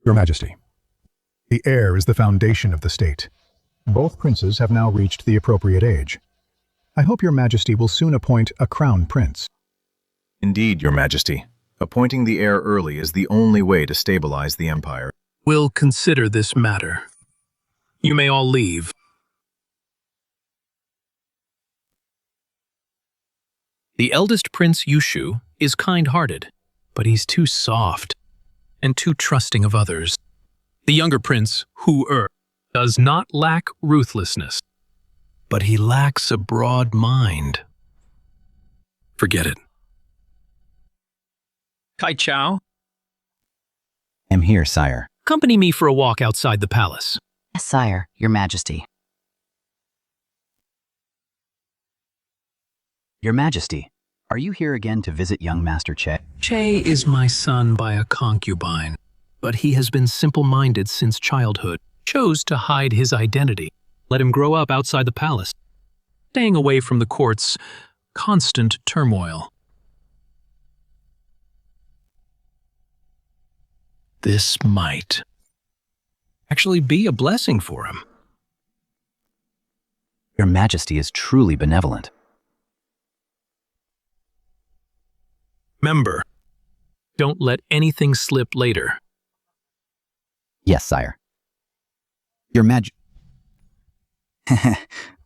Your Majesty, the heir is the foundation of the state. Both princes have now reached the appropriate age. I hope Your Majesty will soon appoint a crown prince. Indeed, Your Majesty. Appointing the heir early is the only way to stabilize the empire. We'll consider this matter. You may all leave. The eldest Prince Yushu is kind-hearted, but he's too soft and too trusting of others. The younger Prince, Hu-er, does not lack ruthlessness, but he lacks a broad mind. Forget it. Kai Chao, I'm here, sire. accompany me for a walk outside the palace. Yes, sire, Your Majesty. Your Majesty, are you here again to visit young Master Che? Che is my son by a concubine, but he has been simple-minded since childhood, chose to hide his identity. Let him grow up outside the palace, staying away from the court's constant turmoil. This might actually be a blessing for him. Your Majesty is truly benevolent. Remember, don't let anything slip later. Yes, sire. Your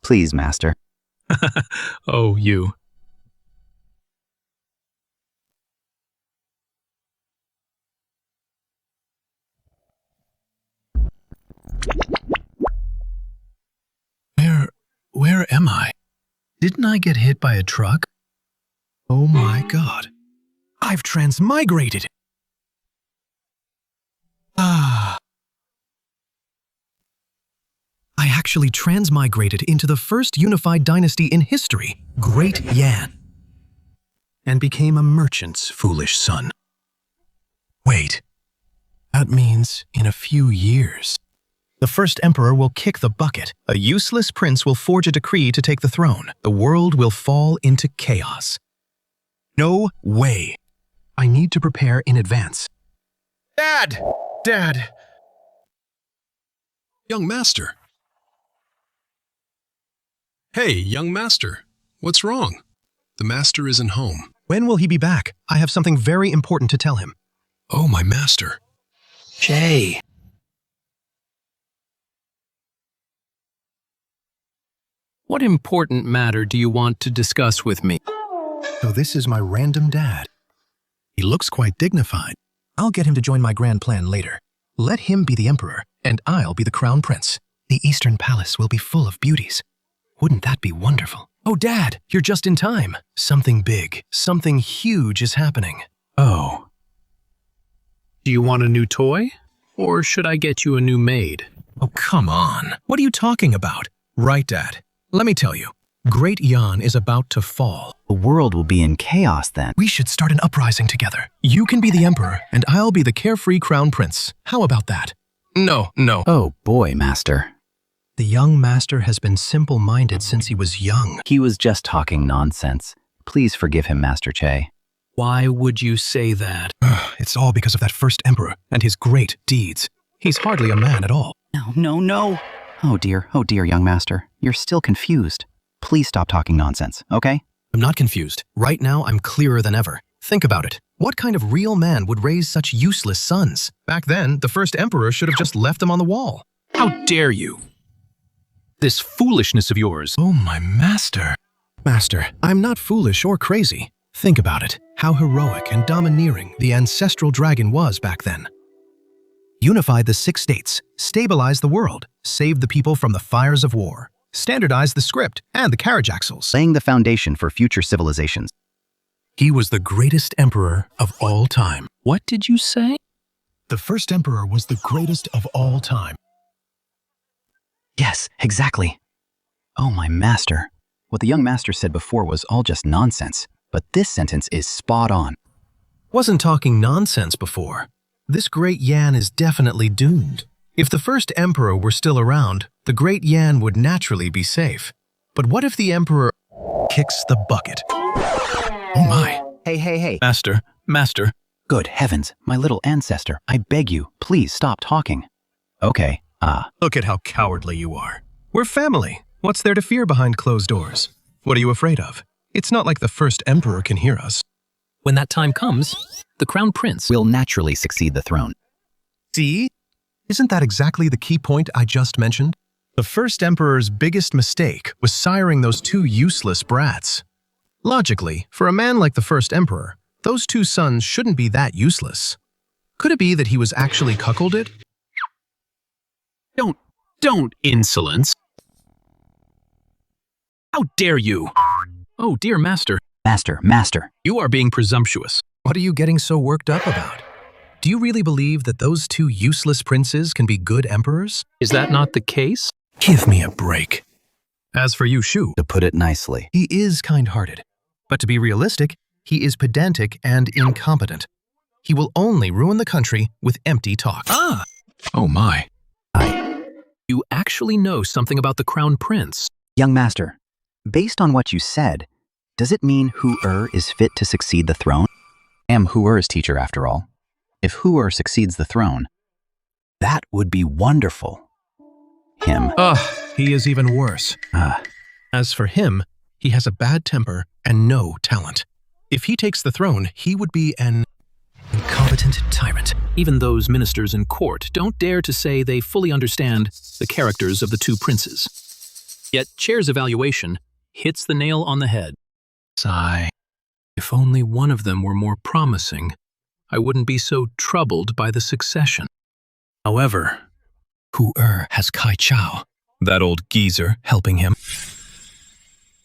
Please, Master. Oh, you. Where am I? Didn't I get hit by a truck? Oh my God. I've transmigrated. I actually transmigrated into the first unified dynasty in history, Great Yan, and became a merchant's foolish son. Wait, that means in a few years, the first emperor will kick the bucket. A useless prince will forge a decree to take the throne. The world will fall into chaos. No way. I need to prepare in advance. Dad! Dad! Young Master. Hey, young Master. What's wrong? The Master isn't home. When will he be back? I have something very important to tell him. Oh, my Master. Jay. What important matter do you want to discuss with me? So this is my random dad. He looks quite dignified. I'll get him to join my grand plan later. Let him be the emperor, and I'll be the crown prince. The Eastern Palace will be full of beauties. Wouldn't that be wonderful? Oh, Dad, you're just in time. Something big, something huge is happening. Oh. Do you want a new toy? Or should I get you a new maid? Oh, come on. What are you talking about? Right, Dad. Let me tell you. Great Yan is about to fall. The world will be in chaos then. We should start an uprising together. You can be the emperor, and I'll be the carefree crown prince. How about that? No. Oh boy, Master. The young master has been simple-minded since he was young. He was just talking nonsense. Please forgive him, Master Che. Why would you say that? It's all because of that first emperor and his great deeds. He's hardly a man at all. No. Oh dear, young Master. You're still confused. Please stop talking nonsense, okay? I'm not confused. Right now, I'm clearer than ever. Think about it. What kind of real man would raise such useless sons? Back then, the first emperor should have just left them on the wall. How dare you? This foolishness of yours. Oh, my master. Master, I'm not foolish or crazy. Think about it. How heroic and domineering the ancestral dragon was back then. Unified the 6 states, stabilized the world, saved the people from the fires of war, standardized the script and the carriage axles. Laying the foundation for future civilizations. He was the greatest emperor of all time. What did you say? The first emperor was the greatest of all time. Yes, exactly. Oh, my master. What the young master said before was all just nonsense, but this sentence is spot on. Wasn't talking nonsense before. This Great Yan is definitely doomed. If the first emperor were still around, the Great Yan would naturally be safe. But what if the emperor kicks the bucket? Oh my. Hey. Master, Good heavens, my little ancestor, I beg you, please stop talking. Okay, Look at how cowardly you are. We're family. What's there to fear behind closed doors? What are you afraid of? It's not like the first emperor can hear us. When that time comes, the crown prince will naturally succeed the throne. See? Isn't that exactly the key point I just mentioned? The first emperor's biggest mistake was siring those two useless brats. Logically, for a man like the first emperor, those two sons shouldn't be that useless. Could it be that he was actually cuckolded? Don't insolence. How dare you? Oh, dear master. Master. You are being presumptuous. What are you getting so worked up about? Do you really believe that those two useless princes can be good emperors? Is that not the case? Give me a break. As for Yu Shu, To put it nicely. he is kind-hearted. But to be realistic, he is pedantic and incompetent. He will only ruin the country with empty talk. Oh my. You actually know something about the crown prince. Young master, based on what you said, does it mean Hu-Er is fit to succeed the throne? I am Hu-Er's teacher after all. If Hu-Er succeeds the throne, that would be wonderful. Him. He is even worse. As for him, he has a bad temper and no talent. If he takes the throne, he would be an incompetent tyrant. Even those ministers in court don't dare to say they fully understand the characters of the two princes. Yet Chair's evaluation hits the nail on the head. Sigh. If only one of them were more promising, I wouldn't be so troubled by the succession. However, Hu-Er has Kai Chao, that old geezer, helping him.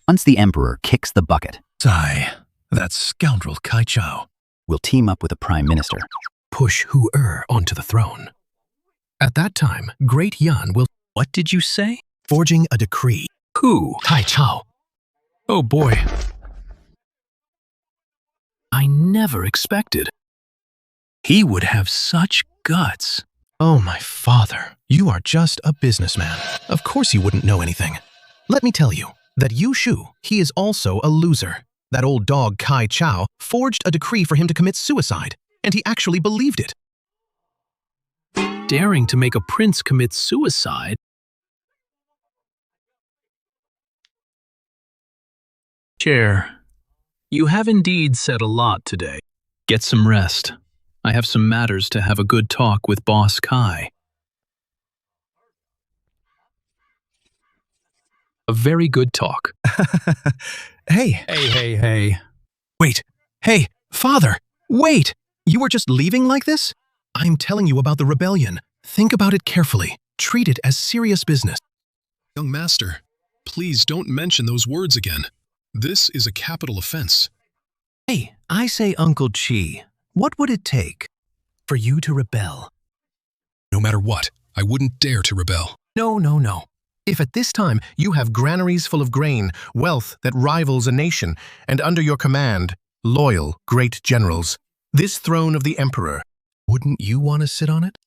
Once the emperor kicks the bucket, Sigh. That scoundrel Kai Chao we'll team up with the prime minister. push Hu-Er onto the throne. At that time, Great Yan will... what did you say? Forging a decree. Who? Kai Chao. Oh boy. I never expected. He would have such guts. Oh, my father, you are just a businessman. Of course you wouldn't know anything. Let me tell you that Yu Shu, he is also a loser. That old dog Kai Chao forged a decree for him to commit suicide, and he actually believed it. Daring to make a prince commit suicide? Chair, you have indeed said a lot today. Get some rest. I have some matters to have a good talk with Boss Kai. A very good talk. Hey. Wait. Hey, father, wait! You were just leaving like this? I'm telling you about the rebellion. Think about it carefully. Treat it as serious business. Young master, please don't mention those words again. This is a capital offense. Hey, I say, Uncle Chi, what would it take for you to rebel? No matter what, I wouldn't dare to rebel. No. If at this time you have granaries full of grain, wealth that rivals a nation, and under your command, loyal, great generals, this throne of the emperor, wouldn't you want to sit on it?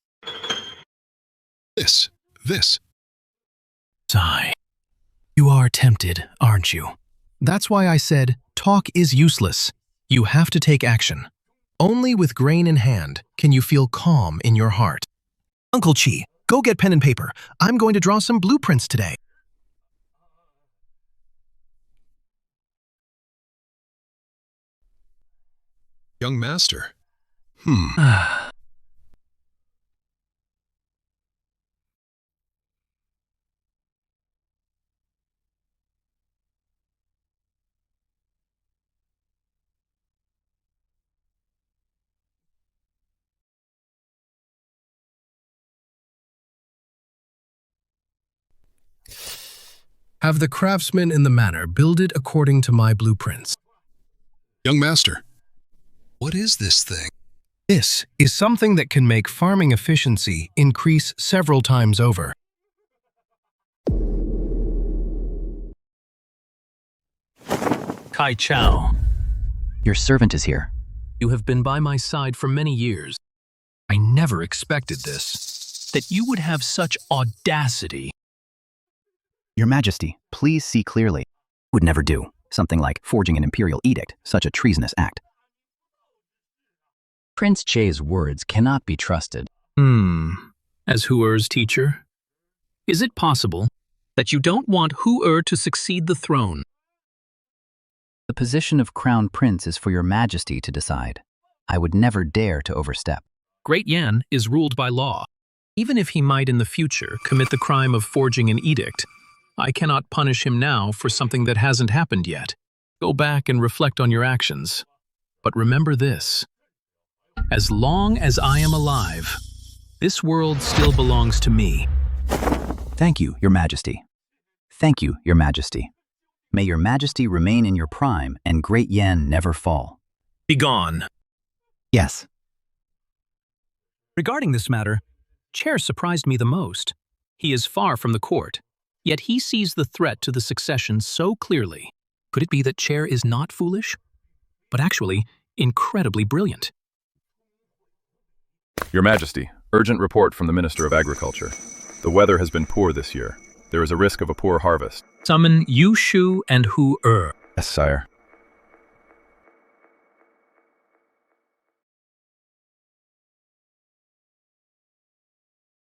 This. Sigh. You are tempted, aren't you? That's why I said, talk is useless. You have to take action. Only with grain in hand can you feel calm in your heart. Uncle Chi, go get pen and paper. I'm going to draw some blueprints today. Young master. Have the craftsmen in the manor build it according to my blueprints. Young master. What is this thing? This is something that can make farming efficiency increase several times over. Kai Chao, Your servant is here. you have been by my side for many years. I never expected this. That you would have such audacity. Your Majesty, please see clearly. Would never do something like forging an imperial edict, such a treasonous act. Prince Che's words cannot be trusted. As Hu-Er's teacher, is it possible that you don't want Hu-Er to succeed the throne? The position of Crown Prince is for your Majesty to decide. I would never dare to overstep. Great Yan is ruled by law. Even if he might in the future commit the crime of forging an edict, I cannot punish him now for something that hasn't happened yet. Go back and reflect on your actions. But remember this. As long as I am alive, this world still belongs to me. Thank you, Your Majesty. Thank you, Your Majesty. May Your Majesty remain in your prime and Great Yan never fall. Begone. Yes. Regarding this matter, Chair surprised me the most. He is far from the court, yet he sees the threat to the succession so clearly. Could it be that Chair is not foolish, but actually incredibly brilliant? Your Majesty, urgent report from the Minister of Agriculture. The weather has been poor this year. There is a risk of a poor harvest. Summon Yu Shu and Hu-Er. Yes, sire.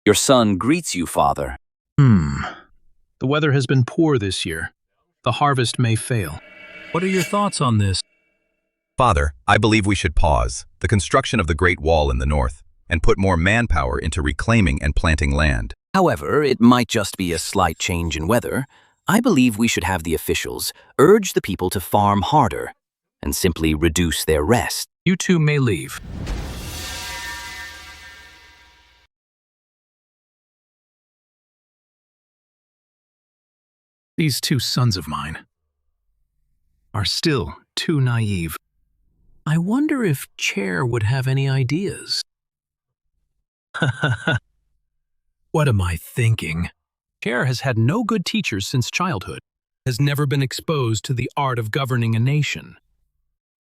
Your son greets you, father. The weather has been poor this year. The harvest may fail. What are your thoughts on this? Father, I believe we should pause the construction of the Great Wall in the north and put more manpower into reclaiming and planting land. However, it might just be a slight change in weather. I believe we should have the officials urge the people to farm harder and simply reduce their rest. You two may leave. These two sons of mine are still too naive. I wonder if Chair would have any ideas. What am I thinking? Chair has had no good teachers since childhood, has never been exposed to the art of governing a nation.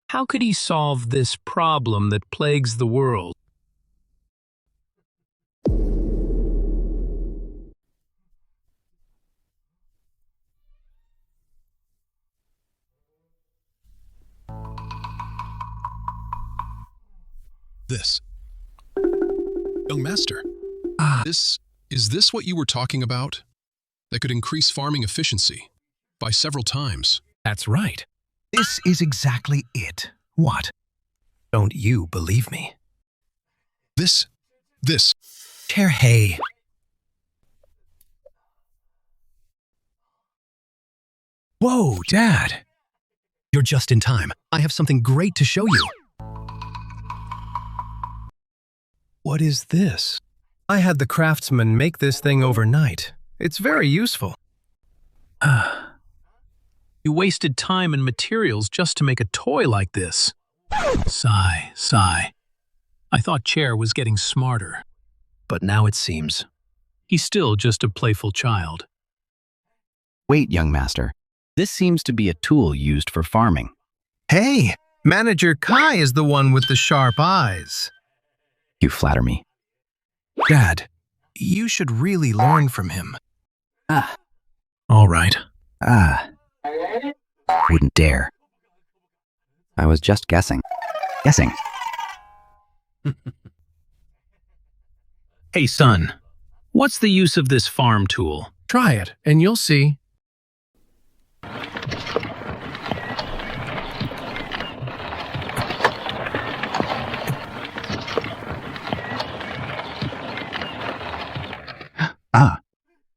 How could he solve this problem that plagues the world? This. Young master, is this what you were talking about? That could increase farming efficiency by several times. That's right. This is exactly it. What? Don't you believe me? This. Chair Hey. Whoa, Dad! You're just in time. I have something great to show you. What is this? I had the craftsman make this thing overnight. It's very useful. You wasted time and materials just to make a toy like this. Sigh, sigh. I thought Chair was getting smarter, but now it seems he's still just a playful child. Wait, young master. This seems to be a tool used for farming. Hey, Manager Kai is the one with the sharp eyes. You flatter me. Dad, you should really learn from him. All right. Wouldn't dare. I was just guessing. Hey, son, what's the use of this farm tool? Try it, and you'll see.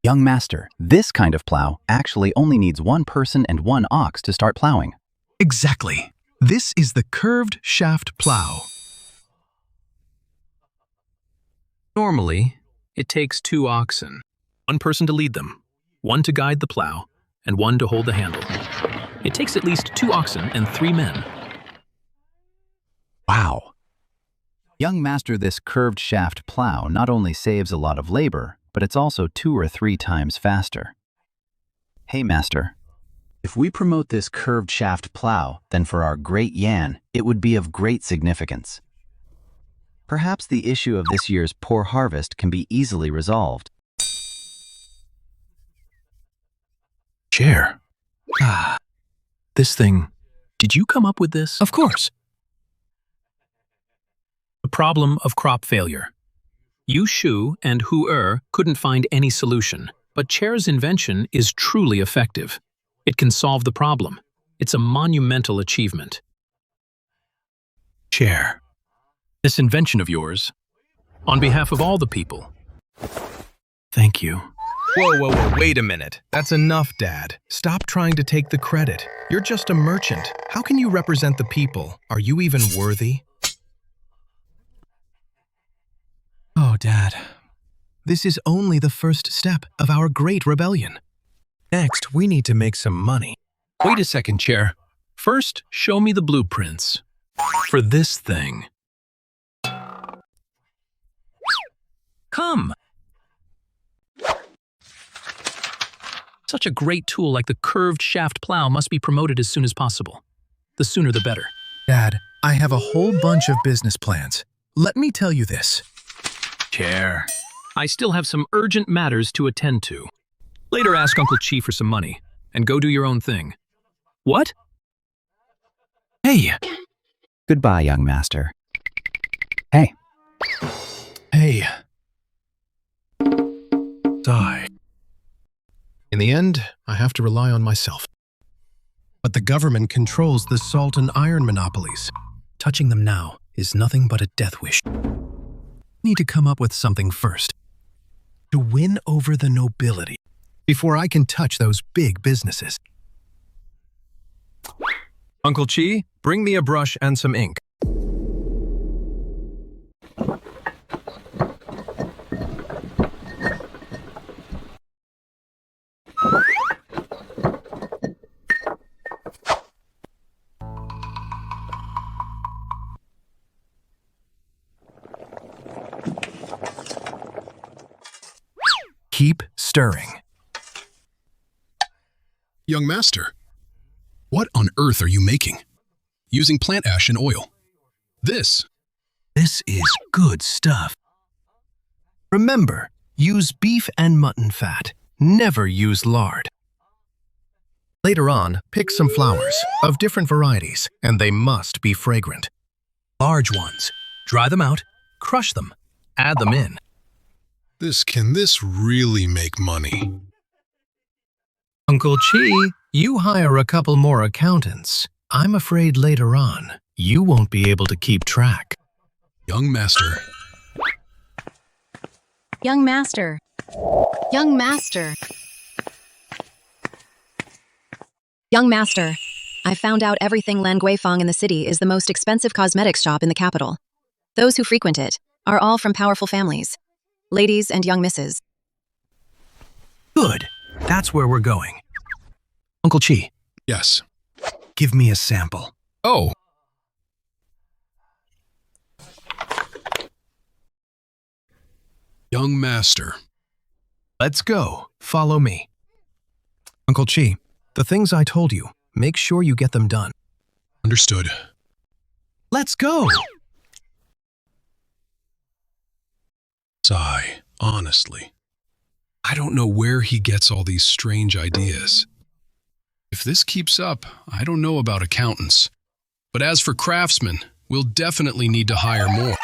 Young master, this kind of plow actually only needs one person and one ox to start plowing. Exactly. This is the curved shaft plow. Normally, it takes 2 oxen, one person to lead them, one to guide the plow, and one to hold the handle. It takes at least 2 oxen and 3 men. Wow. Young master, this curved shaft plow not only saves a lot of labor, but it's also 2 or 3 times faster. Hey, master. If we promote this curved shaft plow, then for our Great Yan, it would be of great significance. Perhaps the issue of this year's poor harvest can be easily resolved. Chair. This thing, did you come up with this? Of course. problem of crop failure. Yu Shu and Hu couldn't find any solution, but Chair's invention is truly effective. It can solve the problem. It's a monumental achievement. Chair, this invention of yours, on behalf of all the people, thank you. Whoa, wait a minute. That's enough, Dad. Stop trying to take the credit. You're just a merchant. How can you represent the people? Are you even worthy? Oh, Dad. This is only the first step of our great rebellion. Next, we need to make some money. Wait a second, Chair. First, show me the blueprints for this thing. Come! Such a great tool like the curved shaft plow must be promoted as soon as possible. The sooner the better. Dad, I have a whole bunch of business plans. Let me tell you this. Chair, I still have some urgent matters to attend to. Later ask Uncle Chi for some money, and go do your own thing. What? Hey! Goodbye, young master. Hey. Hey. Die. In the end, I have to rely on myself. But the government controls the salt and iron monopolies. Touching them now is nothing but a death wish. Need to come up with something first. To win over the nobility, before I can touch those big businesses. Uncle Chi, bring me a brush and some ink. Keep stirring. Young master, what on earth are you making? Using plant ash and oil. This is good stuff. Remember, use beef and mutton fat. Never use lard. Later on, pick some flowers of different varieties, and they must be fragrant. Large ones. Dry them out, crush them, add them in. Can this really make money? Uncle Chi, you hire a couple more accountants. I'm afraid later on, you won't be able to keep track. Young master. Young master. Young master. Young master. I found out everything Lan Guifang in the city is the most expensive cosmetics shop in the capital. Those who frequent it are all from powerful families. Ladies and young misses. Good. That's where we're going. Uncle Chi. Yes. Give me a sample. Oh. Young master. Let's go. Follow me. Uncle Chi, the things I told you, make sure you get them done. Understood. Let's go! Sigh, honestly. I don't know where he gets all these strange ideas. If this keeps up, I don't know about accountants. But as for craftsmen, we'll definitely need to hire more.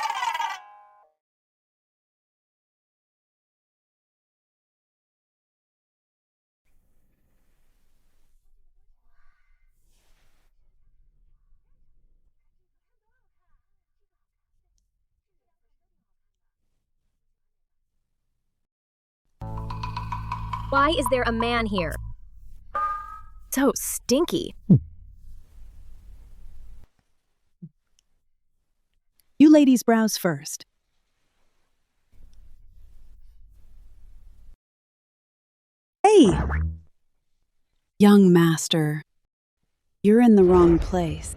Why is there a man here? So stinky. You ladies browse first. Hey! Young master, you're in the wrong place.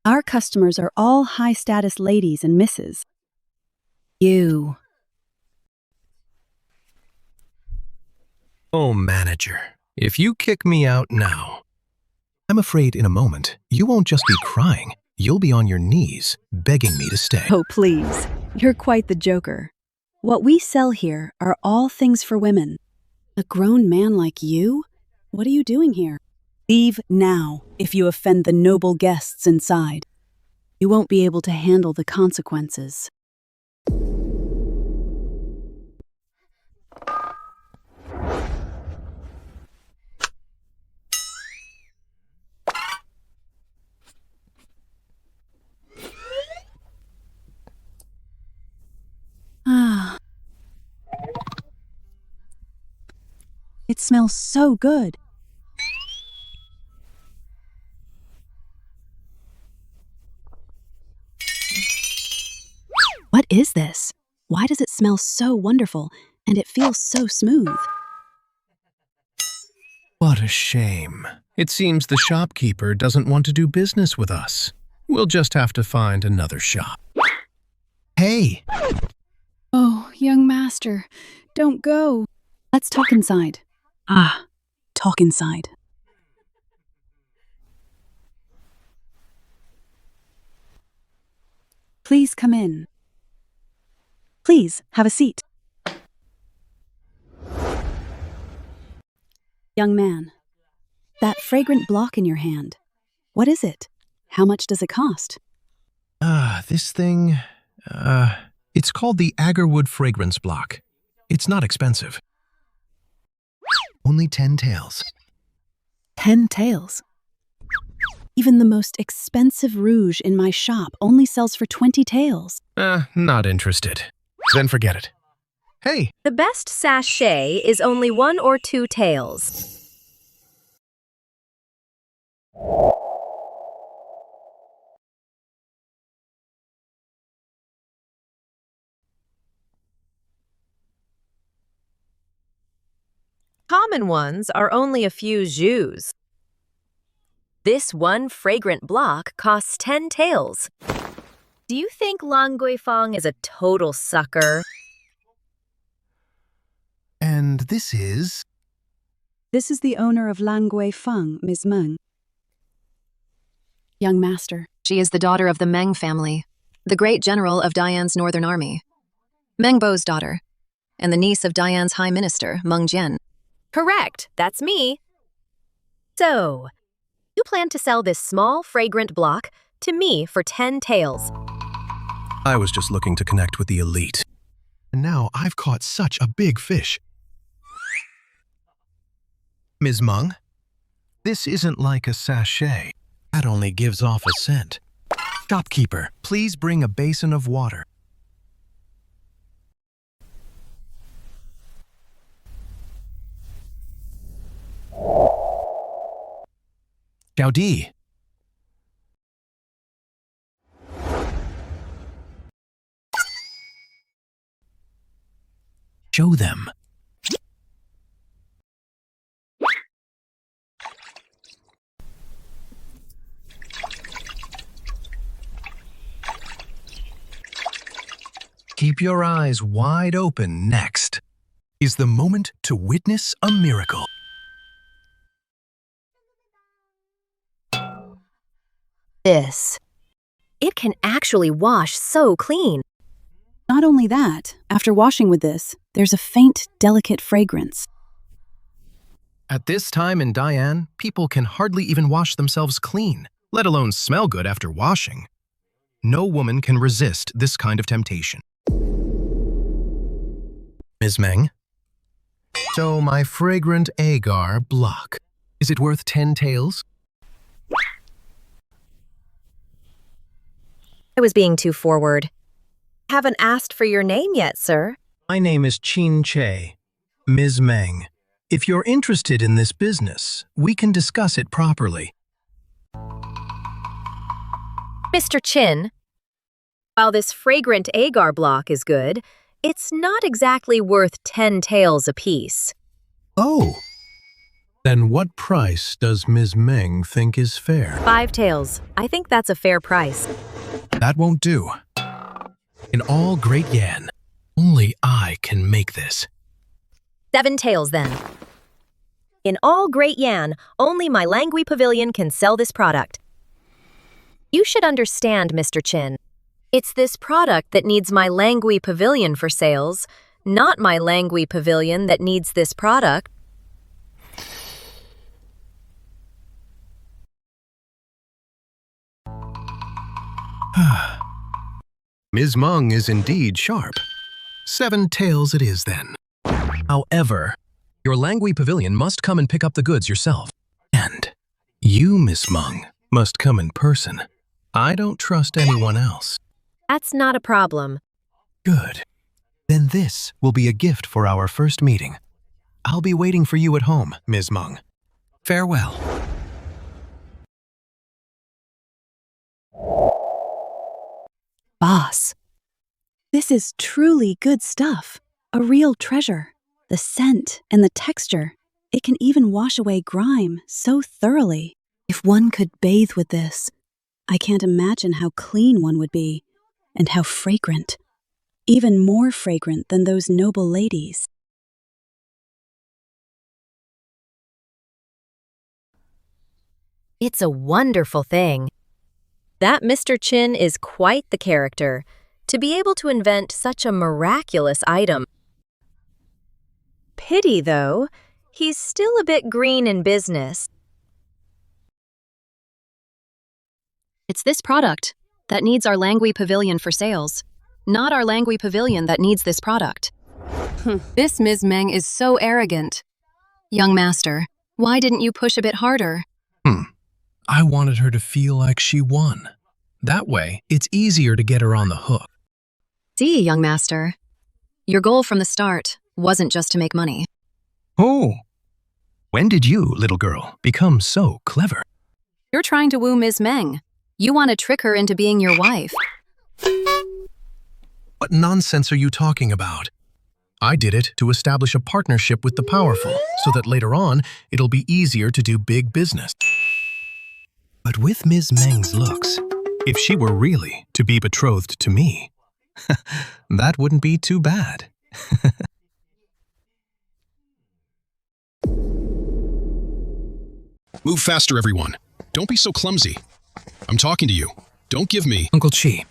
Our customers are all high-status ladies and misses. You. Oh, manager, if you kick me out now, I'm afraid in a moment you won't just be crying, you'll be on your knees, begging me to stay. Oh, please. You're quite the joker. What we sell here are all things for women. A grown man like you? What are you doing here? Leave now, if you offend the noble guests inside. You won't be able to handle the consequences. It smells so good. What is this? Why does it smell so wonderful and it feels so smooth? What a shame. It seems the shopkeeper doesn't want to do business with us. We'll just have to find another shop. Hey! Oh, young master, don't go. Let's talk inside. Talk inside. Please come in. Please, have a seat. Young man, that fragrant block in your hand, what is it? How much does it cost? This thing, it's called the Agarwood Fragrance Block. It's not expensive. Only 10 taels. 10 taels? Even the most expensive rouge in my shop only sells for 20 taels. Not interested. Then forget it. Hey! The best sachet is only 1 or 2 taels. Common ones are only a few jus. This one fragrant block costs 10 taels. Do you think Lan Guifang is a total sucker? And this is? This is the owner of Lan Guifang, Ms. Meng. Young master. She is the daughter of the Meng family, the great general of Diane's northern army. Meng Bo's daughter, and the niece of Diane's high minister, Meng Jian. Correct, that's me. So, you plan to sell this small, fragrant block to me for 10 taels. I was just looking to connect with the elite. And now I've caught such a big fish. Ms. Meng, this isn't like a sachet. That only gives off a scent. Shopkeeper, please bring a basin of water. Xiaodi. Show them. Keep your eyes wide open. Next is the moment to witness a miracle. This. It can actually wash so clean. Not only that, after washing with this, there's a faint, delicate fragrance. At this time in Diane, people can hardly even wash themselves clean, let alone smell good after washing. No woman can resist this kind of temptation. Ms. Meng, so my fragrant agar block, is it worth 10 taels? I was being too forward. Haven't asked for your name yet, sir. My name is Qin Che. Ms. Meng, if you're interested in this business, we can discuss it properly. Mr. Chin, while this fragrant agar block is good, it's not exactly worth 10 taels apiece. Oh. Then what price does Ms. Meng think is fair? 5 taels. I think that's a fair price. That won't do. In all great Yan, only I can make this. 7 taels, then. In all Great Yan, only my Langui Pavilion can sell this product. You should understand, Mr. Chin. It's this product that needs my Langui Pavilion for sales, not my Langui Pavilion that needs this product. Ms. Meng is indeed sharp. 7 taels it is then. However, your Language Pavilion must come and pick up the goods yourself. And you, Miss Meng, must come in person. I don't trust anyone else. That's not a problem. Good. Then this will be a gift for our first meeting. I'll be waiting for you at home, Ms. Meng. Farewell. Boss, this is truly good stuff. A real treasure. The scent and the texture. It can even wash away grime so thoroughly. If one could bathe with this, I can't imagine how clean one would be, and how fragrant. Even more fragrant than those noble ladies. It's a wonderful thing. That Mr. Chin is quite the character, to be able to invent such a miraculous item. Pity, though, he's still a bit green in business. It's this product that needs our Language Pavilion for sales, not our Language Pavilion that needs this product. This Ms. Meng is so arrogant. Young master, why didn't you push a bit harder? I wanted her to feel like she won. That way, it's easier to get her on the hook. See, young master, your goal from the start wasn't just to make money. Oh, when did you, little girl, become so clever? You're trying to woo Ms. Meng. You want to trick her into being your wife. What nonsense are you talking about? I did it to establish a partnership with the powerful, so that later on, it'll be easier to do big business. But with Ms. Meng's looks, if she were really to be betrothed to me, that wouldn't be too bad. Move faster, everyone. Don't be so clumsy. I'm talking to you. Don't give me... Uncle Chi,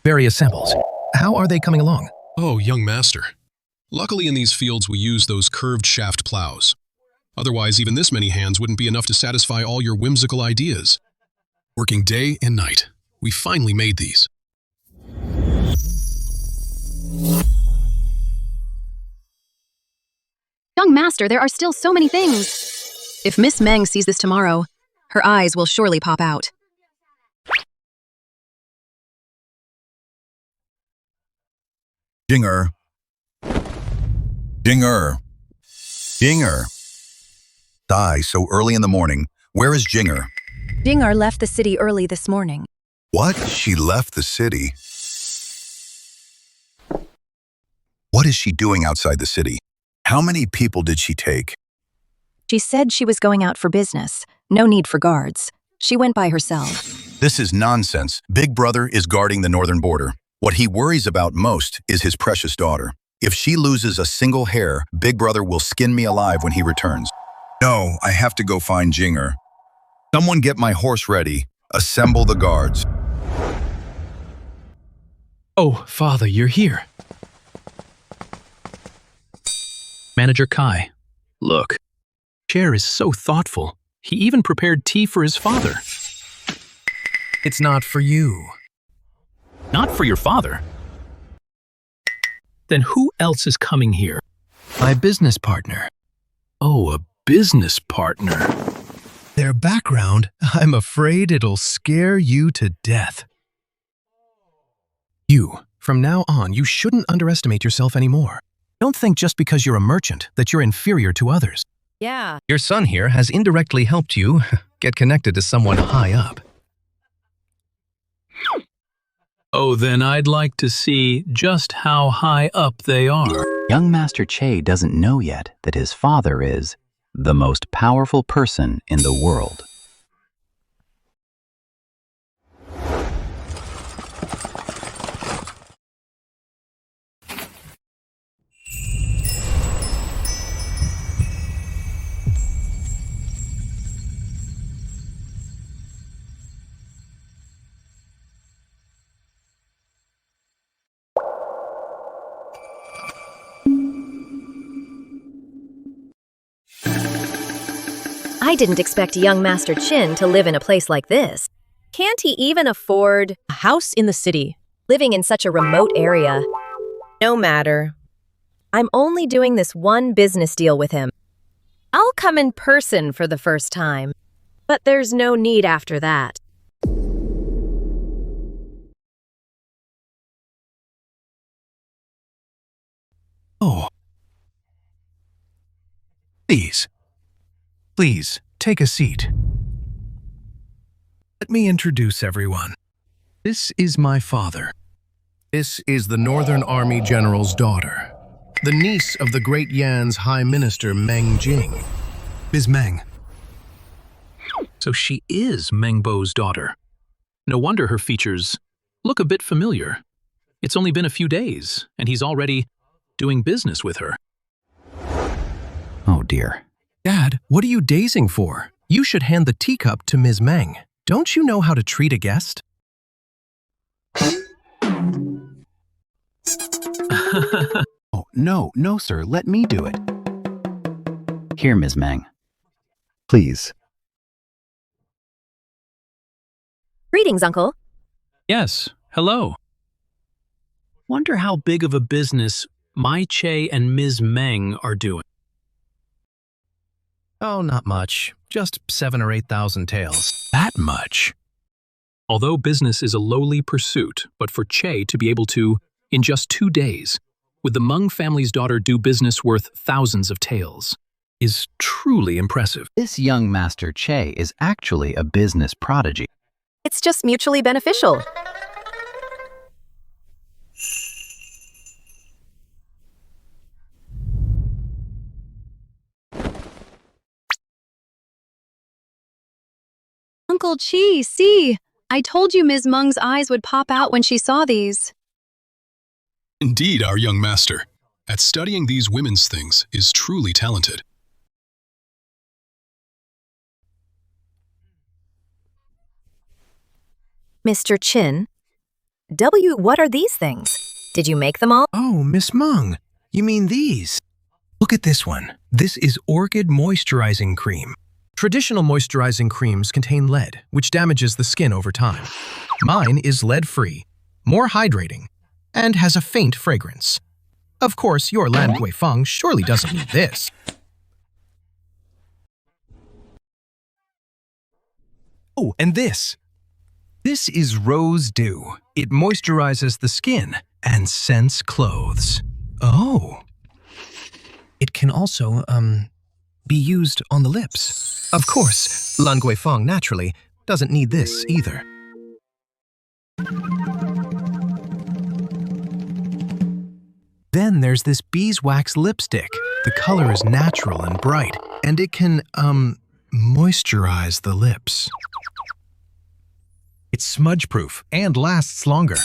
various samples. How are they coming along? Oh, young master. Luckily in these fields we use those curved shaft plows. Otherwise, even this many hands wouldn't be enough to satisfy all your whimsical ideas. Working day and night, we finally made these. Young master, there are still so many things. If Miss Meng sees this tomorrow, her eyes will surely pop out. Jinger. Jinger. Jinger. Die so early in the morning. Where is Jinger? Jinger left the city early this morning. What? She left the city? What is she doing outside the city? How many people did she take? She said she was going out for business. No need for guards. She went by herself. This is nonsense. Big Brother is guarding the northern border. What he worries about most is his precious daughter. If she loses a single hair, Big Brother will skin me alive when he returns. No, I have to go find Jinger. Someone get my horse ready. Assemble the guards. Oh, father, you're here. Manager Kai, look. Chair is so thoughtful. He even prepared tea for his father. It's not for you. Not for your father? Then who else is coming here? My business partner. Oh, a business partner. Their background, I'm afraid it'll scare you to death. You, from now on, you shouldn't underestimate yourself anymore. Don't think just because you're a merchant that you're inferior to others. Yeah. Your son here has indirectly helped you get connected to someone high up. Oh, then I'd like to see just how high up they are. Young Master Che doesn't know yet that his father is the most powerful person in the world. I didn't expect young Master Chin to live in a place like this. Can't he even afford A house in the city. living in such a remote area? No matter. I'm only doing this one business deal with him. I'll come in person for the first time, but there's no need after that. Oh. Please, take a seat. Let me introduce everyone. This is my father. This is the Northern Army General's daughter, the niece of the Great Yan's High Minister Meng Jing. Ms. Meng. So she is Meng Bo's daughter. No wonder her features look a bit familiar. It's only been a few days, and he's already doing business with her. Oh dear. Dad, what are you dazing for? You should hand the teacup to Ms. Meng. Don't you know how to treat a guest? Oh, no, sir. Let me do it. Here, Ms. Meng. Please. Greetings, Uncle. Yes, hello. Wonder how big of a business Mai Che and Ms. Meng are doing. Oh, not much. Just 7,000 or 8,000 taels. That much? Although business is a lowly pursuit, but for Che to be able to, in just 2 days, with the Meng family's daughter do business worth thousands of taels, is truly impressive. This young Master Che is actually a business prodigy. It's just mutually beneficial. Uncle Chi, see! I told you Ms. Meng's eyes would pop out when she saw these. Indeed, our young master, at studying these women's things, is truly talented. Mr. Chin, what are these things? Did you make them all? Oh, Miss Meng, you mean these? Look at this one. This is Orchid Moisturizing Cream. Traditional moisturizing creams contain lead, which damages the skin over time. Mine is lead-free, more hydrating, and has a faint fragrance. Of course, your Lan Guifeng surely doesn't need this. Oh, and this. This is Rose Dew. It moisturizes the skin and scents clothes. Oh. It can also, be used on the lips. Of course, Lan Guifeng naturally doesn't need this either. Then there's this beeswax lipstick. The color is natural and bright, and it can, moisturize the lips. It's smudge-proof and lasts longer.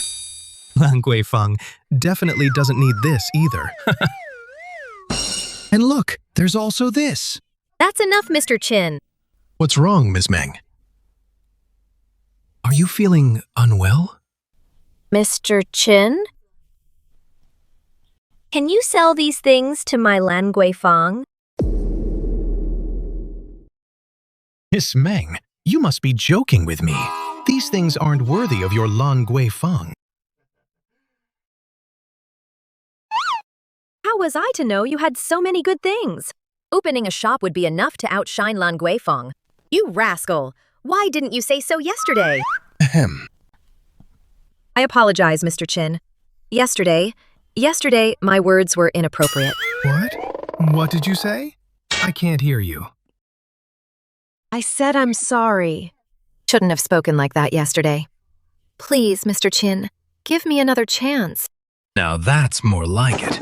Lan Guifeng definitely doesn't need this either. And look, there's also this. That's enough, Mr. Chin. What's wrong, Ms. Meng? Are you feeling unwell? Mr. Chin? Can you sell these things to my Lan Guifeng? Miss Meng, you must be joking with me. These things aren't worthy of your Lan Guifeng. How was I to know you had so many good things? Opening a shop would be enough to outshine Lan Guifeng. You rascal! Why didn't you say so yesterday? Ahem. I apologize, Mr. Chin. Yesterday, my words were inappropriate. What? What did you say? I can't hear you. I said I'm sorry. Shouldn't have spoken like that yesterday. Please, Mr. Chin, give me another chance. Now that's more like it.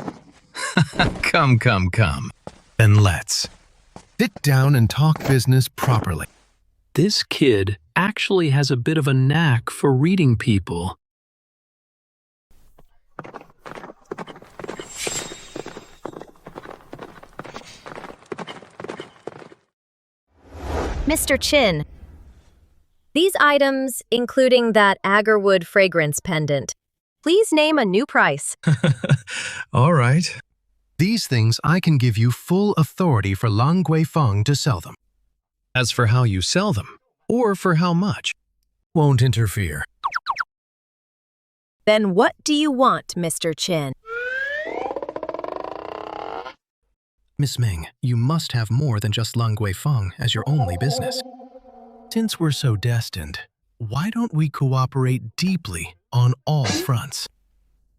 Come. Then let's sit down and talk business properly. This kid actually has a bit of a knack for reading people. Mr. Chin, these items, including that agarwood fragrance pendant, please name a new price. All right. These things I can give you full authority for Lan Guifeng to sell them. As for how you sell them, or for how much, won't interfere. Then what do you want, Mr. Chin? Miss Ming, you must have more than just Lung Guifeng as your only business. Since we're so destined, why don't we cooperate deeply on all fronts?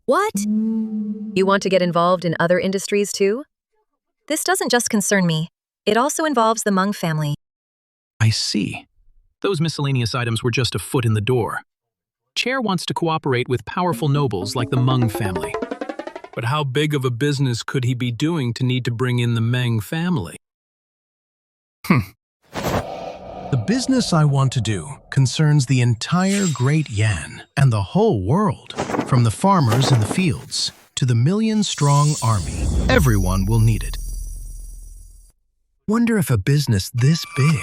What? You want to get involved in other industries too? This doesn't just concern me. It also involves the Meng family. I see. Those miscellaneous items were just a foot in the door. Chair wants to cooperate with powerful nobles like the Meng family. But how big of a business could he be doing to need to bring in the Meng family? The business I want to do concerns the entire Great Yan and the whole world, from the farmers in the fields to the million-strong army. Everyone will need it. Wonder if a business this big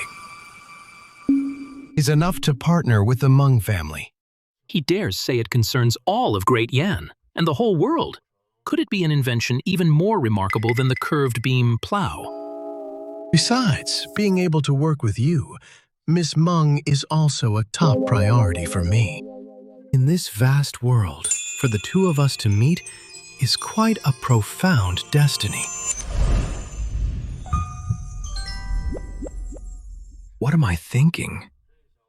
is enough to partner with the Meng family. He dares say it concerns all of Great Yan and the whole world. Could it be an invention even more remarkable than the curved beam plow? Besides, being able to work with you, Miss Meng is also a top priority for me. In this vast world, for the two of us to meet is quite a profound destiny. What am I thinking?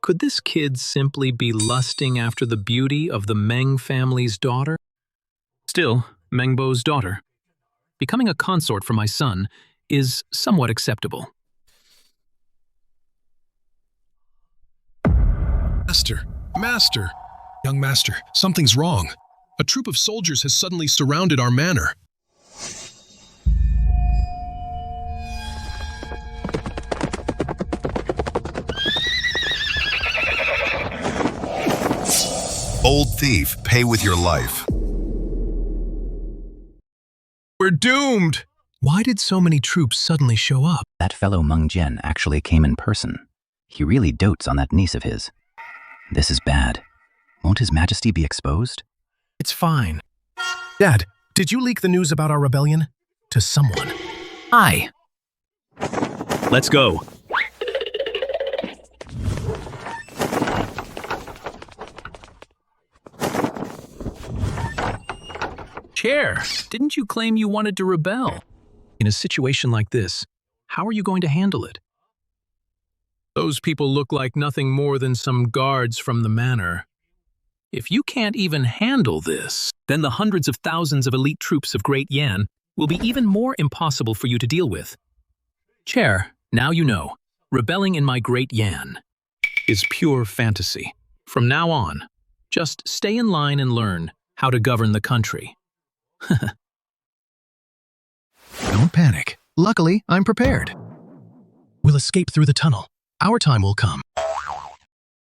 Could this kid simply be lusting after the beauty of the Meng family's daughter? Still, Mengbo's daughter. Becoming a consort for my son is somewhat acceptable. Master! Young master, something's wrong. A troop of soldiers has suddenly surrounded our manor. Old thief, pay with your life. We're doomed! Why did so many troops suddenly show up? That fellow Meng Jian actually came in person. He really dotes on that niece of his. This is bad. Won't His Majesty be exposed? It's fine. Dad, did you leak the news about our rebellion? To someone. Aye. Let's go. Chair, didn't you claim you wanted to rebel? In a situation like this, how are you going to handle it? Those people look like nothing more than some guards from the manor. If you can't even handle this, then the hundreds of thousands of elite troops of Great Yan will be even more impossible for you to deal with. Chair, now you know, rebelling in my Great Yan is pure fantasy. From now on, just stay in line and learn how to govern the country. Don't panic. Luckily, I'm prepared. We'll escape through the tunnel. Our time will come.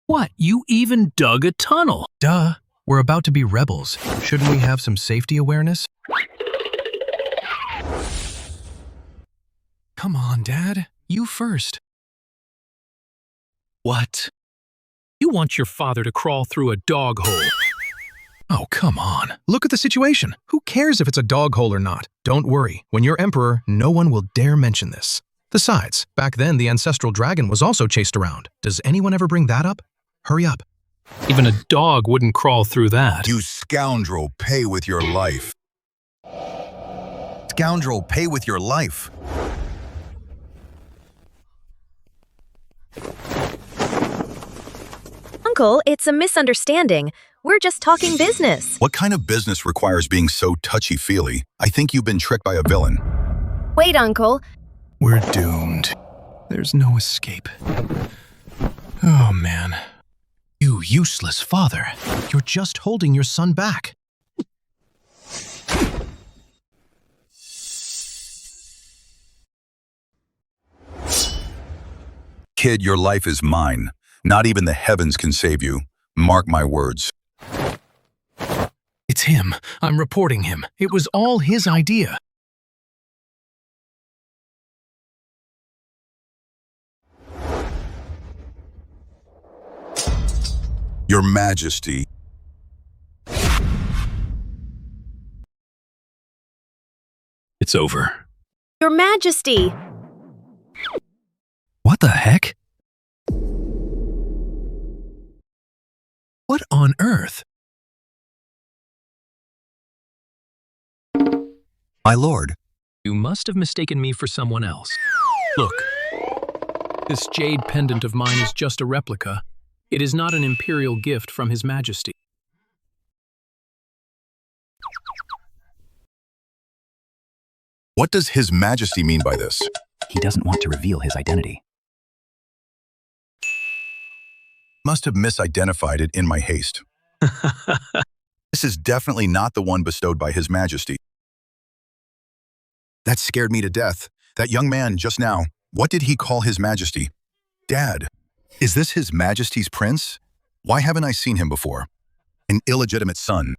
What? You even dug a tunnel? Duh. We're about to be rebels. Shouldn't we have some safety awareness? Come on, Dad. You first. What? You want your father to crawl through a dog hole? Oh, come on. Look at the situation. Who cares if it's a dog hole or not? Don't worry. When you're emperor, no one will dare mention this. Besides, back then the ancestral dragon was also chased around. Does anyone ever bring that up? Hurry up. Even a dog wouldn't crawl through that. You scoundrel, pay with your life. Scoundrel, pay with your life. Uncle, it's a misunderstanding. We're just talking business. What kind of business requires being so touchy-feely? I think you've been tricked by a villain. Wait, Uncle. We're doomed. There's no escape. Oh, man. You useless father. You're just holding your son back. Kid, your life is mine. Not even the heavens can save you. Mark my words. It's him. I'm reporting him. It was all his idea. Your Majesty. It's over. Your Majesty. What the heck? What on earth? My lord, You must have mistaken me for someone else. Look, this jade pendant of mine is just a replica. It is not an imperial gift from His Majesty. what does His Majesty mean by this? He doesn't want to reveal his identity. Must have misidentified it in my haste. This is definitely not the one bestowed by His Majesty. That scared me to death. That young man just now, what did he call His Majesty? Dad, is this His Majesty's prince? Why haven't I seen him before? An illegitimate son.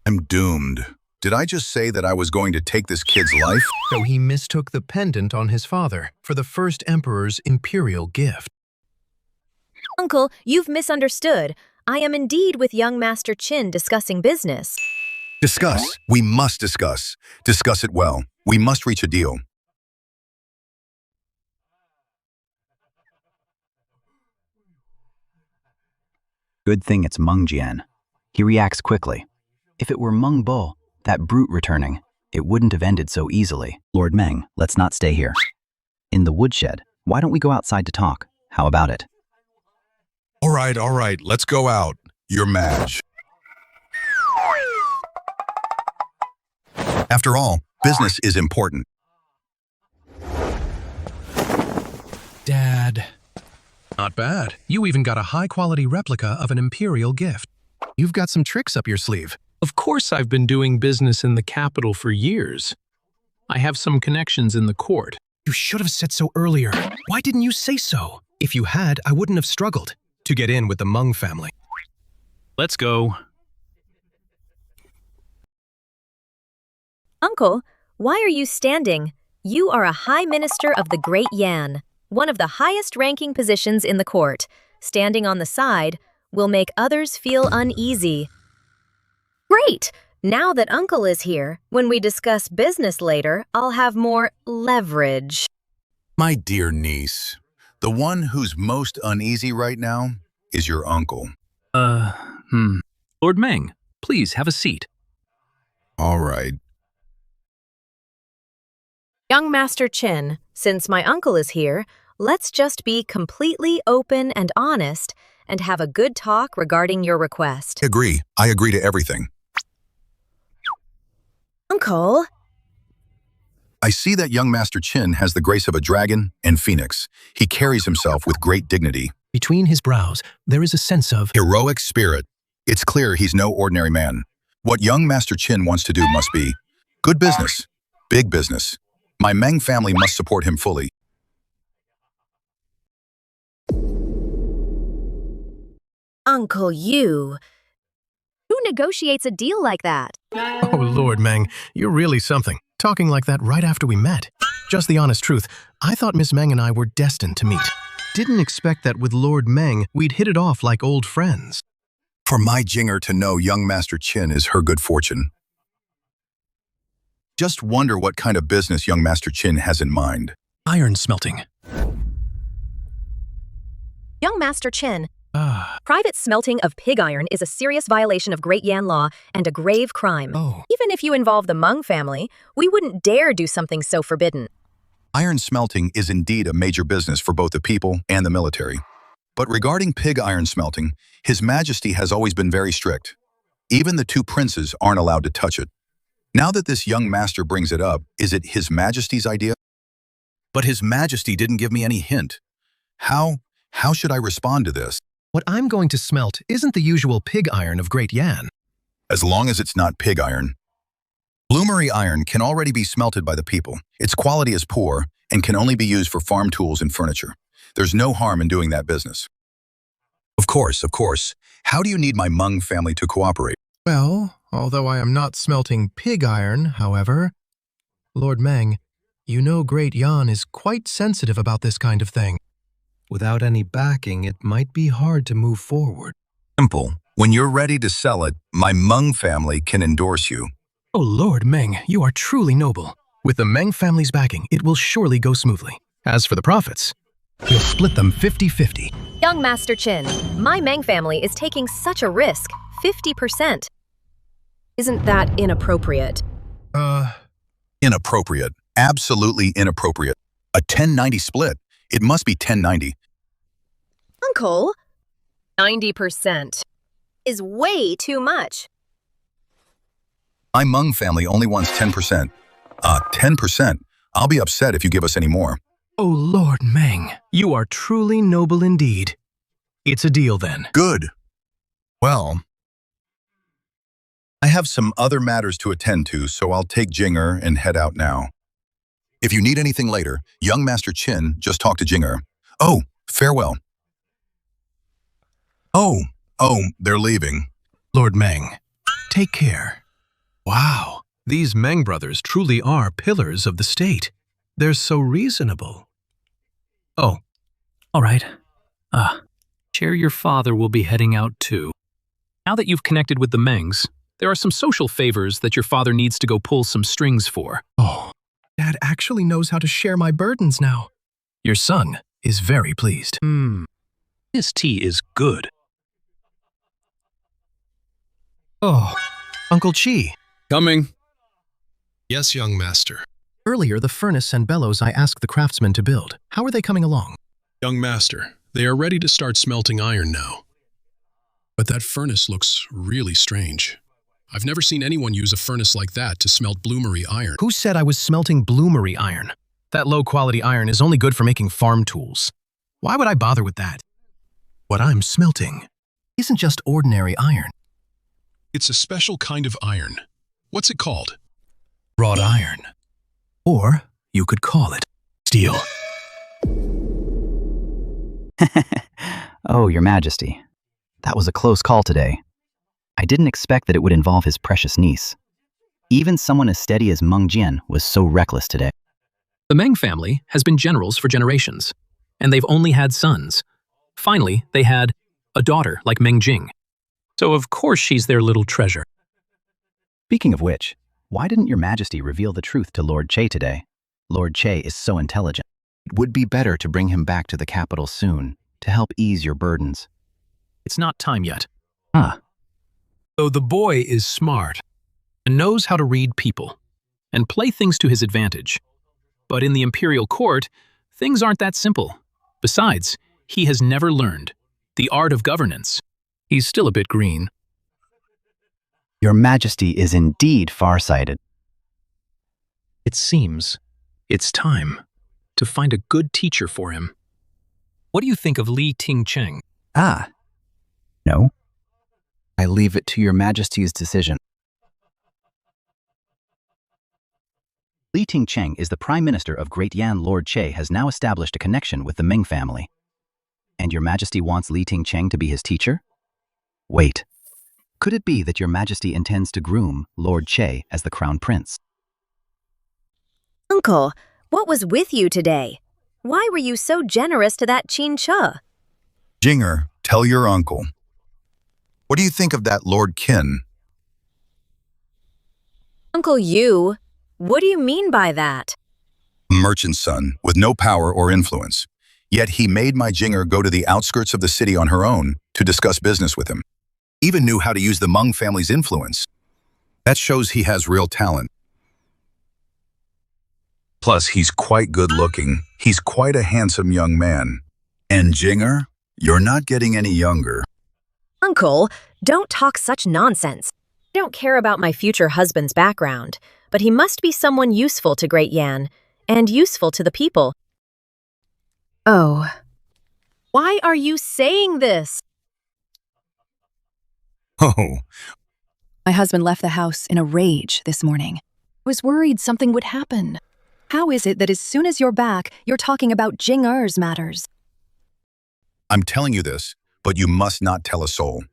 I'm doomed. Did I just say that I was going to take this kid's life? So he mistook the pendant on his father for the first emperor's imperial gift. Uncle, you've misunderstood. I am indeed with young Master Qin discussing business. Discuss. We must discuss. Discuss it well. We must reach a deal. Good thing it's Meng Jian. He reacts quickly. If it were Meng Bo, that brute returning, it wouldn't have ended so easily. Lord Meng, let's not stay here. In the woodshed, why don't we go outside to talk? How about it? All right, let's go out. Your Maj. After all, business is important. Dad. Not bad. You even got a high-quality replica of an imperial gift. You've got some tricks up your sleeve. Of course I've been doing business in the capital for years. I have some connections in the court. You should have said so earlier. Why didn't you say so? If you had, I wouldn't have struggled to get in with the Meng family. Let's go. Uncle, why are you standing? You are a High Minister of the Great Yan, one of the highest-ranking positions in the court. Standing on the side will make others feel uneasy. Great! Now that Uncle is here, when we discuss business later, I'll have more leverage. My dear niece, the one who's most uneasy right now is your uncle. Lord Meng, please have a seat. All right. Young Master Qin, since my uncle is here, let's just be completely open and honest and have a good talk regarding your request. I agree to everything. Uncle? I see that young Master Qin has the grace of a dragon and phoenix. He carries himself with great dignity. Between his brows, there is a sense of Heroic spirit. It's clear he's no ordinary man. What young Master Qin wants to do must be good business, big business. My Meng family must support him fully. Uncle, Who negotiates a deal like that? Oh, Lord Meng, you're really something. Talking like that right after we met. Just the honest truth, I thought Miss Meng and I were destined to meet. Didn't expect that with Lord Meng, we'd hit it off like old friends. For my Jinger to know young Master Qin is her good fortune. Just wonder what kind of business young Master Qin has in mind. Iron smelting. Young Master Qin, private smelting of pig iron is a serious violation of Great Yan law and a grave crime. Oh. Even if you involve the Meng family, we wouldn't dare do something so forbidden. Iron smelting is indeed a major business for both the people and the military. But regarding pig iron smelting, His Majesty has always been very strict. Even the two princes aren't allowed to touch it. Now that this young master brings it up, is it His Majesty's idea? But His Majesty didn't give me any hint. How should I respond to this? What I'm going to smelt isn't the usual pig iron of Great Yan. As long as it's not pig iron. Bloomery iron can already be smelted by the people. Its quality is poor and can only be used for farm tools and furniture. There's no harm in doing that business. Of course. How do you need my Meng family to cooperate? Well, although I am not smelting pig iron, however, Lord Meng, you know Great Yan is quite sensitive about this kind of thing. Without any backing, it might be hard to move forward. Simple. When you're ready to sell it, my Meng family can endorse you. Oh, Lord Meng, you are truly noble. With the Meng family's backing, it will surely go smoothly. As for the profits, We'll split them 50-50. Young Master Chin, my Meng family is taking such a risk, 50%. Isn't that inappropriate? Inappropriate. Absolutely inappropriate. A 10-90 split. It must be 10-90. Uncle, 90% is way too much. My Meng family only wants 10%. 10%. I'll be upset if you give us any more. Oh, Lord Meng, you are truly noble indeed. It's a deal then. Good. Well, I have some other matters to attend to, so I'll take Jinger and head out now. If you need anything later, young Master Chin, just talk to Jinger. Oh, farewell. Oh, they're leaving. Lord Meng, take care. Wow, these Meng brothers truly are pillars of the state. They're so reasonable. Oh, All right. Chair, your father will be heading out too. Now that you've connected with the Mengs, there are some social favors that your father needs to go pull some strings for. oh, Dad actually knows how to share my burdens now. Your son is very pleased. This tea is good. Oh, Uncle Chi. Coming. Yes, young master. Earlier, the furnace and bellows I asked the craftsmen to build. How are they coming along? Young master, they are ready to start smelting iron now. But that furnace looks really strange. I've never seen anyone use a furnace like that to smelt bloomery iron. Who said I was smelting bloomery iron? That low-quality iron is only good for making farm tools. Why would I bother with that? What I'm smelting isn't just ordinary iron. It's a special kind of iron. What's it called? Wrought iron. Or you could call it steel. Oh, Your Majesty. That was a close call today. I didn't expect that it would involve his precious niece. Even someone as steady as Meng Jian was so reckless today. The Meng family has been generals for generations, and they've only had sons. Finally, they had a daughter like Meng Jing. So of course she's their little treasure. Speaking of which, why didn't Your Majesty reveal the truth to Lord Che today? Lord Che is so intelligent. It would be better to bring him back to the capital soon to help ease your burdens. It's not time yet. Though the boy is smart And knows how to read people and play things to his advantage. But in the imperial court, things aren't that simple. Besides, he has never learned the art of governance. He's still a bit green. Your Majesty is indeed farsighted. It seems it's time to find a good teacher for him. What do you think of Li Ting-cheng? No. I leave it to Your Majesty's decision. Li Ting-cheng is the Prime Minister of Great Yan. Lord Che has now established a connection with the Ming family. And Your Majesty wants Li Ting-cheng to be his teacher? Wait. Could it be that Your Majesty intends to groom Lord Che as the Crown Prince? Uncle, what was with you today? Why were you so generous to that Qin Che? Jinger, tell your uncle. What do you think of that Lord Qin? Uncle Yu, what do you mean by that? A merchant's son with no power or influence. Yet he made my Jinger go to the outskirts of the city on her own to discuss business with him. Even knew how to use the Meng family's influence. That shows he has real talent. Plus, he's quite good looking. He's quite a handsome young man. And Jinger, you're not getting any younger. Uncle, don't talk such nonsense. I don't care about my future husband's background, but he must be someone useful to Great Yan, and useful to the people. Oh. Why are you saying this? Oh, My husband left the house in a rage this morning. I was worried something would happen. How is it that as soon as you're back, you're talking about Jing Er's matters? I'm telling you this, but you must not tell a soul.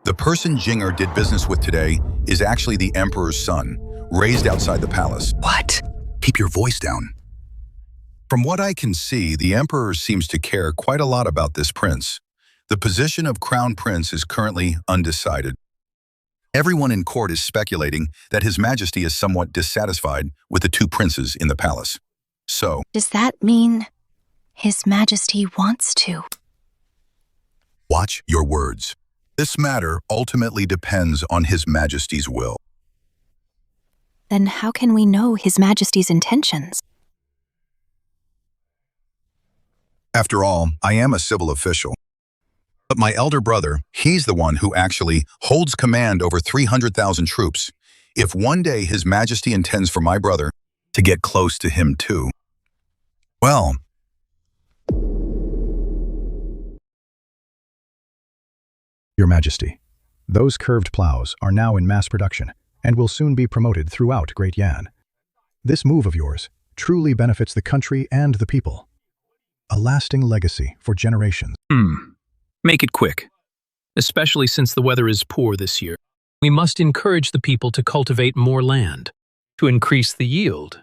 The person Jinger did business with today is actually the Emperor's son, raised outside the palace. What? Keep your voice down. From what I can see, the Emperor seems to care quite a lot about this prince. The position of Crown Prince is currently undecided. Everyone in court is speculating that His Majesty is somewhat dissatisfied with the two princes in the palace. So, Does that mean His Majesty wants to. Watch your words. This matter ultimately depends on His Majesty's will. Then how can we know His Majesty's intentions? After all, I am a civil official. But my elder brother, he's the one who actually holds command over 300,000 troops. If one day His Majesty intends for my brother to get close to him too, well, Your Majesty, those curved plows are now in mass production and will soon be promoted throughout Great Yan. This move of yours truly benefits the country and the people. A lasting legacy for generations. Make it quick, especially since the weather is poor this year. We must encourage the people to cultivate more land, to increase the yield.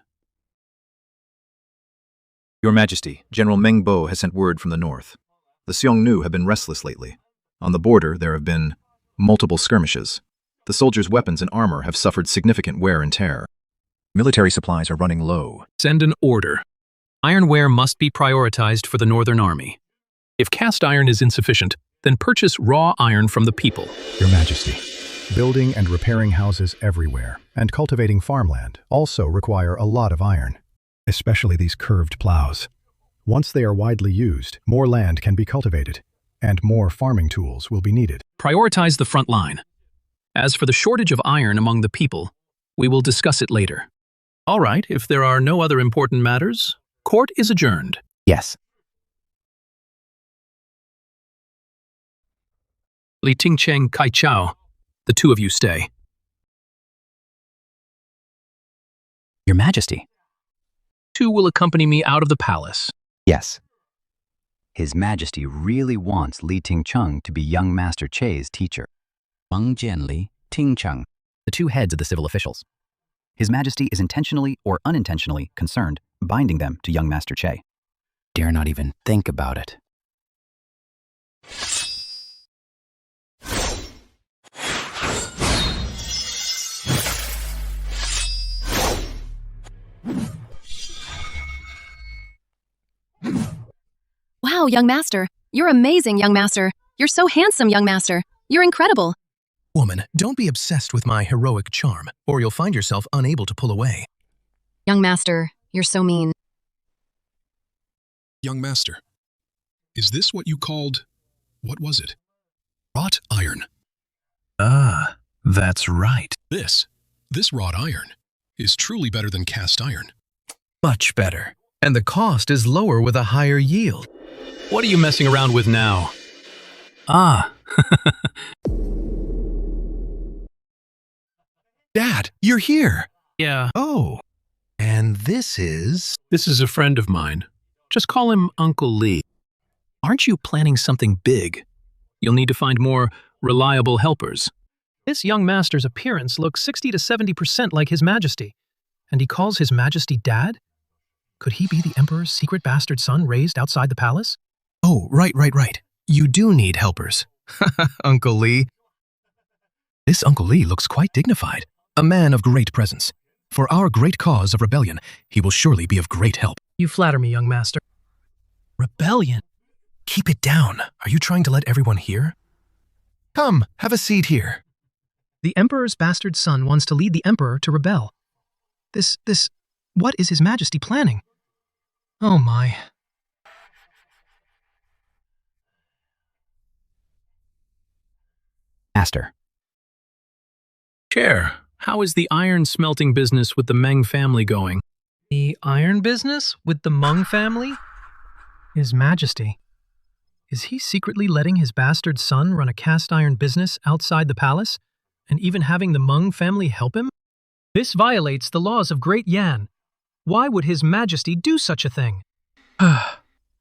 Your Majesty, General Meng Bo has sent word from the north. The Xiongnu have been restless lately. On the border, there have been multiple skirmishes. The soldiers' weapons and armor have suffered significant wear and tear. Military supplies are running low. Send an order. Ironware must be prioritized for the Northern Army. If cast iron is insufficient, then purchase raw iron from the people. Your Majesty, building and repairing houses everywhere and cultivating farmland also require a lot of iron, especially these curved plows. Once they are widely used, more land can be cultivated, and more farming tools will be needed. Prioritize the front line. As for the shortage of iron among the people, we will discuss it later. All right, if there are no other important matters, court is adjourned. Yes. Li Tingcheng, Kai Chao, the two of you stay. Your Majesty. Two will accompany me out of the palace. Yes. His Majesty really wants Li Tingcheng to be young Master Che's teacher. Wang Jianli, Tingcheng, the two heads of the civil officials. His Majesty is intentionally or unintentionally concerned, binding them to young Master Che. Dare not even think about it. Wow, young master. You're amazing, young master. You're so handsome, young master. You're incredible. Woman, don't be obsessed with my heroic charm, or you'll find yourself unable to pull away. Young master, you're so mean. Young master, is this what you called, what was it? Wrought iron. Ah, that's right. This wrought iron is truly better than cast iron. Much better. And the cost is lower with a higher yield. What are you messing around with now? Ah. Dad, you're here. Yeah. Oh. And this is... This is a friend of mine. Just call him Uncle Lee. Aren't you planning something big? You'll need to find more reliable helpers. This young master's appearance looks 60 to 70% like His Majesty. And he calls His Majesty Dad? Could he be the Emperor's secret bastard son raised outside the palace? Oh, right. You do need helpers. Uncle Lee. This Uncle Lee looks quite dignified. A man of great presence. For our great cause of rebellion, he will surely be of great help. You flatter me, young master. Rebellion? Keep it down. Are you trying to let everyone hear? Come, have a seat here. The Emperor's bastard son wants to lead the Emperor to rebel. What is His Majesty planning? Oh my. Master. Chair, how is the iron smelting business with the Meng family going? The iron business with the Meng family? His Majesty. Is he secretly letting his bastard son run a cast iron business outside the palace, and even having the Meng family help him? This violates the laws of Great Yan. Why would His Majesty do such a thing?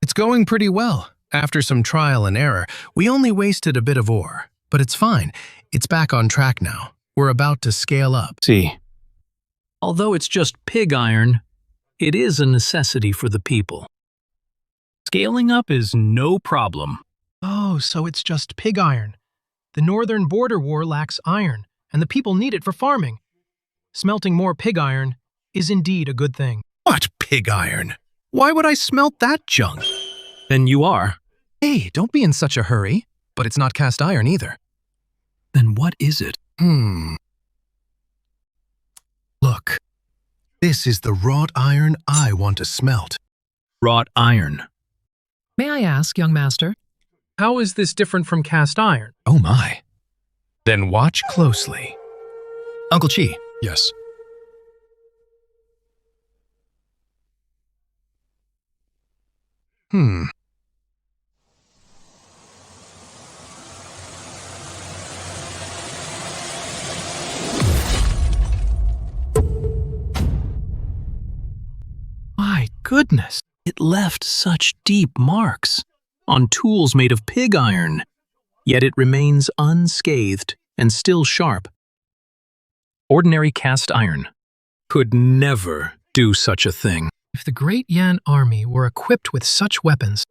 It's going pretty well. After some trial and error, we only wasted a bit of ore. But it's fine. It's back on track now. We're about to scale up. See. Although it's just pig iron, it is a necessity for the people. Scaling up is no problem. Oh, so it's just pig iron. The northern border war lacks iron, and the people need it for farming. Smelting more pig iron is indeed a good thing. What pig iron? Why would I smelt that junk? Then you are. Hey, don't be in such a hurry. But it's not cast iron either. Then what is it? Look, this is the wrought iron I want to smelt. Wrought iron. May I ask, young master, how is this different from cast iron? Oh my. Then watch closely. Uncle Chi. Yes. My goodness, it left such deep marks on tools made of pig iron, yet it remains unscathed and still sharp. Ordinary cast iron could never do such a thing. If the Great Yan army were equipped with such weapons,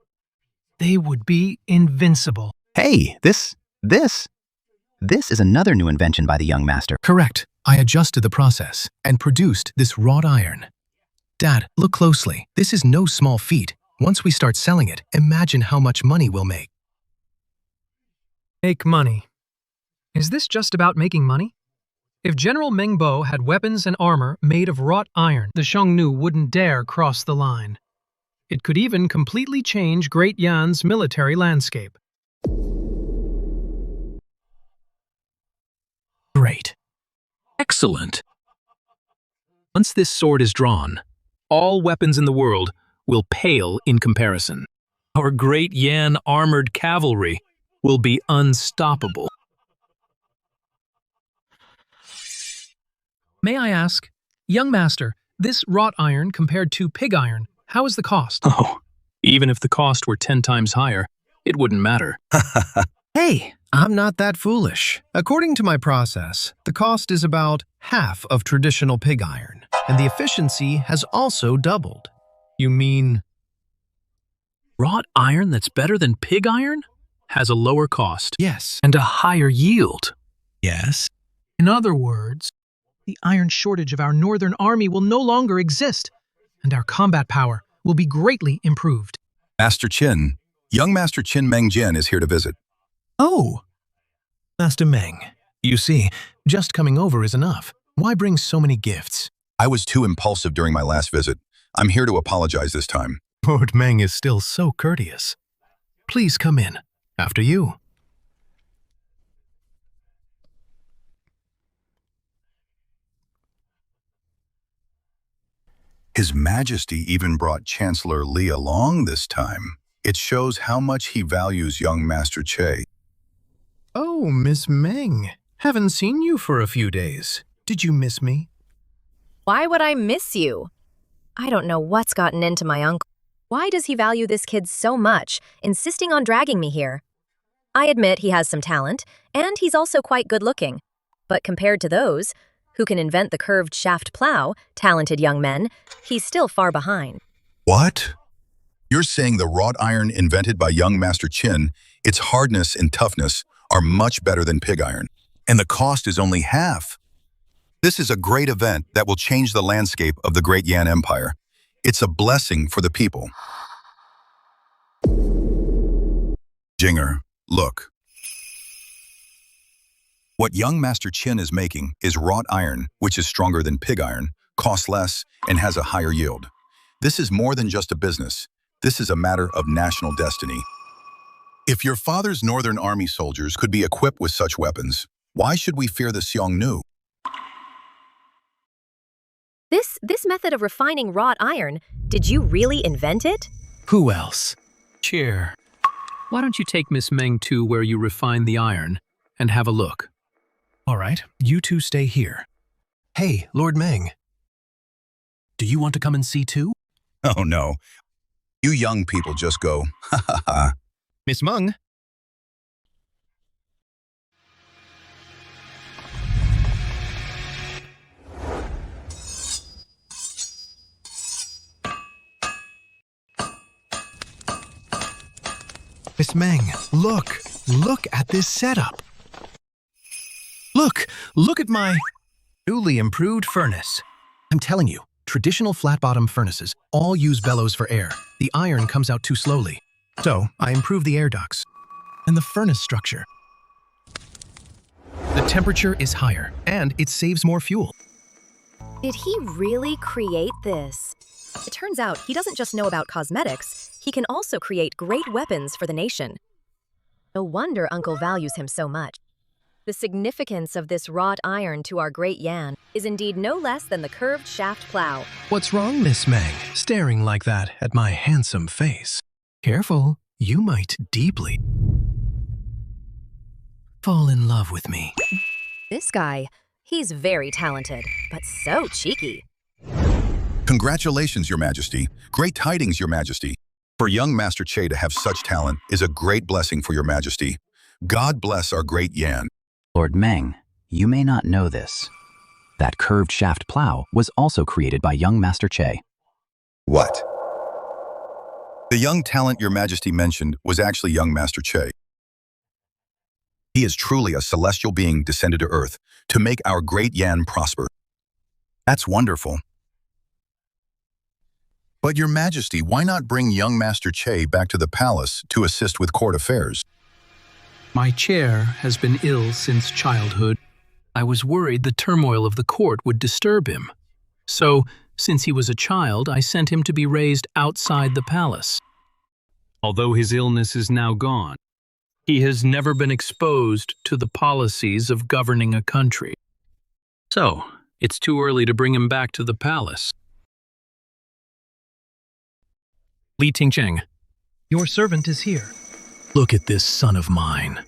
they would be invincible. Hey, this is another new invention by the young master. Correct. I adjusted the process and produced this wrought iron. Dad, look closely. This is no small feat. Once we start selling it, imagine how much money we'll make. Make money. Is this just about making money? If General Mengbo had weapons and armor made of wrought iron, the Xiongnu wouldn't dare cross the line. It could even completely change Great Yan's military landscape. Great. Excellent. Once this sword is drawn, all weapons in the world will pale in comparison. Our Great Yan armored cavalry will be unstoppable. May I ask, young master, this wrought iron compared to pig iron, how is the cost? Oh, even if the cost were 10 times higher, it wouldn't matter. Hey, I'm not that foolish. According to my process, the cost is about half of traditional pig iron, and the efficiency has also doubled. You mean wrought iron that's better than pig iron has a lower cost? Yes. And a higher yield? Yes. In other words, the iron shortage of our northern army will no longer exist, and our combat power will be greatly improved. Master Qin, young Master Qin Meng Jian is here to visit. Oh, Master Meng. You see, just coming over is enough. Why bring so many gifts? I was too impulsive during my last visit. I'm here to apologize this time. Lord Meng is still so courteous. Please come in. After you. His Majesty even brought Chancellor Li along this time. It shows how much he values young Master Che. Oh, Miss Meng. Haven't seen you for a few days. Did you miss me? Why would I miss you? I don't know what's gotten into my uncle. Why does he value this kid so much, insisting on dragging me here? I admit he has some talent, and he's also quite good-looking. But compared to those, who can invent the curved shaft plow, talented young men, he's still far behind. What? You're saying the wrought iron invented by young Master Qin, its hardness and toughness are much better than pig iron, and the cost is only half. This is a great event that will change the landscape of the Great Yan Empire. It's a blessing for the people. Jinger, look. What young Master Qin is making is wrought iron, which is stronger than pig iron, costs less, and has a higher yield. This is more than just a business. This is a matter of national destiny. If your father's northern army soldiers could be equipped with such weapons, why should we fear the Xiongnu? This method of refining wrought iron, did you really invent it? Who else? Chair, why don't you take Miss Meng to where you refine the iron and have a look? All right, you two stay here. Hey, Lord Meng. Do you want to come and see too? Oh no. You young people just go, ha ha ha. Miss Meng? Miss Meng, look at this setup. Look at my newly improved furnace. I'm telling you, traditional flat-bottom furnaces all use bellows for air. The iron comes out too slowly. So, I improved the air ducts and the furnace structure. The temperature is higher, and it saves more fuel. Did he really create this? It turns out he doesn't just know about cosmetics, he can also create great weapons for the nation. No wonder Uncle values him so much. The significance of this wrought iron to our great Yan is indeed no less than the curved shaft plow. What's wrong, Miss Meng, staring like that at my handsome face? Careful, you might deeply fall in love with me. This guy, he's very talented, but so cheeky. Congratulations, Your Majesty. Great tidings, Your Majesty. For young Master Che to have such talent is a great blessing for Your Majesty. God bless our great Yan. Lord Meng, you may not know this. That curved shaft plow was also created by young Master Che. What? The young talent Your Majesty mentioned was actually young Master Che. He is truly a celestial being descended to Earth to make our great Yan prosper. That's wonderful. But Your Majesty, why not bring young Master Che back to the palace to assist with court affairs? My chair has been ill since childhood. I was worried the turmoil of the court would disturb him. So, since he was a child, I sent him to be raised outside the palace. Although his illness is now gone, he has never been exposed to the policies of governing a country. So, it's too early to bring him back to the palace. Li Tingcheng, Your servant is here. look at this son of mine.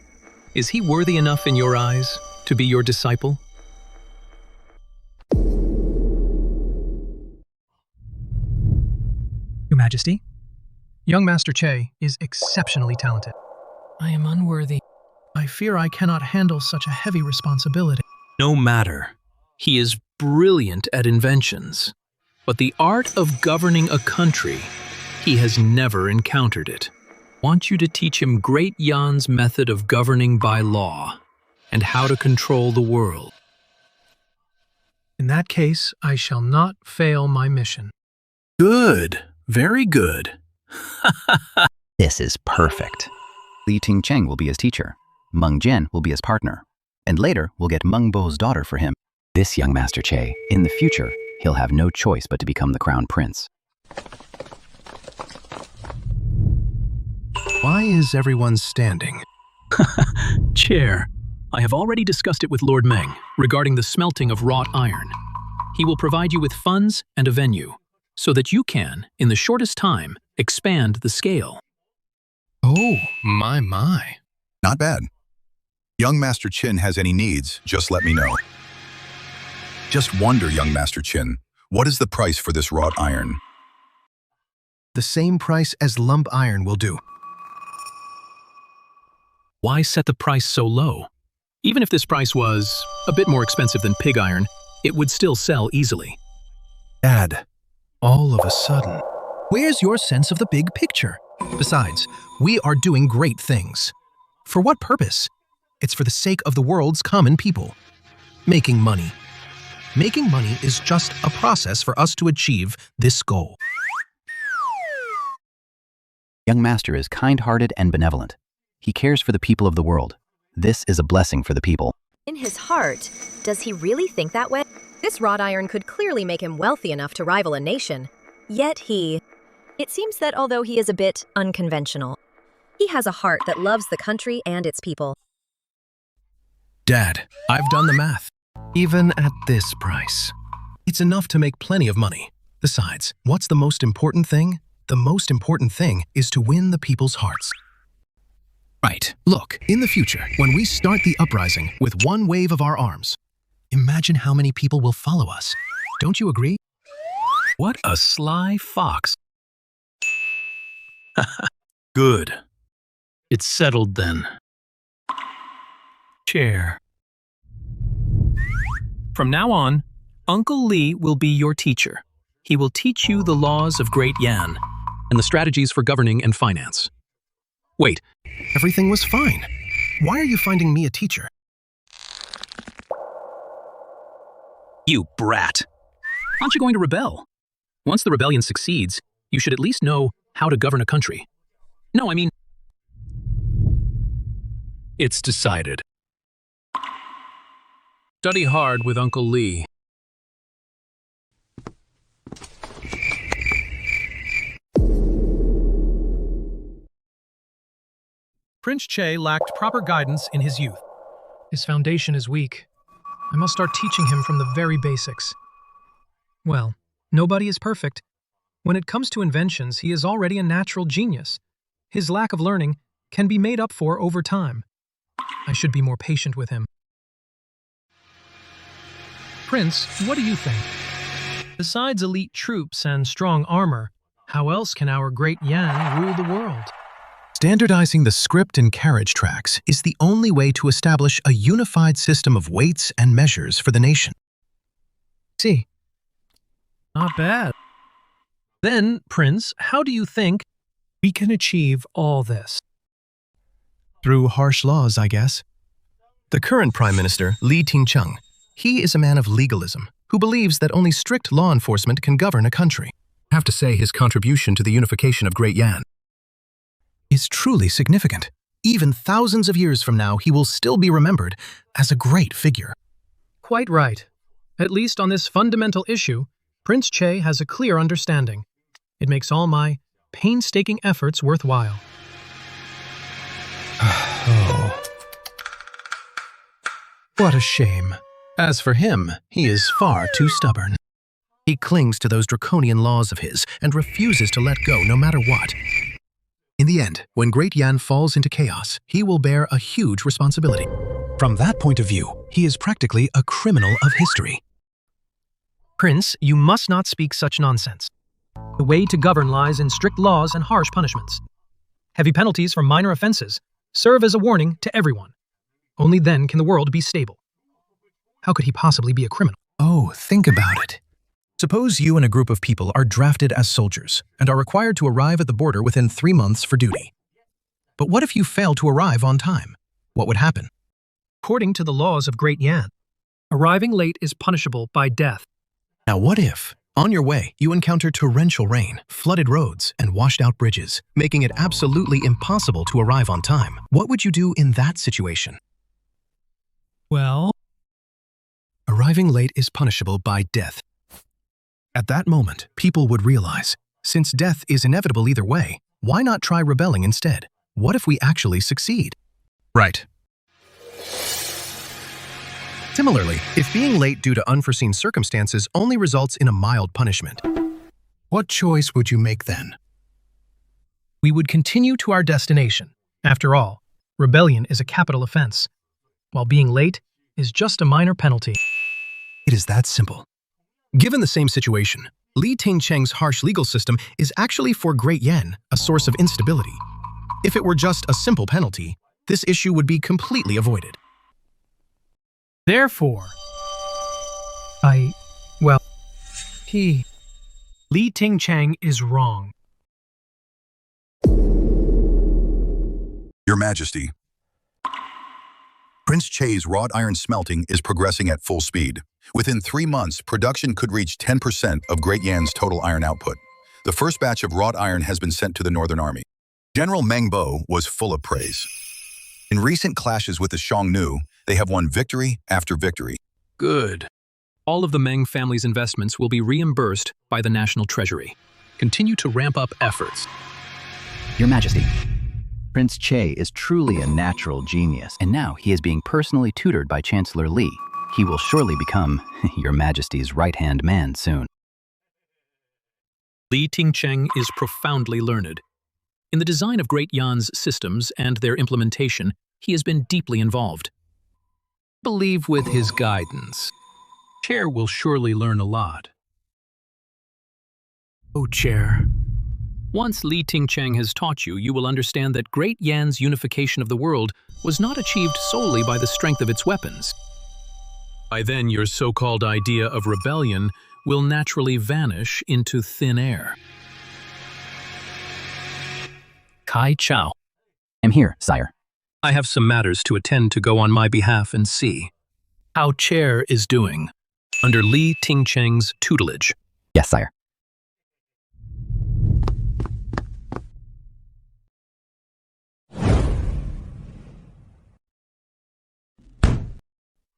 Is he worthy enough in your eyes to be your disciple? Your Majesty, young Master Che is exceptionally talented. I am unworthy. I fear I cannot handle such a heavy responsibility. No matter. He is brilliant at inventions. But the art of governing a country, he has never encountered it. Want you to teach him Great Yan's method of governing by law and how to control the world. In that case, I shall not fail my mission. Good. Very good. This is perfect. Li Tingcheng will be his teacher. Meng Jian will be his partner. And later, we'll get Meng Bo's daughter for him. This young Master Che, in the future, he'll have no choice but to become the crown prince. Why is everyone standing? Chair, I have already discussed it with Lord Meng regarding the smelting of wrought iron. He will provide you with funds and a venue, so that you can, in the shortest time, expand the scale. Oh, my. Not bad. Young Master Chin has any needs, just let me know. Just wonder, young Master Chin, what is the price for this wrought iron? The same price as lump iron will do. Why set the price so low? Even if this price was a bit more expensive than pig iron, it would still sell easily. Dad, all of a sudden, where's your sense of the big picture? Besides, we are doing great things. For what purpose? It's for the sake of the world's common people. Making money. Making money is just a process for us to achieve this goal. Young Master is kind-hearted and benevolent. He cares for the people of the world. This is a blessing for the people. In his heart, does he really think that way? This wrought iron could clearly make him wealthy enough to rival a nation. Yet it seems that although he is a bit unconventional, he has a heart that loves the country and its people. Dad, I've done the math. Even at this price, it's enough to make plenty of money. Besides, what's the most important thing? The most important thing is to win the people's hearts. Right, look, in the future, when we start the uprising with one wave of our arms, imagine how many people will follow us. Don't you agree? What a sly fox. Good. It's settled then. Chair. From now on, Uncle Li will be your teacher. He will teach you the laws of Great Yan and the strategies for governing and finance. Wait, everything was fine. Why are you finding me a teacher? you brat! Aren't you going to rebel? Once the rebellion succeeds, you should at least know how to govern a country. No, I mean... It's decided. Study hard with Uncle Lee. Prince Che lacked proper guidance in his youth. His foundation is weak. I must start teaching him from the very basics. Well, nobody is perfect. When it comes to inventions, he is already a natural genius. His lack of learning can be made up for over time. I should be more patient with him. Prince, what do you think? Besides elite troops and strong armor, how else can our great Yan rule the world? Standardizing the script and carriage tracks is the only way to establish a unified system of weights and measures for the nation. See. Not bad. Then, Prince, how do you think we can achieve all this? Through harsh laws, I guess. The current Prime Minister, Lee Ting-chung, he is a man of legalism who believes that only strict law enforcement can govern a country. I have to say his contribution to the unification of Great Yan is truly significant. Even thousands of years from now, he will still be remembered as a great figure. Quite right. At least on this fundamental issue, Prince Che has a clear understanding. It makes all my painstaking efforts worthwhile. Oh. What a shame. As for him, he is far too stubborn. He clings to those draconian laws of his and refuses to let go no matter what. In the end, when Great Yan falls into chaos, he will bear a huge responsibility. From that point of view, he is practically a criminal of history. Prince, you must not speak such nonsense. The way to govern lies in strict laws and harsh punishments. Heavy penalties for minor offenses serve as a warning to everyone. Only then can the world be stable. How could he possibly be a criminal? Oh, think about it. Suppose you and a group of people are drafted as soldiers and are required to arrive at the border within 3 months for duty. But what if you fail to arrive on time? What would happen? According to the laws of Great Yan, arriving late is punishable by death. Now what if, on your way, you encounter torrential rain, flooded roads, and washed-out bridges, making it absolutely impossible to arrive on time? What would you do in that situation? Well, arriving late is punishable by death. At that moment, people would realize, since death is inevitable either way, why not try rebelling instead? What if we actually succeed? Right. Similarly, if being late due to unforeseen circumstances only results in a mild punishment, what choice would you make then? We would continue to our destination. After all, rebellion is a capital offense, while being late is just a minor penalty. It is that simple. Given the same situation, Lee Ting-cheng's harsh legal system is actually for Great Yan a source of instability. If it were just a simple penalty, this issue would be completely avoided. Therefore, Lee Ting-cheng is wrong. Your Majesty, Prince Che's wrought iron smelting is progressing at full speed. Within 3 months, production could reach 10% of Great Yan's total iron output. The first batch of wrought iron has been sent to the Northern Army. General Meng Bo was full of praise. In recent clashes with the Xiongnu, they have won victory after victory. Good. All of the Meng family's investments will be reimbursed by the National Treasury. Continue to ramp up efforts. Your Majesty, Prince Che is truly a natural genius, and now he is being personally tutored by Chancellor Li. He will surely become Your Majesty's right-hand man soon. Lee Ting-cheng is profoundly learned. In the design of Great Yan's systems and their implementation, he has been deeply involved. Believe with his guidance, Chair will surely learn a lot. Oh, Chair. Once Lee Ting-cheng has taught you, you will understand that Great Yan's unification of the world was not achieved solely by the strength of its weapons. By then, your so-called idea of rebellion will naturally vanish into thin air. Kai Chao. I'm here, sire. I have some matters to attend to go on my behalf and see how Chair is doing under Lee Ting-cheng's tutelage. Yes, sire.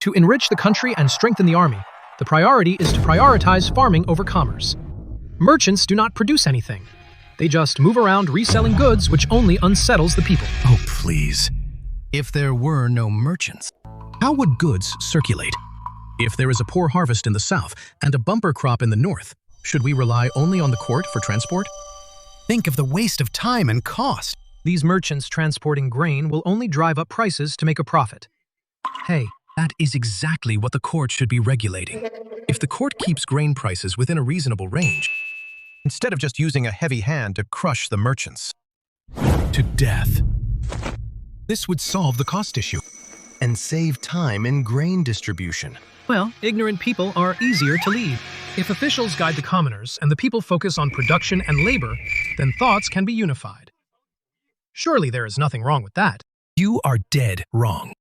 To enrich the country and strengthen the army, the priority is to prioritize farming over commerce. Merchants do not produce anything. They just move around reselling goods, which only unsettles the people. Oh, please. If there were no merchants, how would goods circulate? If there is a poor harvest in the south and a bumper crop in the north, should we rely only on the court for transport? Think of the waste of time and cost. These merchants transporting grain will only drive up prices to make a profit. Hey, That is exactly what the court should be regulating. If the court keeps grain prices within a reasonable range, instead of just using a heavy hand to crush the merchants to death, this would solve the cost issue and save time in grain distribution. well, ignorant people are easier to lead. If officials guide the commoners and the people focus on production and labor, then thoughts can be unified. Surely there is nothing wrong with that. You are dead wrong.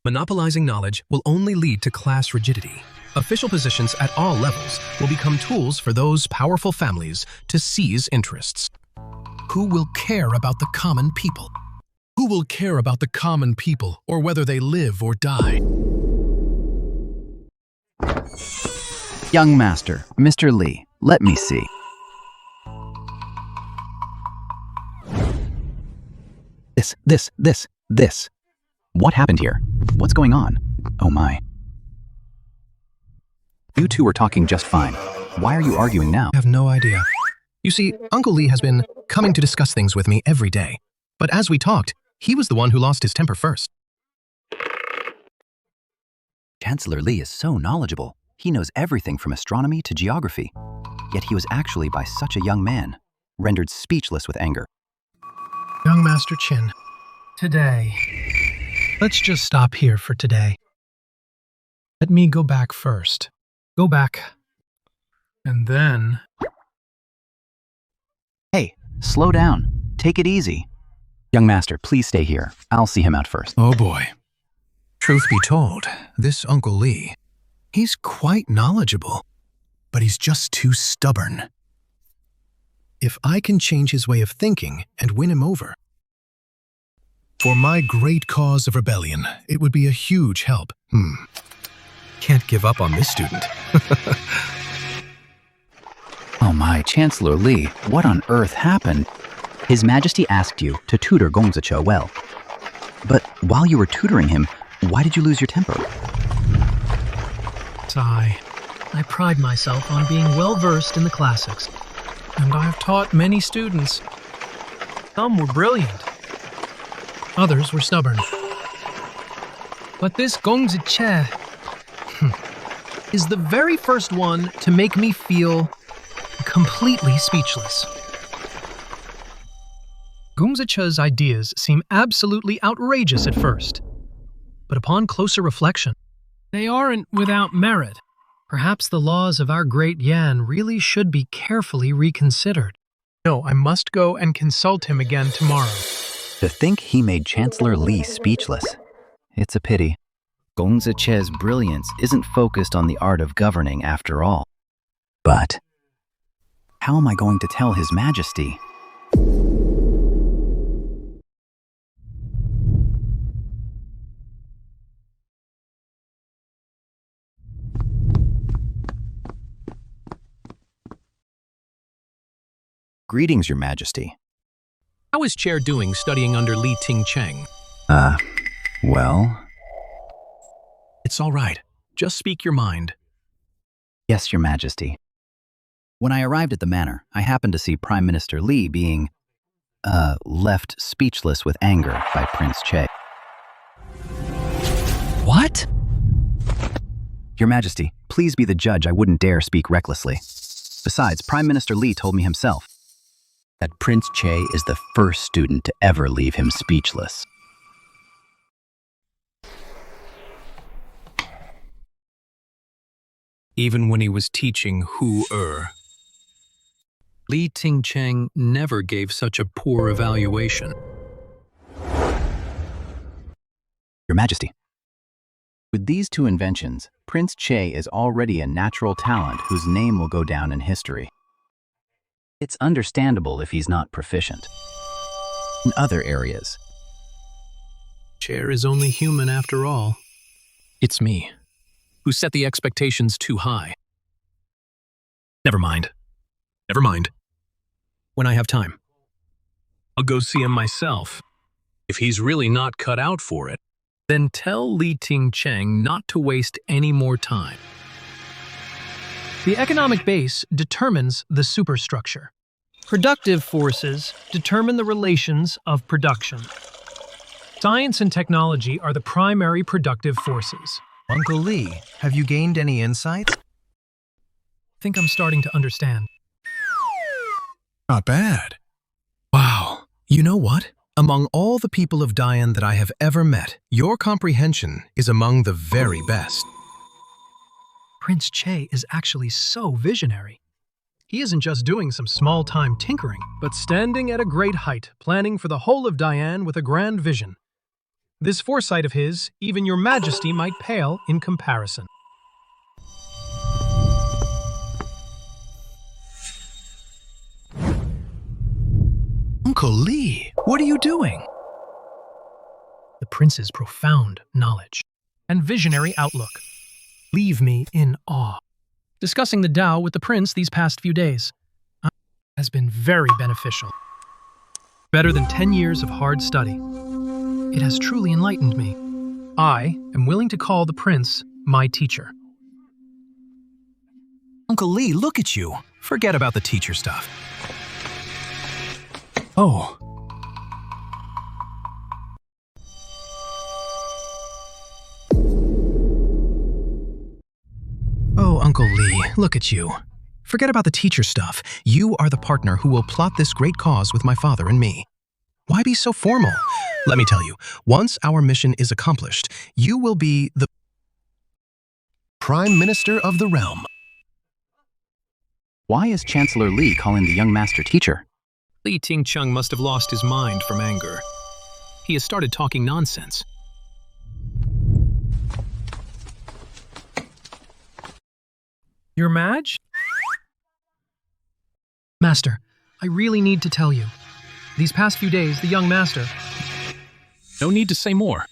Monopolizing knowledge will only lead to class rigidity. Official positions at all levels will become tools for those powerful families to seize interests. Who will care about the common people? Who will care about the common people or whether they live or die? Young master, Mr. Lee, let me see. This. What happened here? What's going on? Oh my. You two were talking just fine. Why are you arguing now? I have no idea. You see, Uncle Lee has been coming to discuss things with me every day. But as we talked, he was the one who lost his temper first. Chancellor Lee is so knowledgeable. He knows everything from astronomy to geography. Yet he was actually, by such a young man, rendered speechless with anger. Young Master Chin, today. Let's just stop here for today. Let me go back first. Go back. And then... Hey, slow down. Take it easy. Young master, please stay here. I'll see him out first. Oh boy. Truth be told, this Uncle Lee, he's quite knowledgeable, but he's just too stubborn. If I can change his way of thinking and win him over, for my great cause of rebellion, it would be a huge help. Can't give up on this student. Oh my, Chancellor Lee, what on earth happened? His Majesty asked you to tutor Gongzicha well. But while you were tutoring him, why did you lose your temper? I pride myself on being well-versed in the classics, and I've taught many students. Some were brilliant. Others were stubborn. But this Gongzicha is the very first one to make me feel completely speechless. Gongzicha's ideas seem absolutely outrageous at first, but upon closer reflection, they aren't without merit. Perhaps the laws of our great Yan really should be carefully reconsidered. No, I must go and consult him again tomorrow. To think he made Chancellor Lee speechless. It's a pity. Gongzicha's brilliance isn't focused on the art of governing after all. But how am I going to tell His Majesty? Greetings, Your Majesty. How is Chair doing studying under Li Ting-cheng? Well... It's all right. Just speak your mind. Yes, Your Majesty. When I arrived at the manor, I happened to see Prime Minister Li being, left speechless with anger by Prince Che. What? Your Majesty, please be the judge. I wouldn't dare speak recklessly. Besides, Prime Minister Li told me himself that Prince Che is the first student to ever leave him speechless. Even when he was teaching Hu-er, Li Ting-cheng never gave such a poor evaluation. Your Majesty, with these two inventions, Prince Che is already a natural talent whose name will go down in history. It's understandable if he's not proficient in other areas. Chair is only human after all. It's me, who set the expectations too high. Never mind. Never mind. When I have time, I'll go see him myself. If he's really not cut out for it, then tell Li Ting-cheng not to waste any more time. The economic base determines the superstructure. Productive forces determine the relations of production. Science and technology are the primary productive forces. Uncle Lee, have you gained any insight? I think I'm starting to understand. Not bad. Wow. You know what? Among all the people of Dian that I have ever met, your comprehension is among the very best. Prince Che is actually so visionary. He isn't just doing some small-time tinkering, but standing at a great height, planning for the whole of Dian with a grand vision. This foresight of his, even your majesty might pale in comparison. Uncle Lee, what are you doing? The prince's profound knowledge and visionary outlook leave me in awe. Discussing the Tao with the prince these past few days has been very beneficial. Better than 10 years of hard study. It has truly enlightened me. I am willing to call the prince my teacher. Uncle Lee, look at you. Forget about the teacher stuff. Oh. Oh, Uncle Lee, look at you. Forget about the teacher stuff. You are the partner who will plot this great cause with my father and me. Why be so formal? Let me tell you, once our mission is accomplished, you will be the Prime Minister of the realm. Why is Chancellor Li calling the young master teacher? Li Ting-cheng must have lost his mind from anger. He has started talking nonsense. Your Maj? Master, I really need to tell you. These past few days, the young master... No need to say more.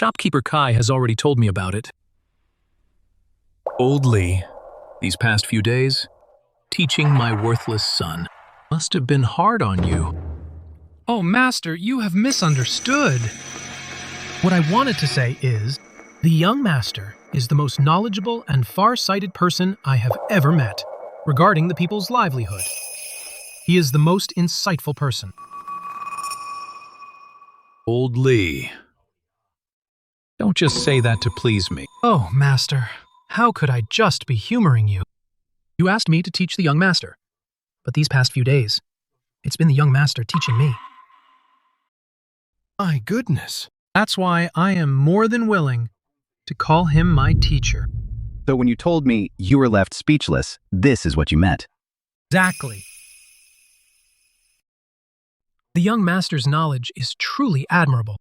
Shopkeeper Kai has already told me about it. Old Li, these past few days, teaching my worthless son must have been hard on you. Oh, Master, you have misunderstood. What I wanted to say is, the young master is the most knowledgeable and far-sighted person I have ever met regarding the people's livelihood. He is the most insightful person. Old Li. Don't just say that to please me. Oh, Master, how could I just be humoring you? You asked me to teach the young master, but these past few days, it's been the young master teaching me. My goodness. That's why I am more than willing to call him my teacher. So when you told me you were left speechless, this is what you meant. Exactly. The young master's knowledge is truly admirable.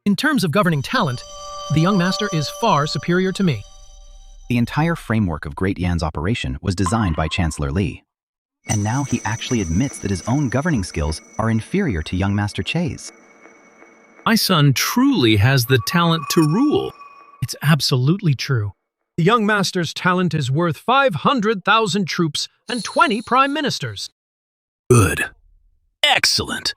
In terms of governing talent, the young master is far superior to me. The entire framework of Great Yan's operation was designed by Chancellor Li. And now he actually admits that his own governing skills are inferior to young Master Che's. My son truly has the talent to rule. It's absolutely true. The young master's talent is worth 500,000 troops and 20 prime ministers. Good. Excellent.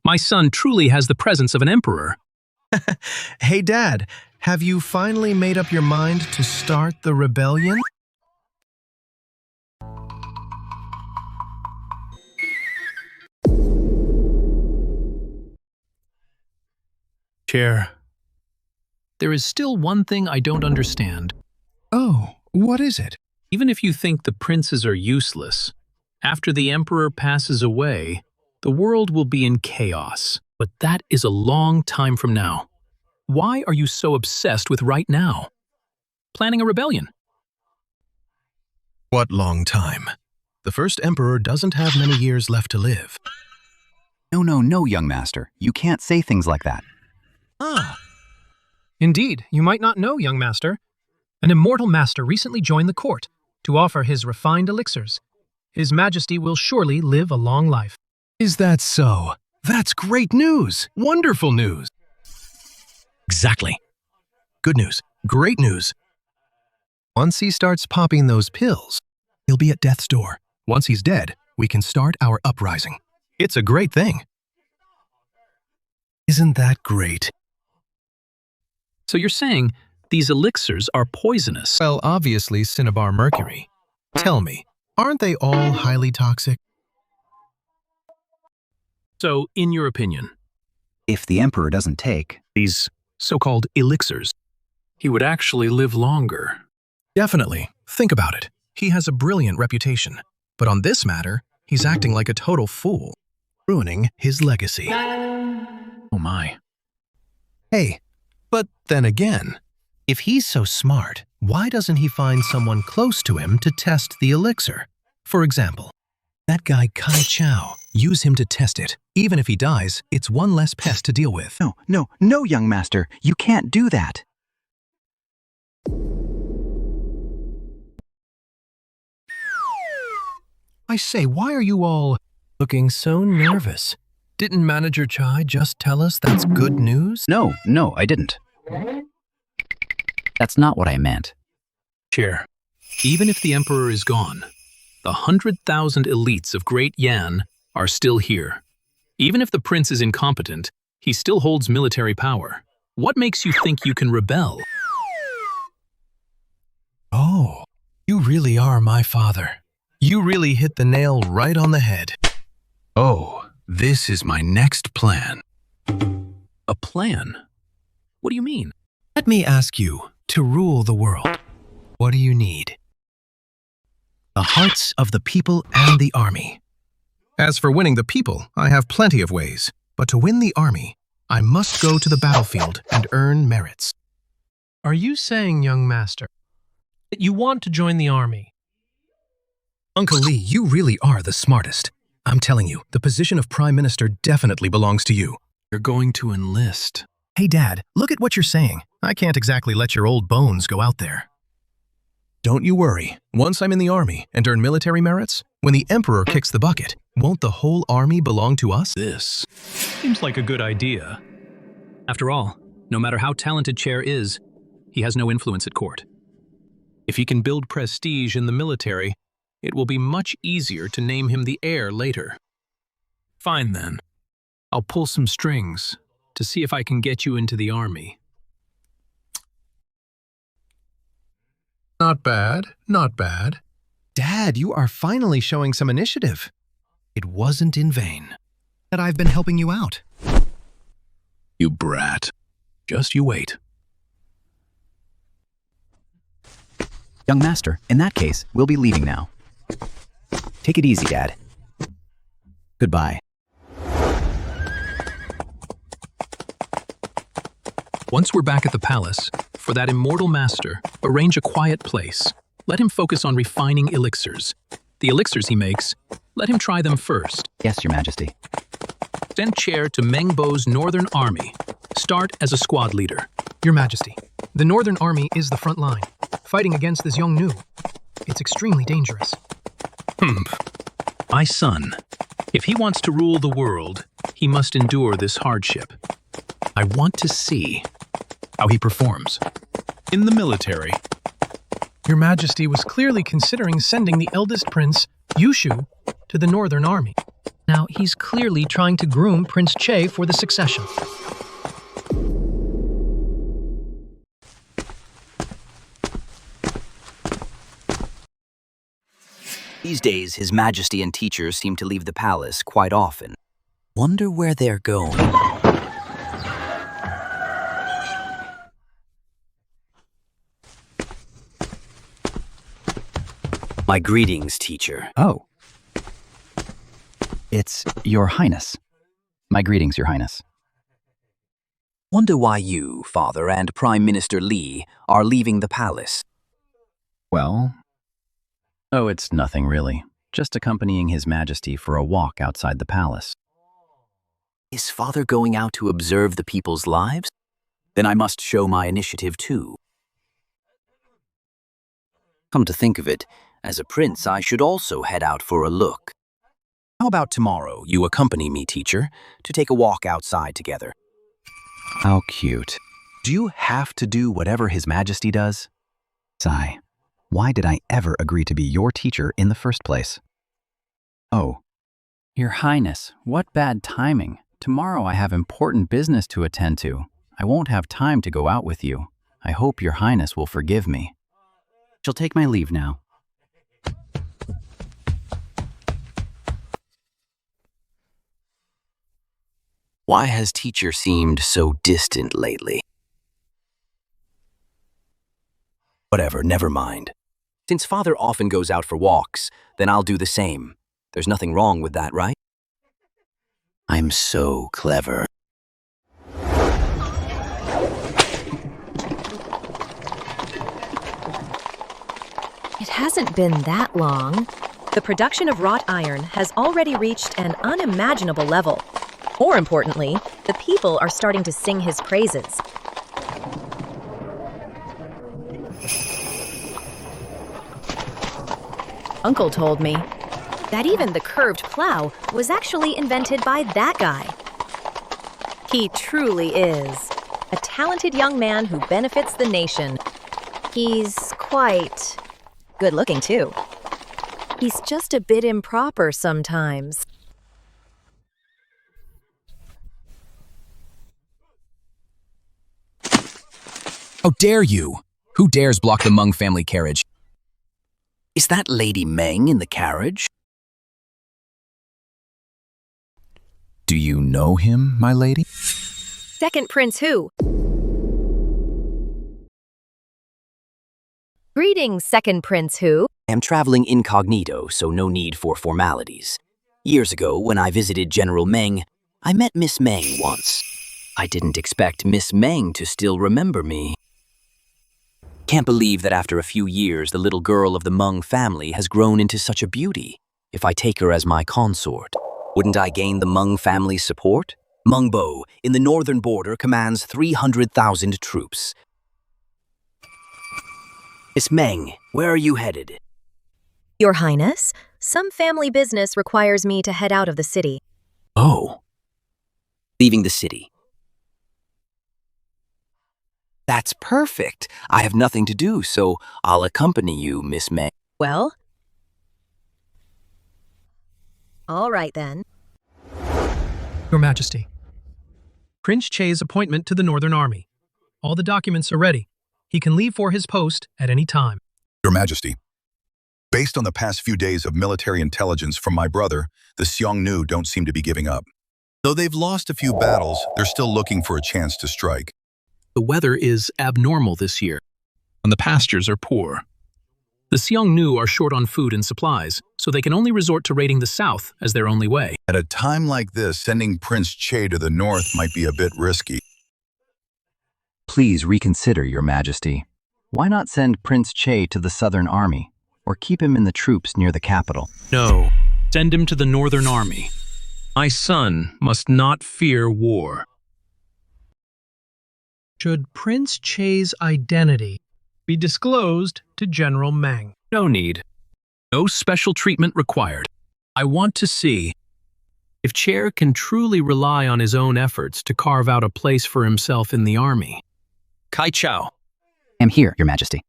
My son truly has the presence of an emperor. Hey, Dad, have you finally made up your mind to start the rebellion? Chair. There is still one thing I don't understand. Oh, what is it? Even if you think the princes are useless, after the emperor passes away, the world will be in chaos. But that is a long time from now. Why are you so obsessed with right now? Planning a rebellion? What long time? The first emperor doesn't have many years left to live. No, young master. You can't say things like that. Ah. Indeed, you might not know, young master. An immortal master recently joined the court to offer his refined elixirs. His Majesty will surely live a long life. Is that so? That's great news! Wonderful news! Exactly. good news. Great news. Once he starts popping those pills, he'll be at death's door. Once he's dead, we can start our uprising. It's a great thing. Isn't that great? So you're saying these elixirs are poisonous? Well, obviously, cinnabar mercury. Tell me, aren't they all highly toxic? So, in your opinion, If the Emperor doesn't take, these so-called elixirs, he would actually live longer? Definitely. Think about it. He has a brilliant reputation. But on this matter, he's acting like a total fool, ruining his legacy. Oh my. Hey, but then again, if he's so smart, why doesn't he find someone close to him to test the elixir? For example, that guy Kai Chao. Use him to test it. Even if he dies, it's one less pest to deal with. No, young master. You can't do that. I say, why are you all looking so nervous? Didn't Manager Chai just tell us that's good news? No, I didn't. That's not what I meant. Chair, even if the Emperor is gone, the 100,000 elites of Great Yan are still here. Even if the prince is incompetent, he still holds military power. What makes you think you can rebel? Oh, you really are my father. You really hit the nail right on the head. Oh, this is my next plan. A plan? What do you mean? Let me ask you, to rule the world, what do you need? The hearts of the people and the army. As for winning the people, I have plenty of ways. But to win the army, I must go to the battlefield and earn merits. Are you saying, young master, that you want to join the army? Uncle Lee, you really are the smartest. I'm telling you, the position of Prime Minister definitely belongs to you. You're going to enlist. Hey, Dad, look at what you're saying. I can't exactly let your old bones go out there. Don't you worry. Once I'm in the army and earn military merits, when the Emperor kicks the bucket, won't the whole army belong to us? This seems like a good idea. After all, no matter how talented Chair is, he has no influence at court. If he can build prestige in the military, it will be much easier to name him the heir later. Fine then. I'll pull some strings to see if I can get you into the army. Not bad, not bad. Dad, you are finally showing some initiative. It wasn't in vain that I've been helping you out. You brat. Just you wait. Young master, in that case, we'll be leaving now. Take it easy, Dad. Goodbye. Once we're back at the palace, for that immortal master, arrange a quiet place. Let him focus on refining elixirs. The elixirs he makes, let him try them first. Yes, Your Majesty. Send Chair to Mengbo's northern army. Start as a squad leader. Your Majesty, the Northern Army is the front line, fighting against this Yongnu. It's extremely dangerous. My son, if he wants to rule the world, he must endure this hardship. I want to see how he performs in the military. Your Majesty was clearly considering sending the eldest prince, Yushu, to the Northern Army. Now, he's clearly trying to groom Prince Che for the succession. These days, His Majesty and teachers seem to leave the palace quite often. Wonder where they're going. My greetings, teacher. Oh. It's Your Highness. My greetings, Your Highness. Wonder why you, Father, and Prime Minister Li are leaving the palace. Well... Oh, it's nothing really. Just accompanying His Majesty for a walk outside the palace. Is Father going out to observe the people's lives? Then I must show my initiative too. Come to think of it, as a prince I should also head out for a look. How about tomorrow you accompany me, teacher, to take a walk outside together? How cute. Do you have to do whatever His Majesty does? Sigh. Why did I ever agree to be your teacher in the first place? Oh. Your Highness, what bad timing. Tomorrow I have important business to attend to. I won't have time to go out with you. I hope your Highness will forgive me. Shall take my leave now. Why has teacher seemed so distant lately? Whatever, never mind. Since father often goes out for walks, then I'll do the same. There's nothing wrong with that, right? I'm so clever. It hasn't been that long. The production of wrought iron has already reached an unimaginable level. More importantly, the people are starting to sing his praises. Uncle told me that even the curved plow was actually invented by that guy. He truly is a talented young man who benefits the nation. He's quite good-looking, too. He's just a bit improper sometimes. How dare you? Who dares block the Meng family carriage? Is that Lady Meng in the carriage? Do you know him, my lady? Second Prince who? Greetings, Second Prince who? I am traveling incognito, so no need for formalities. Years ago, when I visited General Meng, I met Miss Meng once. I didn't expect Miss Meng to still remember me. Can't believe that after a few years, the little girl of the Meng family has grown into such a beauty. If I take her as my consort, wouldn't I gain the Meng family's support? Meng Bo, in the northern border, commands 300,000 troops. Miss Meng, where are you headed? Your Highness, some family business requires me to head out of the city. Oh. Leaving the city. That's perfect. I have nothing to do, so I'll accompany you, Miss Meng. Well? All right, then. Your Majesty. Prince Che's appointment to the Northern Army. All the documents are ready. He can leave for his post at any time. Your Majesty, based on the past few days of military intelligence from my brother, the Xiongnu don't seem to be giving up. Though they've lost a few battles, they're still looking for a chance to strike. The weather is abnormal this year, and the pastures are poor. The Xiongnu are short on food and supplies, so they can only resort to raiding the south as their only way. At a time like this, sending Prince Che to the north might be a bit risky. Please reconsider, Your Majesty. Why not send Prince Che to the Southern Army, or keep him in the troops near the capital? No, send him to the Northern Army. My son must not fear war. Should Prince Che's identity be disclosed to General Meng? No need. No special treatment required. I want to see if Chair can truly rely on his own efforts to carve out a place for himself in the army. Kai Chao, I'm here, Your Majesty.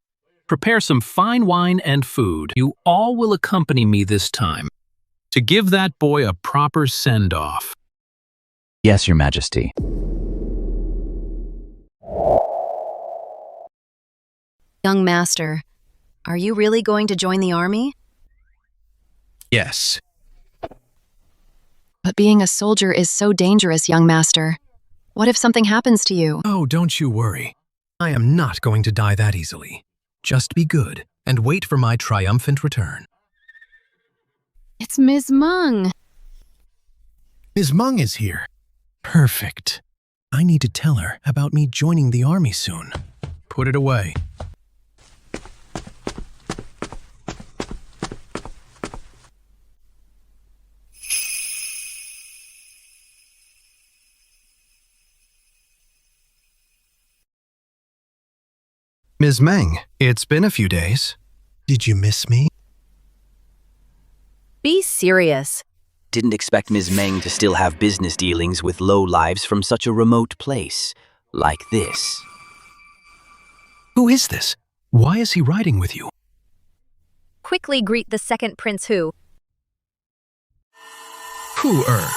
prepare some fine wine and food. You all will accompany me this time to give that boy a proper send-off. Yes, Your Majesty. Young master, are you really going to join the army? Yes. But being a soldier is so dangerous, young master. What if something happens to you? Oh, don't you worry. I am not going to die that easily. Just be good and wait for my triumphant return. It's Ms. Meng. Ms. Meng is here. Perfect. I need to tell her about me joining the army soon. Put it away. Ms. Meng, it's been a few days. Did you miss me? Be serious. Didn't expect Ms. Meng to still have business dealings with lowlives from such a remote place. Like this. Who is this? Why is he riding with you? Quickly greet the second prince who. Hu-er.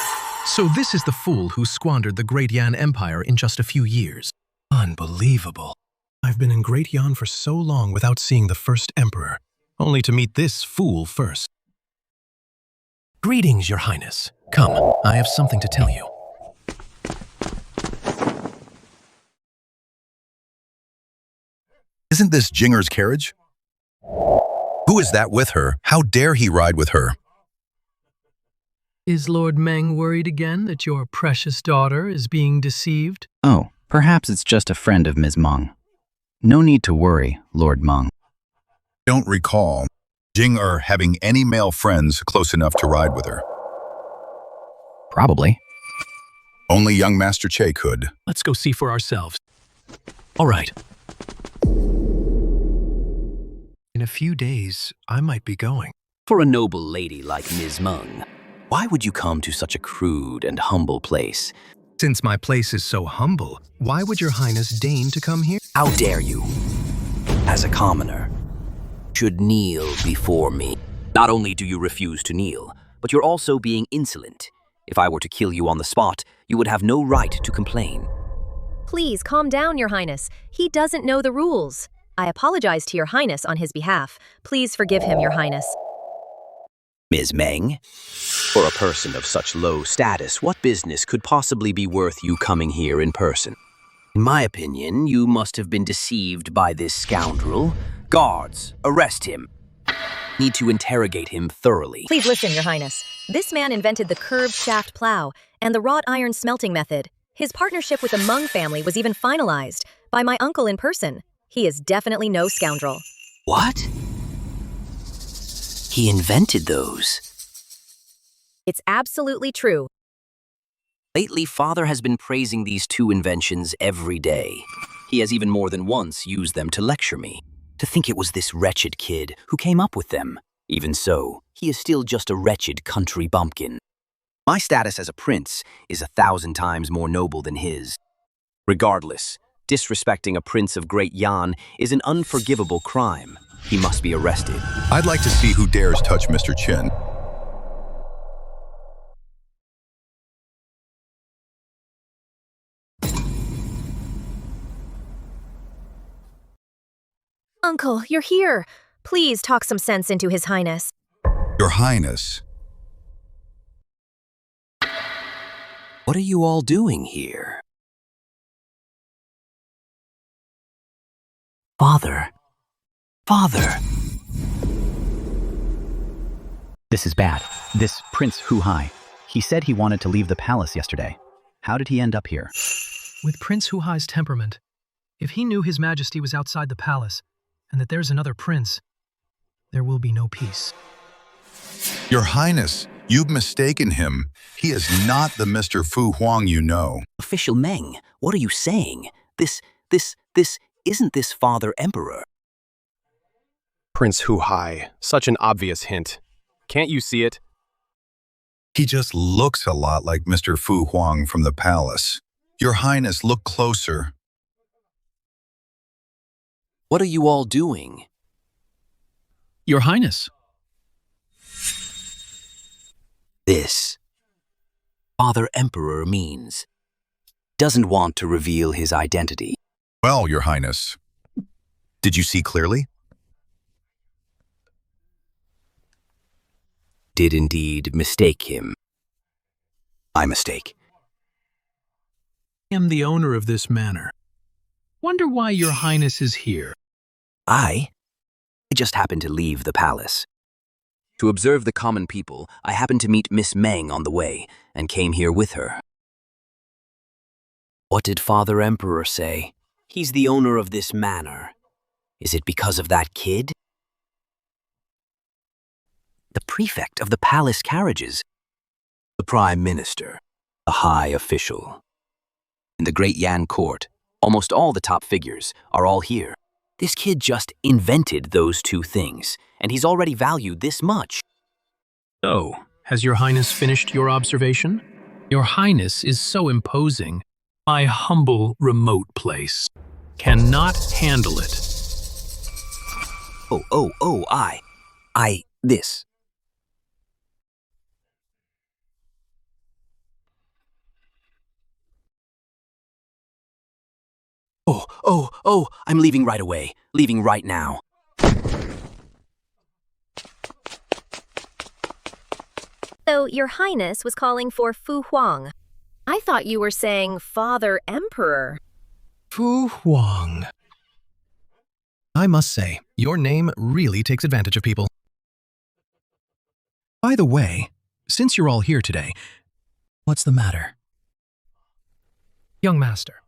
So this is the fool who squandered the Great Yan Empire in just a few years. Unbelievable. I've been in Great Yan for so long without seeing the first emperor, only to meet this fool first. Greetings, Your Highness. Come, I have something to tell you. Isn't this Jinger's carriage? Who is that with her? How dare he ride with her? Is Lord Meng worried again that your precious daughter is being deceived? Oh, perhaps it's just a friend of Ms. Meng. No need to worry, Lord Meng. Don't recall Jinger having any male friends close enough to ride with her. Probably. Only young Master Che could. Let's go see for ourselves. All right. In a few days, I might be going. For a noble lady like Ms. Meng, why would you come to such a crude and humble place? Since my place is so humble, why would Your Highness deign to come here? How dare you, as a commoner, should kneel before me? Not only do you refuse to kneel, but you're also being insolent. If I were to kill you on the spot, you would have no right to complain. Please calm down, Your Highness. He doesn't know the rules. I apologize to Your Highness on his behalf. Please forgive him, Your Highness. Ms. Meng, for a person of such low status, what business could possibly be worth you coming here in person? In my opinion, you must have been deceived by this scoundrel. Guards, arrest him. Need to interrogate him thoroughly. Please listen, Your Highness. This man invented the curved shaft plow and the wrought iron smelting method. His partnership with the Meng family was even finalized by my uncle in person. He is definitely no scoundrel. What? He invented those. It's absolutely true. Lately, Father has been praising these two inventions every day. He has even more than once used them to lecture me. To think it was this wretched kid who came up with them. Even so, he is still just a wretched country bumpkin. My status as a prince is 1,000 times more noble than his. Regardless, disrespecting a prince of Great Yan is an unforgivable crime. He must be arrested. I'd like to see who dares touch Mr. Chin. Uncle, you're here. Please talk some sense into His Highness. Your Highness. What are you all doing here? Father. Father. This is bad. This Prince Hu-hai. He said he wanted to leave the palace yesterday. How did he end up here? With Prince Hu-hai's temperament, if he knew His Majesty was outside the palace and that there's another prince, there will be no peace. Your Highness, you've mistaken him. He is not the Mr. Fu Huang you know. Official Meng, what are you saying? Isn't this Father Emperor? Prince Hu-hai, such an obvious hint. Can't you see it? He just looks a lot like Mr. Fu Huang from the palace. Your Highness, look closer. What are you all doing? Your Highness. This, Father Emperor means, doesn't want to reveal his identity. Well, Your Highness, did you see clearly? Did indeed mistake him. I mistake. I am the owner of this manor. Wonder why Your Highness is here. I just happened to leave the palace. To observe the common people, I happened to meet Miss Meng on the way, and came here with her. What did Father Emperor say? He's the owner of this manor. Is it because of that kid? The prefect of the palace carriages. The Prime Minister. A high official. In the Great Yan court, almost all the top figures are all here. This kid just invented those two things, and he's already valued this much. So, has Your Highness finished your observation? Your Highness is so imposing. My humble, remote place cannot handle it. This. I'm leaving right away. Leaving right now. So, Your Highness was calling for Fu Huang. I thought you were saying Father Emperor. Fu Huang. I must say, your name really takes advantage of people. By the way, since you're all here today, what's the matter? Young master,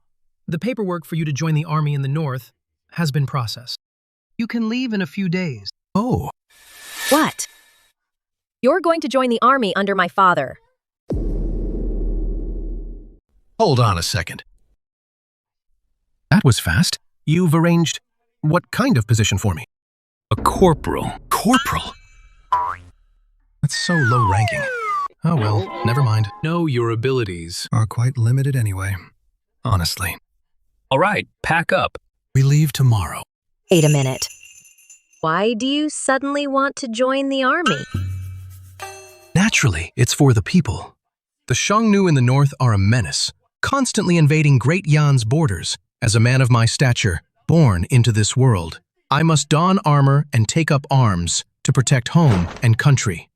the paperwork for you to join the army in the north has been processed. You can leave in a few days. Oh. What? You're going to join the army under my father. Hold on a second. That was fast. You've arranged what kind of position for me? A corporal. Corporal? That's so low ranking. Oh well, never mind. Know your abilities. Are quite limited anyway. Honestly. All right, pack up. We leave tomorrow. Wait a minute. Why do you suddenly want to join the army? Naturally, it's for the people. The Xiongnu in the north are a menace, constantly invading Great Yan's borders. As a man of my stature, born into this world, I must don armor and take up arms to protect home and country.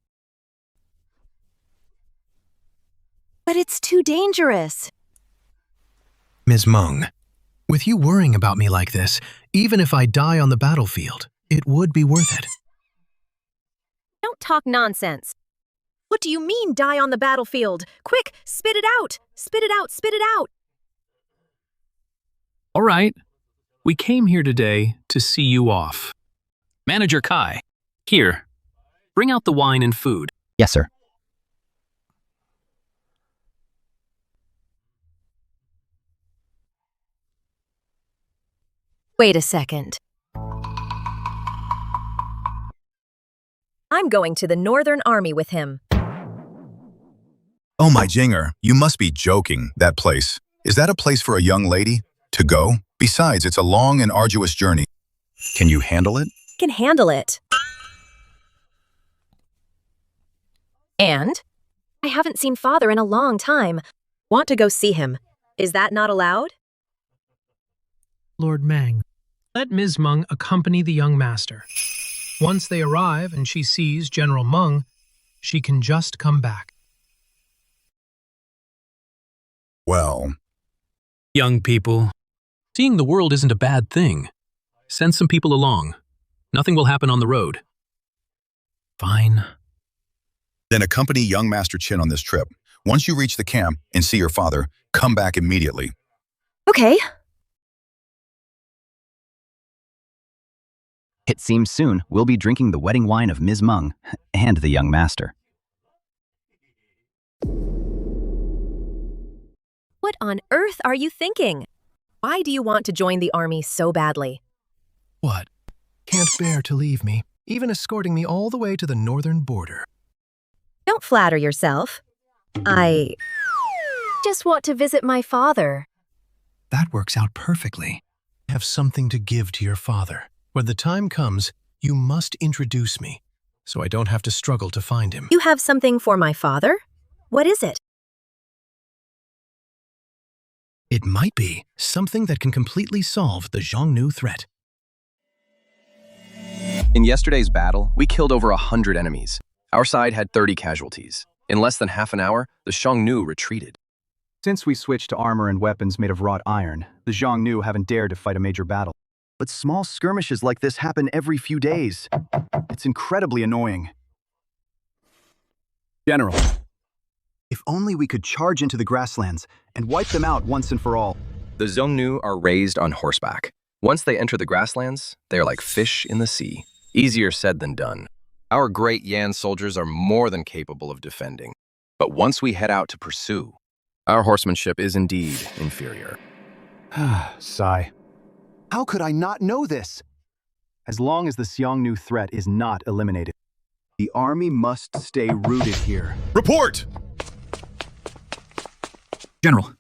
But it's too dangerous. Ms. Meng, with you worrying about me like this, even if I die on the battlefield, it would be worth it. Don't talk nonsense. What do you mean, die on the battlefield? Quick, spit it out! Spit it out, spit it out! All right. We came here today to see you off. Manager Kai, here, bring out the wine and food. Yes, sir. Wait a second. I'm going to the Northern Army with him. Oh my Jinger, you must be joking, that place. Is that a place for a young lady to go? Besides, it's a long and arduous journey. Can you handle it? Can handle it. And? I haven't seen Father in a long time. Want to go see him. Is that not allowed? Lord Meng, let Ms. Meng accompany the young master. Once they arrive and she sees General Meng, she can just come back. Well, Young people, seeing the world isn't a bad thing. Send some people along. Nothing will happen on the road. Fine. then accompany young Master Qin on this trip. Once you reach the camp and see your father, come back immediately. Okay. It seems soon we'll be drinking the wedding wine of Ms. Meng and the young master. What on earth are you thinking? Why do you want to join the army so badly? What? Can't bear to leave me, even escorting me all the way to the northern border. Don't flatter yourself. I just want to visit my father. That works out perfectly. I have something to give to your father. When the time comes, you must introduce me, so I don't have to struggle to find him. You have something for my father? What is it? It might be something that can completely solve the Xiongnu threat. In yesterday's battle, we killed over 100 enemies. Our side had 30 casualties. In less than half an hour, the Xiongnu retreated. Since we switched to armor and weapons made of wrought iron, the Xiongnu haven't dared to fight a major battle. But small skirmishes like this happen every few days. It's incredibly annoying. General, if only we could charge into the grasslands and wipe them out once and for all. The Xiongnu are raised on horseback. Once they enter the grasslands, they are like fish in the sea. Easier said than done. Our great Yan soldiers are more than capable of defending. But once we head out to pursue, our horsemanship is indeed inferior. Sigh. How could I not know this? As long as the Xiongnu threat is not eliminated, the army must stay rooted here. Report! General,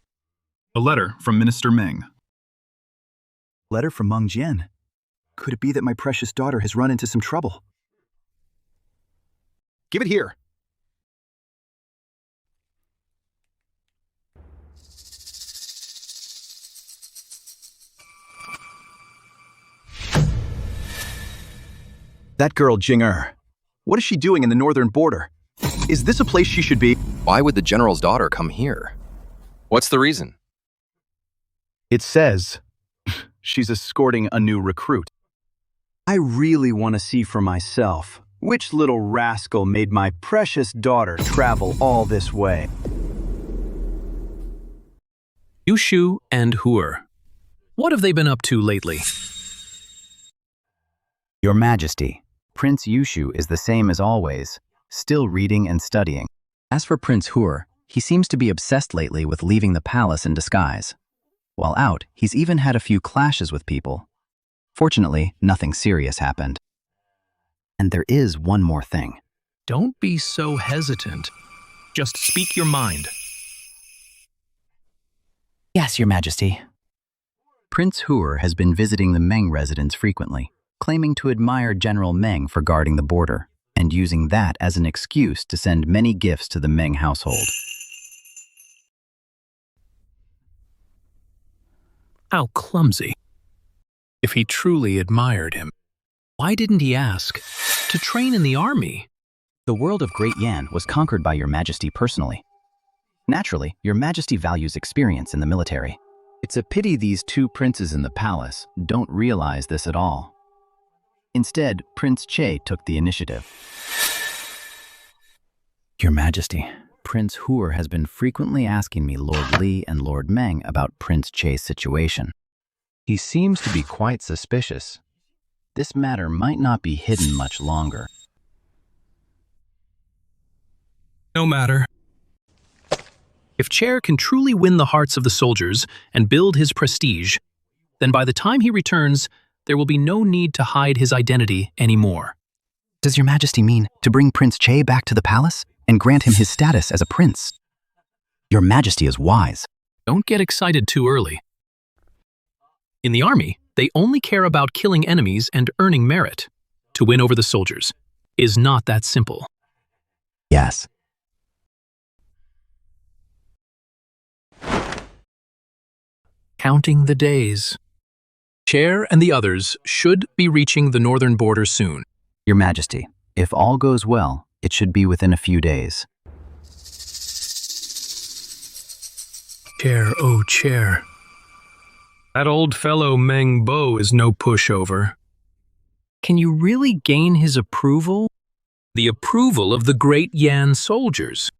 a letter from Minister Meng. Letter from Meng Jian. Could it be that my precious daughter has run into some trouble? Give it here. That girl, Jing-er. What is she doing in the northern border? Is this a place she should be? Why would the general's daughter come here? What's the reason? It says she's escorting a new recruit. I really want to see for myself which little rascal made my precious daughter travel all this way. Yushu and Hur. What have they been up to lately? Your Majesty, Prince Yushu is the same as always, still reading and studying. As for Prince Hur, he seems to be obsessed lately with leaving the palace in disguise. While out, he's even had a few clashes with people. Fortunately, nothing serious happened. And there is one more thing. Don't be so hesitant. Just speak your mind. Yes, Your Majesty. Prince Hur has been visiting the Meng residence frequently, claiming to admire General Meng for guarding the border, and using that as an excuse to send many gifts to the Meng household. How clumsy. If he truly admired him, why didn't he ask to train in the army? The world of Great Yan was conquered by Your Majesty personally. Naturally, Your Majesty values experience in the military. It's a pity these two princes in the palace don't realize this at all. Instead, Prince Che took the initiative. Your Majesty, Prince Hur has been frequently asking me Lord Li and Lord Meng about Prince Che's situation. He seems to be quite suspicious. This matter might not be hidden much longer. No matter. If Chair can truly win the hearts of the soldiers and build his prestige, then by the time he returns, there will be no need to hide his identity anymore. Does Your Majesty mean to bring Prince Che back to the palace and grant him his status as a prince? Your Majesty is wise. Don't get excited too early. In the army, they only care about killing enemies and earning merit. To win over the soldiers is not that simple. Yes. Counting the days. Chair and the others should be reaching the northern border soon. Your Majesty, if all goes well, it should be within a few days. Chair, oh Chair. That old fellow Meng Bo is no pushover. Can you really gain his approval? The approval of the great Yan soldiers.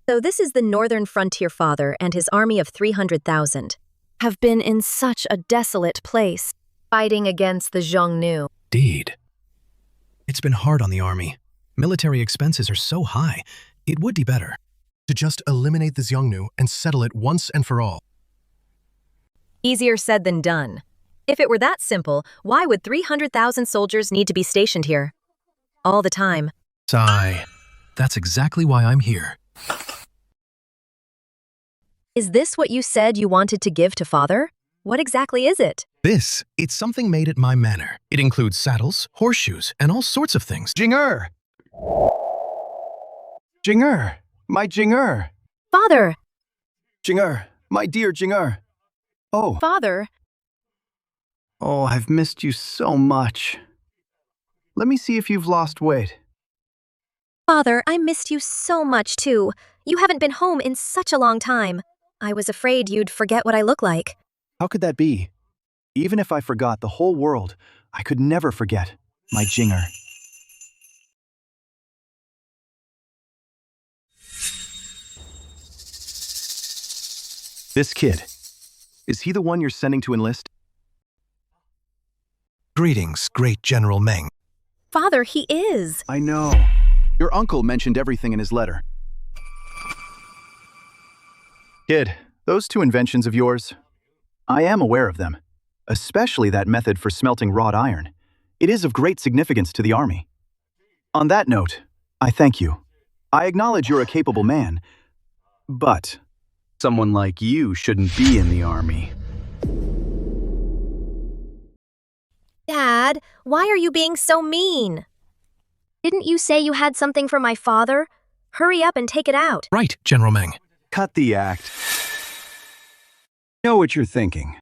So this is the northern frontier father and his army of 300,000. Have been in such a desolate place, fighting against the Xiongnu. Indeed. It's been hard on the army. Military expenses are so high, it would be better to just eliminate the Xiongnu and settle it once and for all. Easier said than done. If it were that simple, why would 300,000 soldiers need to be stationed here? All the time. Sigh. That's exactly why I'm here. Is this what you said you wanted to give to father? What exactly is it? It's something made at my manor. It includes saddles, horseshoes, and all sorts of things. Jing-er! Jing-er! My Jing-er! Father! Jing-er! My dear Jing-er! Oh. Father! Oh, I've missed you so much. Let me see if you've lost weight. Father, I missed you so much too. You haven't been home in such a long time. I was afraid you'd forget what I look like. How could that be? Even if I forgot the whole world, I could never forget my Jing-er. This kid, is he the one you're sending to enlist? Greetings, great General Meng. Father, he is. I know. Your uncle mentioned everything in his letter. Kid, those two inventions of yours, I am aware of them, especially that method for smelting wrought iron. It is of great significance to the army. On that note, I thank you. I acknowledge you're a capable man, But someone like you shouldn't be in the army. Dad, why are you being so mean? Didn't you say you had something for my father? Hurry up and take it out. Right, General Meng. Cut the act. Know what you're thinking.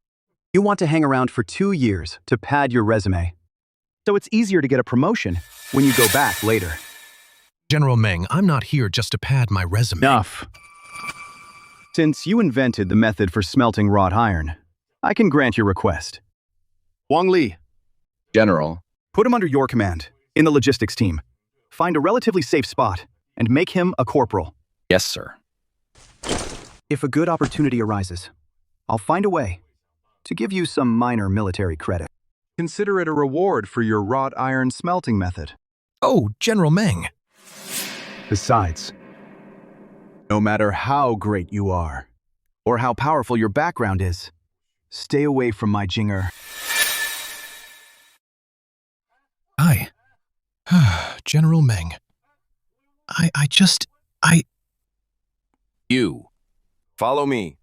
You want to hang around for 2 years to pad your resume. So it's easier to get a promotion when you go back later. General Meng, I'm not here just to pad my resume. Enough. Since you invented the method for smelting wrought iron, I can grant your request. Wang Li, General. put him under your command, in the logistics team. Find a relatively safe spot, and make him a corporal. Yes, sir. If a good opportunity arises, I'll find a way to give you some minor military credit. Consider it a reward for your wrought iron smelting method. Oh, General Meng. Besides, no matter how great you are, or how powerful your background is, stay away from my jinger. General Meng. You. Follow me.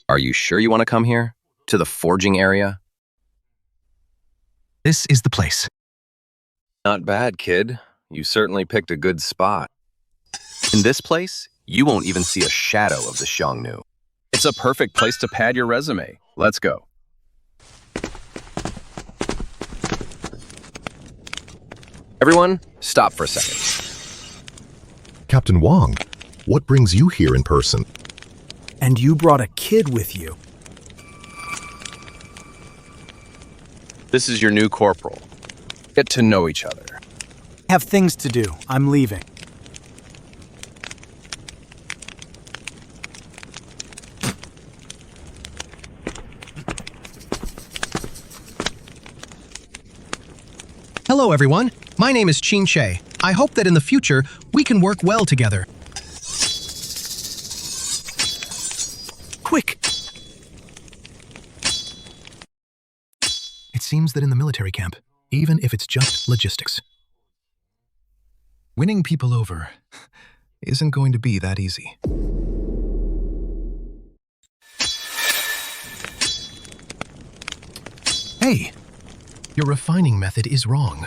Are you sure you want to come here? To the forging area? This is the place. Not bad, kid. You certainly picked a good spot. In this place, you won't even see a shadow of the Xiongnu. It's a perfect place to pad your resume. Let's go. Everyone, stop for a second. Captain Wang, what brings you here in person? And you brought a kid with you. This is your new corporal. Get to know each other. Have things to do. I'm leaving. Hello, everyone. My name is Qin Che. I hope that in the future, we can work well together. Quick! It seems that in the military camp, even if it's just logistics, winning people over isn't going to be that easy. Hey, your refining method is wrong.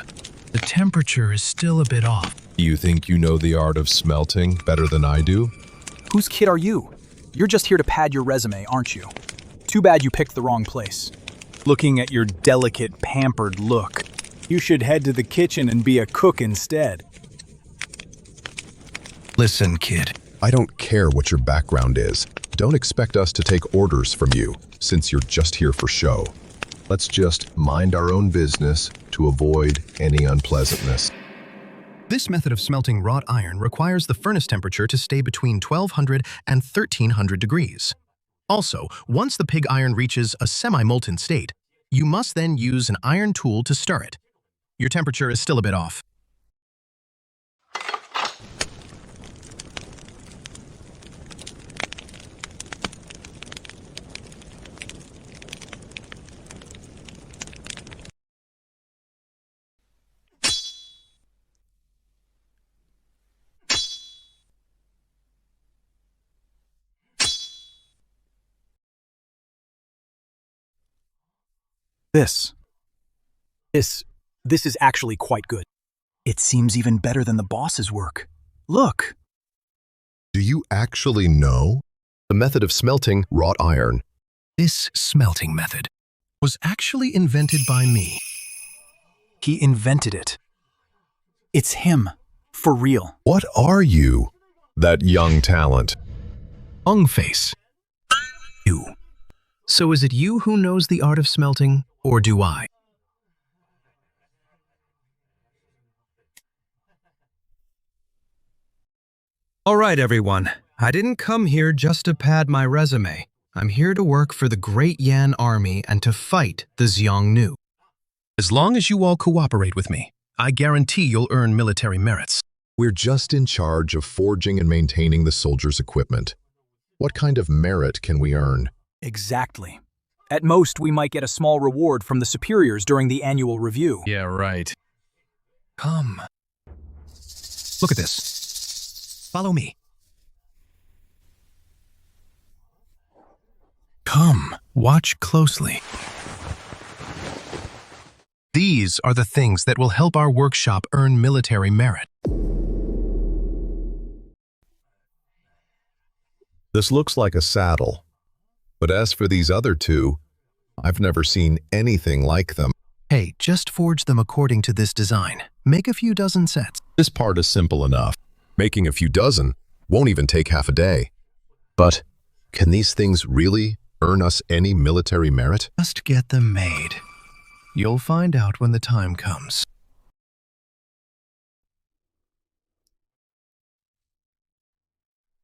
The temperature is still a bit off. You think you know the art of smelting better than I do? Whose kid are you? You're just here to pad your resume, aren't you? Too bad you picked the wrong place. Looking at your delicate, pampered look, you should head to the kitchen and be a cook instead. Listen, kid. I don't care what your background is. Don't expect us to take orders from you, since you're just here for show. Let's just mind our own business to avoid any unpleasantness. This method of smelting wrought iron requires the furnace temperature to stay between 1200 and 1300 degrees. Also, once the pig iron reaches a semi-molten state, you must then use an iron tool to stir it. Your temperature is still a bit off. This is actually quite good. It seems even better than the boss's work. Look. Do you actually know the method of smelting wrought iron? This smelting method was actually invented by me. He invented it. It's him, for real. What are you, that young talent? Face. You. So is it you who knows the art of smelting, or do I? All right, everyone. I didn't come here just to pad my resume. I'm here to work for the Great Yan Army and to fight the Xiongnu. As long as you all cooperate with me, I guarantee you'll earn military merits. We're just in charge of forging and maintaining the soldiers' equipment. What kind of merit can we earn? Exactly. At most, we might get a small reward from the superiors during the annual review. Yeah, right. Come. Look at this. Follow me. Come, watch closely. These are the things that will help our workshop earn military merit. This looks like a saddle. But as for these other two, I've never seen anything like them. Hey, just forge them according to this design. Make a few dozen sets. This part is simple enough. Making a few dozen won't even take half a day. But can these things really earn us any military merit? Just get them made. You'll find out when the time comes.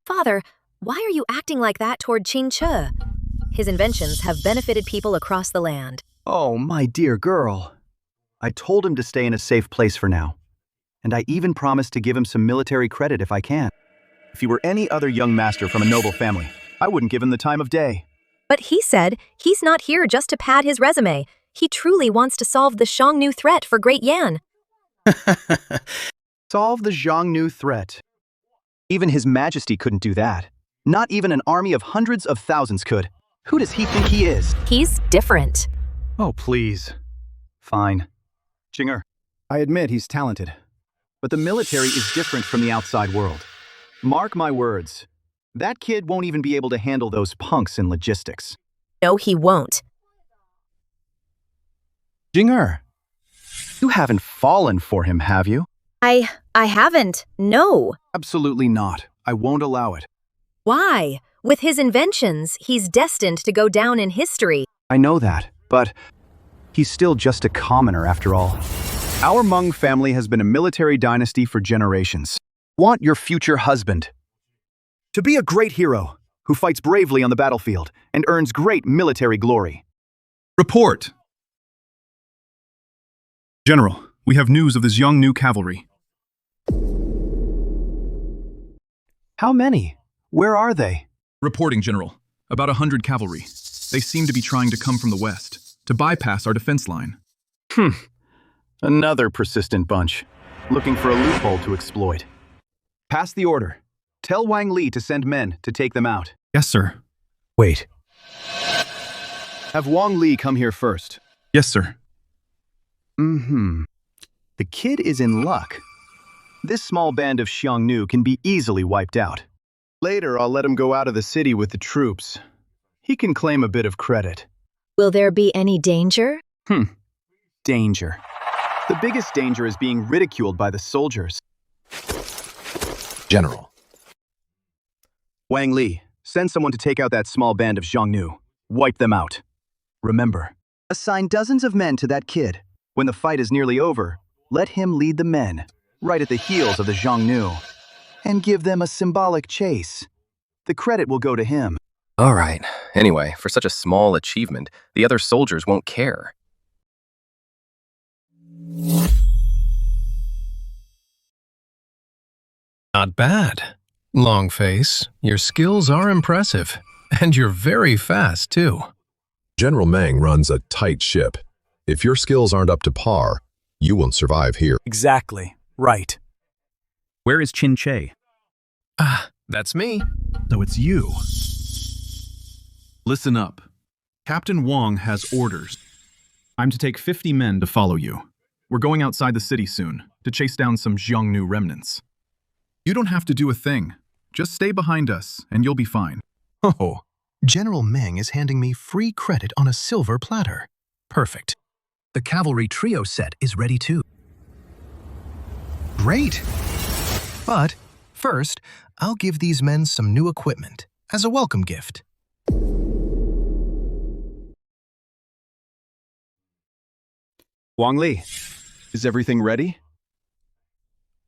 Father, why are you acting like that toward Qin Che? His inventions have benefited people across the land. Oh, my dear girl. I told him to stay in a safe place for now. And I even promised to give him some military credit if I can. If he were any other young master from a noble family, I wouldn't give him the time of day. But he said he's not here just to pad his resume. He truly wants to solve the Xiongnu threat for Great Yan. Solve the Xiongnu threat. Even His Majesty couldn't do that. Not even an army of hundreds of thousands could. Who does he think he is? He's different. Oh, please. Fine. Jinger, I admit he's talented. But the military is different from the outside world. Mark my words. That kid won't even be able to handle those punks in logistics. No, he won't. Jinger, you haven't fallen for him, have you? I haven't. No. Absolutely not. I won't allow it. Why? With his inventions, he's destined to go down in history. I know that, but he's still just a commoner after all. Our Meng family has been a military dynasty for generations. Want your future husband to be a great hero who fights bravely on the battlefield and earns great military glory. Report! General, we have news of the Xiongnu cavalry. How many? Where are they? Reporting, General. About 100 cavalry. They seem to be trying to come from the west, to bypass our defense line. Another persistent bunch, looking for a loophole to exploit. Pass the order. Tell Wang Li to send men to take them out. Yes, sir. Wait. Have Wang Li come here first. Yes, sir. The kid is in luck. This small band of Xiongnu can be easily wiped out. Later, I'll let him go out of the city with the troops. He can claim a bit of credit. Will there be any danger? Danger. The biggest danger is being ridiculed by the soldiers. General. Wang Li, send someone to take out that small band of Xiongnu. Wipe them out. Remember, assign dozens of men to that kid. When the fight is nearly over, let him lead the men, right at the heels of the Xiongnu, and give them a symbolic chase. The credit will go to him. All right. Anyway, for such a small achievement, the other soldiers won't care. Not bad. Longface, your skills are impressive. And you're very fast, too. General Meng runs a tight ship. If your skills aren't up to par, you won't survive here. Exactly. Right. Where is Qin Che? That's me. So it's you. Listen up. Captain Wang has orders. I'm to take 50 men to follow you. We're going outside the city soon to chase down some Xiongnu remnants. You don't have to do a thing. Just stay behind us and you'll be fine. Oh, General Meng is handing me free credit on a silver platter. Perfect. The cavalry trio set is ready too. Great! But first, I'll give these men some new equipment as a welcome gift. Wang Li, is everything ready?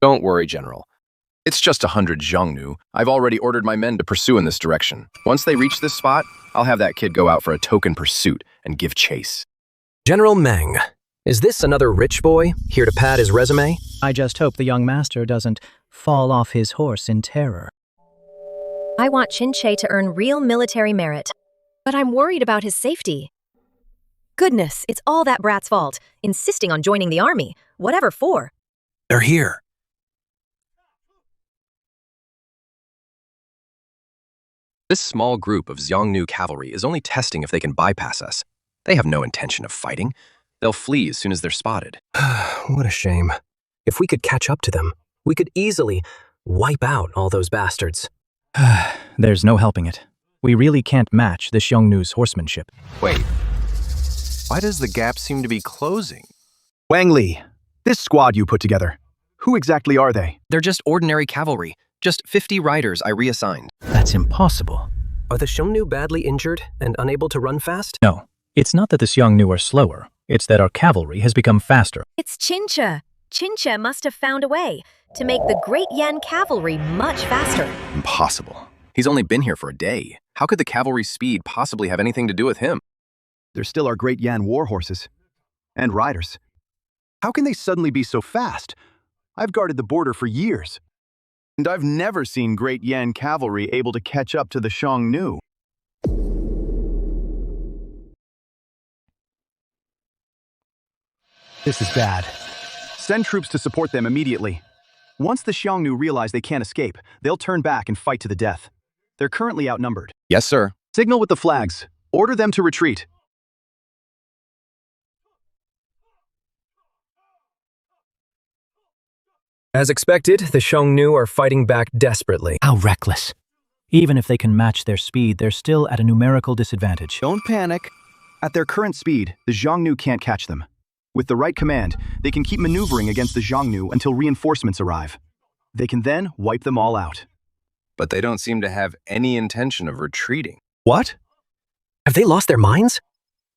Don't worry, General. It's just 100 Xiongnu. I've already ordered my men to pursue in this direction. Once they reach this spot, I'll have that kid go out for a token pursuit and give chase. General Meng, is this another rich boy here to pad his resume? I just hope the young master doesn't fall off his horse in terror. I want Qin Che to earn real military merit, but I'm worried about his safety. Goodness, it's all that brat's fault, insisting on joining the army, whatever for. They're here. This small group of Xiongnu cavalry is only testing if they can bypass us. They have no intention of fighting. They'll flee as soon as they're spotted. What a shame. If we could catch up to them, we could easily wipe out all those bastards. There's no helping it. We really can't match the Xiongnu's horsemanship. Wait. Why does the gap seem to be closing? Wang Li, this squad you put together, who exactly are they? They're just ordinary cavalry. Just 50 riders I reassigned. That's impossible. Are the Xiongnu badly injured and unable to run fast? No, it's not that the Xiongnu are slower. It's that our cavalry has become faster. It's Chincha. Chincha must have found a way to make the Great Yan cavalry much faster. Impossible. He's only been here for a day. How could the cavalry's speed possibly have anything to do with him? They're still our Great Yan war horses. And riders. How can they suddenly be so fast? I've guarded the border for years. And I've never seen Great Yan cavalry able to catch up to the Xiongnu. This is bad. Send troops to support them immediately. Once the Xiongnu realize they can't escape, they'll turn back and fight to the death. They're currently outnumbered. Yes, sir. Signal with the flags. Order them to retreat. As expected, the Xiongnu are fighting back desperately. How reckless. Even if they can match their speed, they're still at a numerical disadvantage. Don't panic. At their current speed, the Xiongnu can't catch them. With the right command, they can keep maneuvering against the Xiongnu until reinforcements arrive. They can then wipe them all out. But they don't seem to have any intention of retreating. What? Have they lost their minds?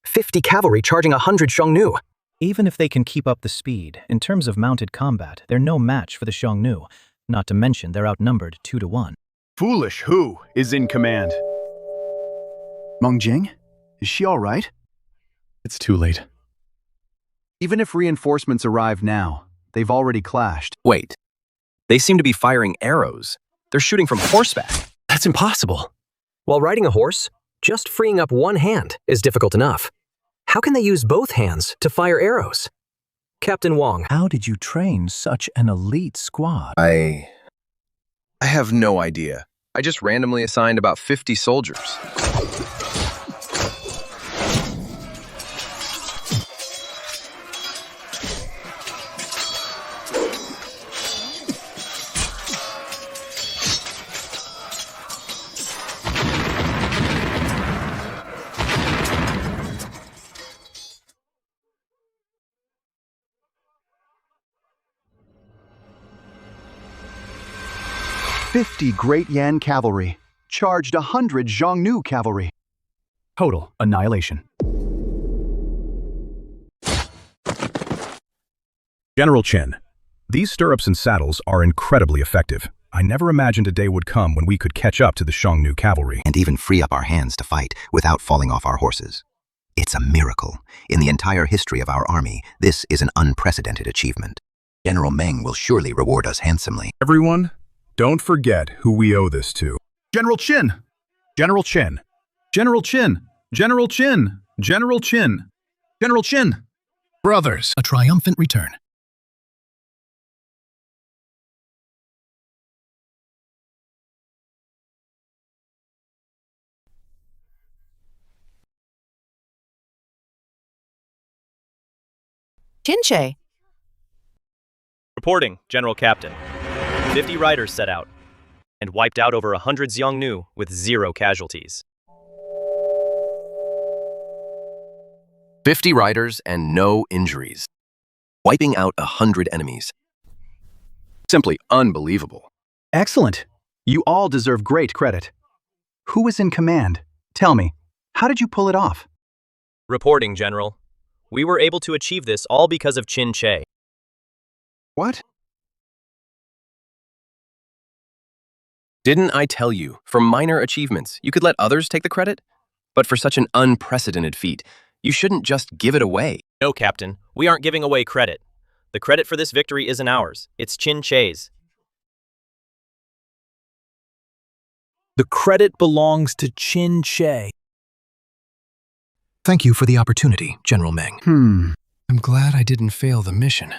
50 cavalry charging 100 Xiongnu. Even if they can keep up the speed, in terms of mounted combat, they're no match for the Xiongnu, not to mention they're outnumbered 2-1. Foolish who is in command? Meng Jing? Is she all right? It's too late. Even if reinforcements arrive now, they've already clashed. Wait. They seem to be firing arrows. They're shooting from horseback. That's impossible. While riding a horse, just freeing up one hand is difficult enough. How can they use both hands to fire arrows? Captain Wong. How did you train such an elite squad? I have no idea. I just randomly assigned about 50 soldiers. 50 Great Yan cavalry charged 100 Xiongnu cavalry. Total annihilation. General Qin, these stirrups and saddles are incredibly effective. I never imagined a day would come when we could catch up to the Xiongnu cavalry. And even free up our hands to fight without falling off our horses. It's a miracle. In the entire history of our army, this is an unprecedented achievement. General Meng will surely reward us handsomely. Everyone, don't forget who we owe this to. General Qin! General Qin. General Qin! General Qin! General Qin! General Qin! Brothers, a triumphant return. Chinche. Reporting, General Captain. 50 riders set out and wiped out over 100 Xiongnu with 0 casualties. 50 riders and no injuries. Wiping out 100 enemies. Simply unbelievable. Excellent. You all deserve great credit. Who was in command? Tell me, how did you pull it off? Reporting, General. We were able to achieve this all because of Qin Che. What? Didn't I tell you, for minor achievements, you could let others take the credit? But for such an unprecedented feat, you shouldn't just give it away. No, Captain. We aren't giving away credit. The credit for this victory isn't ours. It's Qin Che's. The credit belongs to Qin Che. Thank you for the opportunity, General Meng. I'm glad I didn't fail the mission.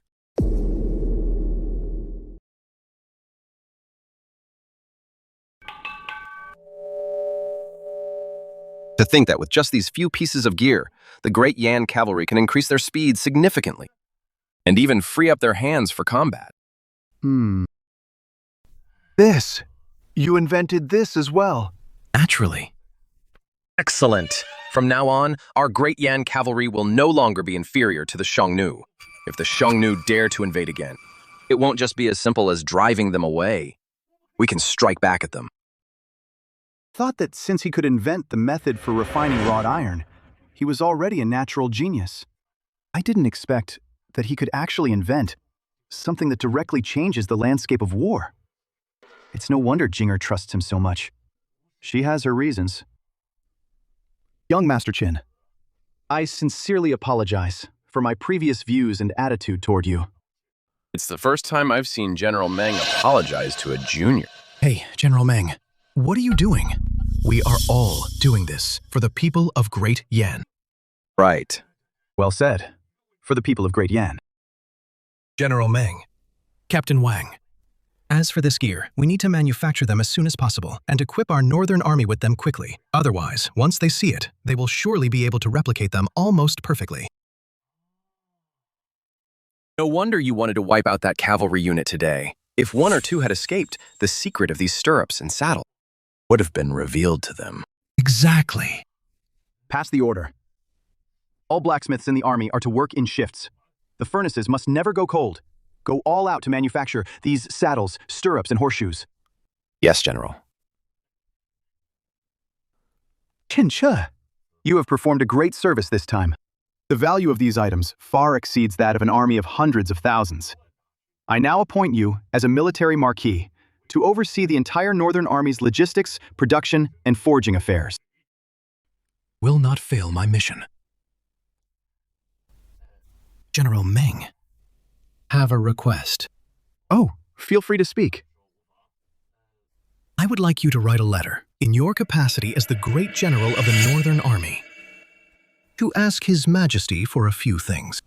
To think that with just these few pieces of gear, the Great Yan cavalry can increase their speed significantly, and even free up their hands for combat. This. You invented this as well. Naturally. Excellent. From now on, our Great Yan cavalry will no longer be inferior to the Xiongnu. If the Xiongnu dare to invade again, it won't just be as simple as driving them away. We can strike back at them. Thought that since he could invent the method for refining wrought iron, he was already a natural genius. I didn't expect that he could actually invent something that directly changes the landscape of war. It's no wonder Jinger trusts him so much. She has her reasons. Young Master Qin, I sincerely apologize for my previous views and attitude toward you. It's the first time I've seen General Meng apologize to a junior. Hey, General Meng, what are you doing? We are all doing this for the people of Great Yan. Right. Well said. For the people of Great Yan. General Meng. Captain Wang. As for this gear, we need to manufacture them as soon as possible and equip our northern army with them quickly. Otherwise, once they see it, they will surely be able to replicate them almost perfectly. No wonder you wanted to wipe out that cavalry unit today. If one or two had escaped, the secret of these stirrups and saddle would have been revealed to them. Exactly. Pass the order. All blacksmiths in the army are to work in shifts. The furnaces must never go cold. Go all out to manufacture these saddles, stirrups, and horseshoes. Yes, General. Qin Che, you have performed a great service this time. The value of these items far exceeds that of an army of hundreds of thousands. I now appoint you as a military marquis to oversee the entire Northern Army's logistics, production, and forging affairs. Will not fail my mission. General Meng. Have a request. Oh, feel free to speak. I would like you to write a letter, in your capacity as the Great General of the Northern Army, to ask His Majesty for a few things.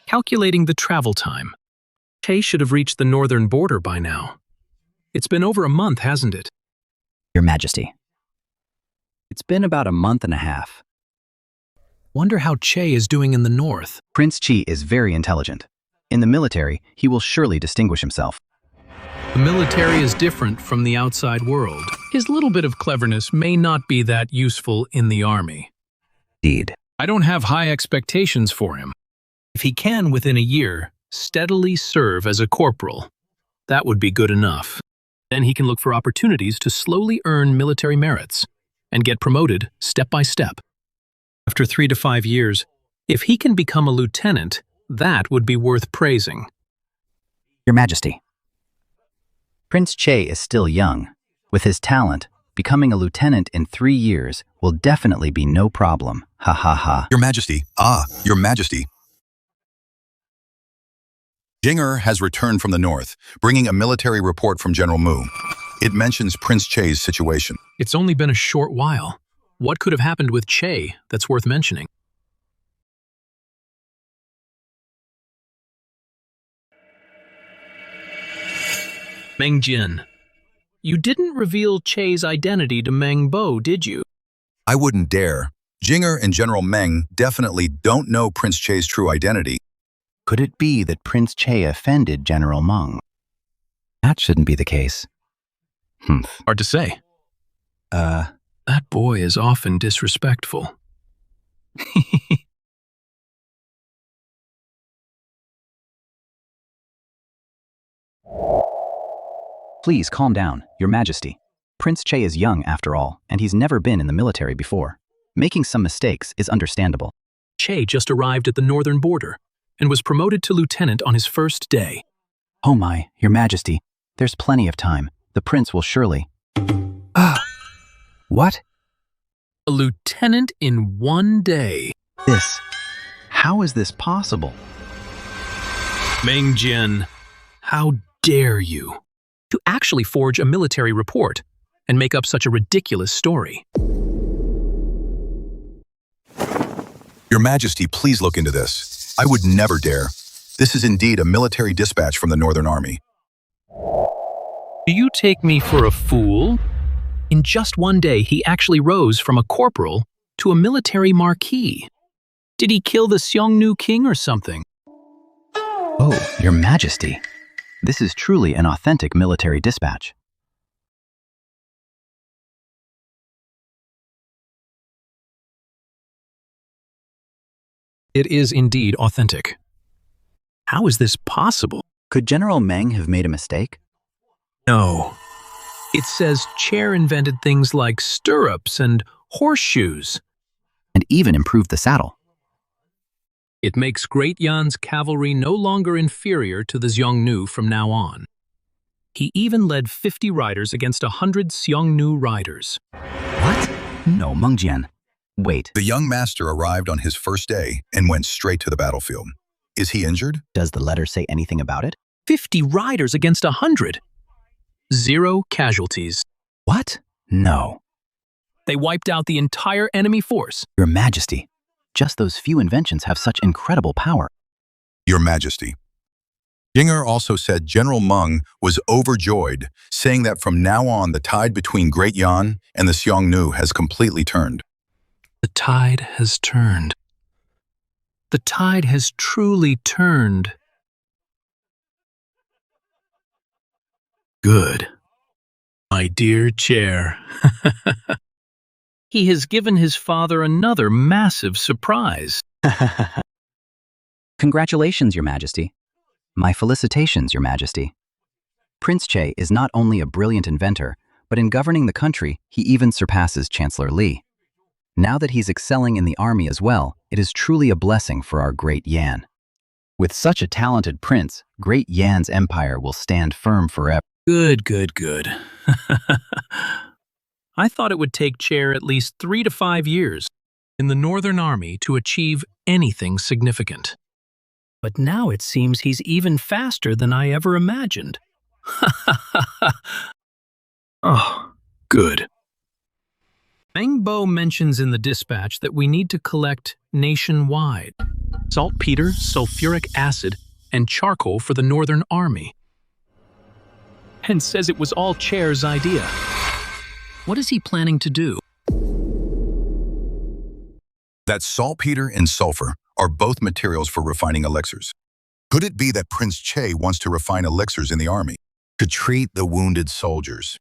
Calculating the travel time. Che should have reached the northern border by now. It's been over a month, hasn't it? Your Majesty. It's been about a month and a half. Wonder how Che is doing in the north. Prince Chi is very intelligent. In the military, he will surely distinguish himself. The military is different from the outside world. His little bit of cleverness may not be that useful in the army. Indeed. I don't have high expectations for him. If he can, within a year, steadily serve as a corporal, that would be good enough. Then he can look for opportunities to slowly earn military merits and get promoted step by step. After 3 to 5 years, if he can become a lieutenant, that would be worth praising. Your Majesty. Prince Che is still young. With his talent, becoming a lieutenant in 3 years will definitely be no problem. Ha ha ha. Your Majesty. Your Majesty. Jinger has returned from the north, bringing a military report from General Mu. It mentions Prince Che's situation. It's only been a short while. What could have happened with Che that's worth mentioning? Meng Jin. You didn't reveal Che's identity to Meng Bo, did you? I wouldn't dare. Jinger and General Meng definitely don't know Prince Che's true identity. Could it be that Prince Che offended General Meng? That shouldn't be the case. Hard to say. That boy is often disrespectful. Please calm down, Your Majesty. Prince Che is young after all, and he's never been in the military before. Making some mistakes is understandable. Che just arrived at the northern border and was promoted to lieutenant on his first day. Oh my, Your Majesty, there's plenty of time. The prince will surely... What? A lieutenant in 1 day. How is this possible? Meng Jin, how dare you? to actually forge a military report and make up such a ridiculous story? Your Majesty, please look into this. I would never dare. This is indeed a military dispatch from the Northern Army. Do you take me for a fool? In just one day, he actually rose from a corporal to a military marquis. Did he kill the Xiongnu king or something? Oh, Your Majesty. This is truly an authentic military dispatch. It is indeed authentic. How is this possible? Could General Meng have made a mistake? No. It says Chair invented things like stirrups and horseshoes. And even improved the saddle. It makes Great Yan's cavalry no longer inferior to the Xiongnu from now on. He even led 50 riders against 100 Xiongnu riders. What? No, Meng Jian. Wait. The young master arrived on his first day and went straight to the battlefield. Is he injured? Does the letter say anything about it? 50 riders against 100. 0 casualties. What? No. They wiped out the entire enemy force. Your Majesty, just those few inventions have such incredible power. Your Majesty. Yinger also said General Meng was overjoyed, saying that from now on the tide between Great Yan and the Xiongnu has completely turned. The tide has turned. The tide has truly turned. Good. My dear Chair. He has given his father another massive surprise. Congratulations, Your Majesty. My felicitations, Your Majesty. Prince Che is not only a brilliant inventor, but in governing the country, he even surpasses Chancellor Li. Now that he's excelling in the army as well, it is truly a blessing for our Great Yan. With such a talented prince, Great Yan's empire will stand firm forever. Good, good, good. I thought it would take Chair at least 3 to 5 years in the Northern Army to achieve anything significant. But now it seems he's even faster than I ever imagined. Oh, good. Meng Bo mentions in the dispatch that we need to collect nationwide saltpeter, sulfuric acid, and charcoal for the Northern Army. And says it was all Chair's idea. What is he planning to do? That saltpeter and sulfur are both materials for refining elixirs. Could it be that Prince Che wants to refine elixirs in the army to treat the wounded soldiers?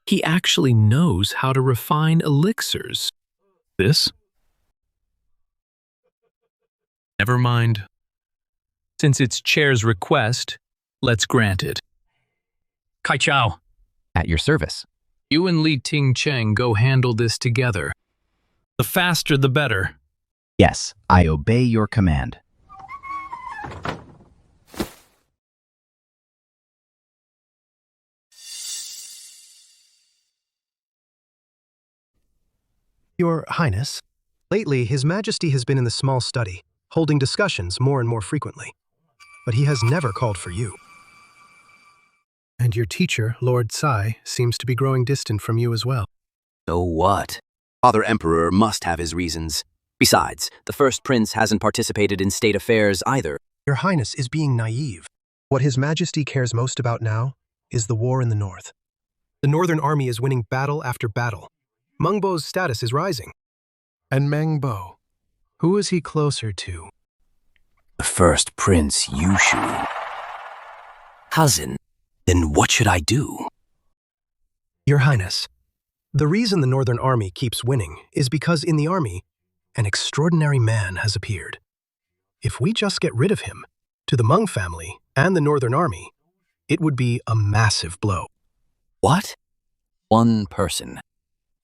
He actually knows how to refine elixirs. This? Never mind. Since it's Chair's request, let's grant it. Kai Chao. At your service. You and Li Tingcheng go handle this together. The faster the better. Yes, I obey your command. Your Highness, lately His Majesty has been in the small study, holding discussions more and more frequently. But he has never called for you. And your teacher, Lord Tsai, seems to be growing distant from you as well. So what? Father Emperor must have his reasons. Besides, the first prince hasn't participated in state affairs either. Your Highness is being naive. What His Majesty cares most about now is the war in the north. The Northern Army is winning battle after battle. Meng Bo's status is rising. And Meng Bo, who is he closer to? The first prince, Yushu. Cousin, then what should I do? Your Highness, the reason the Northern Army keeps winning is because in the army, an extraordinary man has appeared. If we just get rid of him, to the Meng family and the Northern Army, it would be a massive blow. What? One person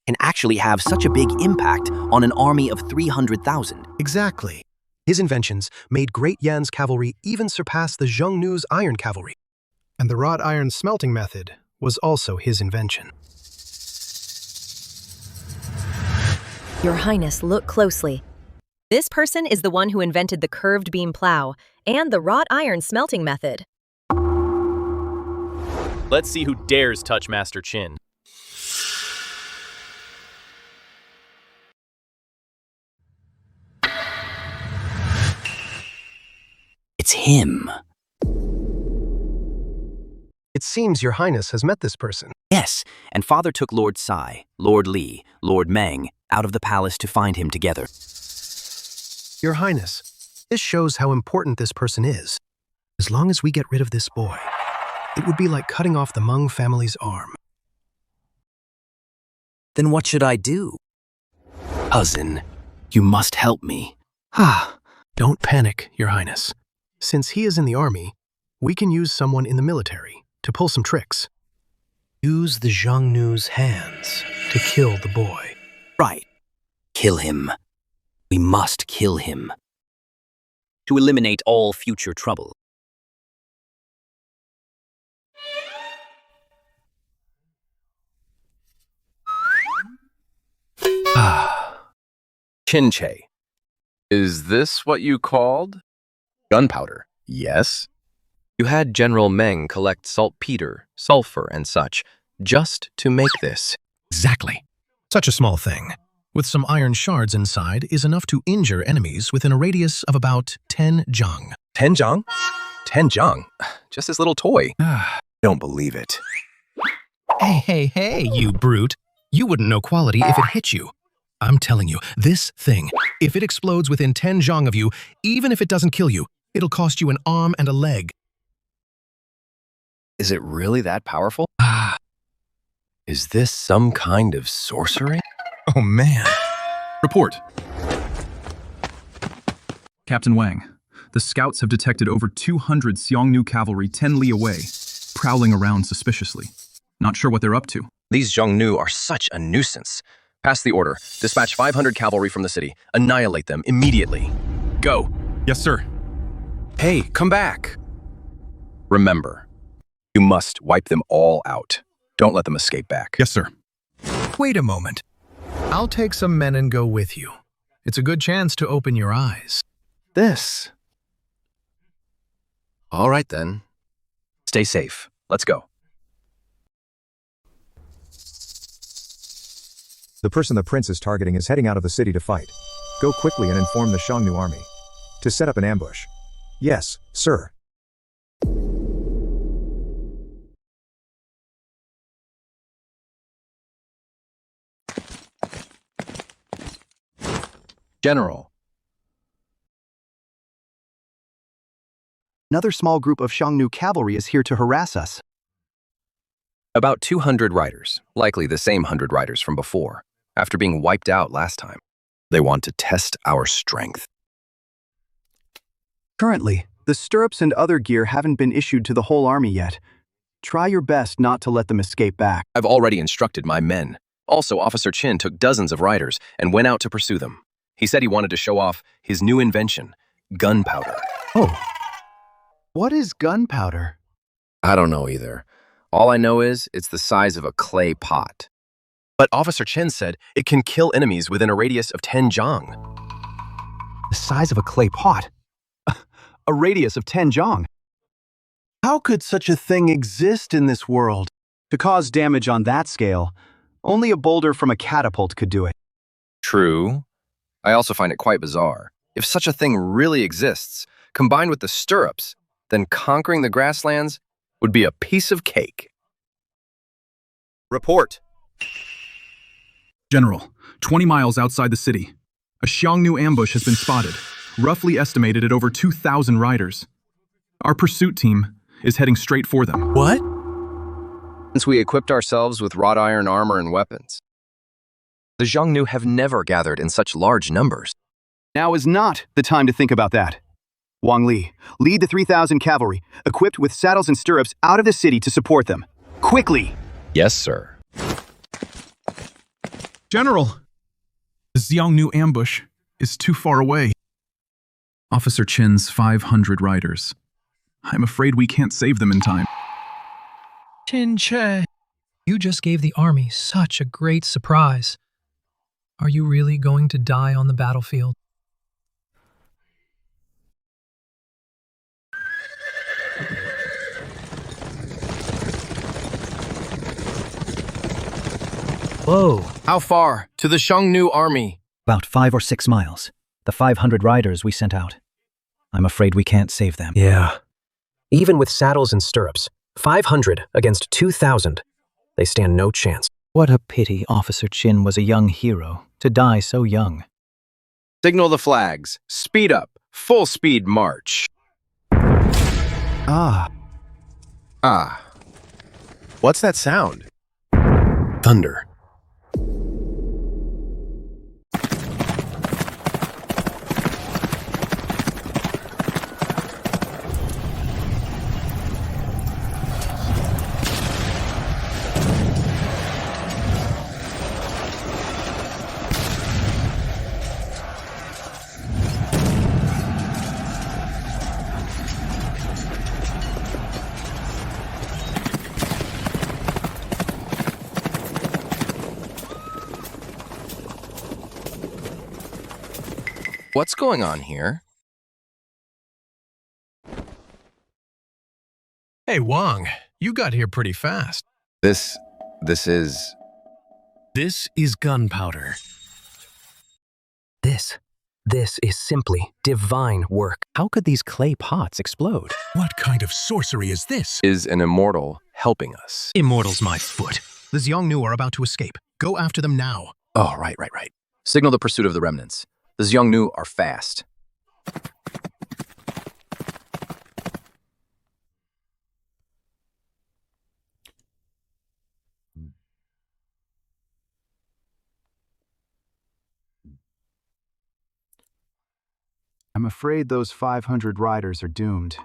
can actually have such a big impact on an army of 300,000. Exactly. His inventions made Great Yan's cavalry even surpass the Xiongnu's iron cavalry. And the wrought iron smelting method was also his invention. Your Highness, look closely. This person is the one who invented the curved beam plow and the wrought iron smelting method. Let's see who dares touch Master Qin. It's him. It seems your highness has met this person. Yes, and father took Lord Sai, Lord Li, Lord Meng out of the palace to find him together. Your highness, this shows how important this person is. As long as we get rid of this boy, it would be like cutting off the Meng family's arm. Then what should I do? Cousin, you must help me. Don't panic, your highness. Since he is in the army, we can use someone in the military to pull some tricks. Use the Xiongnu's hands to kill the boy. Right. Kill him. We must kill him. To eliminate all future trouble. Qin. Is this what you called? Gunpowder, yes. You had General Meng collect saltpeter, sulfur, and such, just to make this. Exactly. Such a small thing, with some iron shards inside, is enough to injure enemies within a radius of about 10 zhang. 10 zhang? 10 zhang? Just this little toy. Don't believe it. Hey, you brute. You wouldn't know quality if it hit you. I'm telling you, this thing, if it explodes within 10 zhang of you, even if it doesn't kill you, it'll cost you an arm and a leg. Is it really that powerful? Is this some kind of sorcery? Oh, man. Report. Captain Wang, the scouts have detected over 200 Xiongnu cavalry 10 li away, prowling around suspiciously. Not sure what they're up to. These Xiongnu are such a nuisance. Pass the order. Dispatch 500 cavalry from the city. Annihilate them immediately. Go. Yes, sir. Hey, come back. Remember, you must wipe them all out. Don't let them escape back. Yes, sir. Wait a moment. I'll take some men and go with you. It's a good chance to open your eyes. This. All right, then. Stay safe. Let's go. The person the prince is targeting is heading out of the city to fight. Go quickly and inform the Xiongnu army. To set up an ambush. Yes, sir. General. Another small group of Xiongnu cavalry is here to harass us. About 200 riders, likely the same 100 riders from before, after being wiped out last time. They want to test our strength. Currently, the stirrups and other gear haven't been issued to the whole army yet. Try your best not to let them escape back. I've already instructed my men. Also, Officer Qin took dozens of riders and went out to pursue them. He said he wanted to show off his new invention, gunpowder. Oh. What is gunpowder? I don't know either. All I know is it's the size of a clay pot. But Officer Qin said it can kill enemies within a radius of 10 zhang. The size of a clay pot? A radius of 10 zhang? How could such a thing exist in this world? To cause damage on that scale, only a boulder from a catapult could do it. True. I also find it quite bizarre. If such a thing really exists, combined with the stirrups, then conquering the grasslands would be a piece of cake. Report. General, 20 miles outside the city, a Xiongnu ambush has been spotted, roughly estimated at over 2,000 riders. Our pursuit team is heading straight for them. What? Since we equipped ourselves with wrought iron armor and weapons. The Xiongnu have never gathered in such large numbers. Now is not the time to think about that. Wang Li, lead the 3,000 cavalry, equipped with saddles and stirrups, out of the city to support them. Quickly! Yes, sir. General, the Xiongnu ambush is too far away. Officer Qin's 500 riders. I'm afraid we can't save them in time. Qin, you just gave the army such a great surprise. Are you really going to die on the battlefield? Whoa. How far? To the Xiongnu army. About 5 or 6 miles. The 500 riders we sent out. I'm afraid we can't save them. Yeah. Even with saddles and stirrups, 500 against 2,000. They stand no chance. What a pity Officer Chin was a young hero, to die so young. Signal the flags. Speed up. Full speed march. Ah. What's that sound? Thunder. What's going on here? Hey, Wang, you got here pretty fast. This is... This is gunpowder. This is simply divine work. How could these clay pots explode? What kind of sorcery is this? Is an immortal helping us? Immortal's my foot. The Xiongnu are about to escape. Go after them now. Oh, right. Signal the pursuit of the remnants. The Xiongnu are fast. I'm afraid those 500 riders are doomed.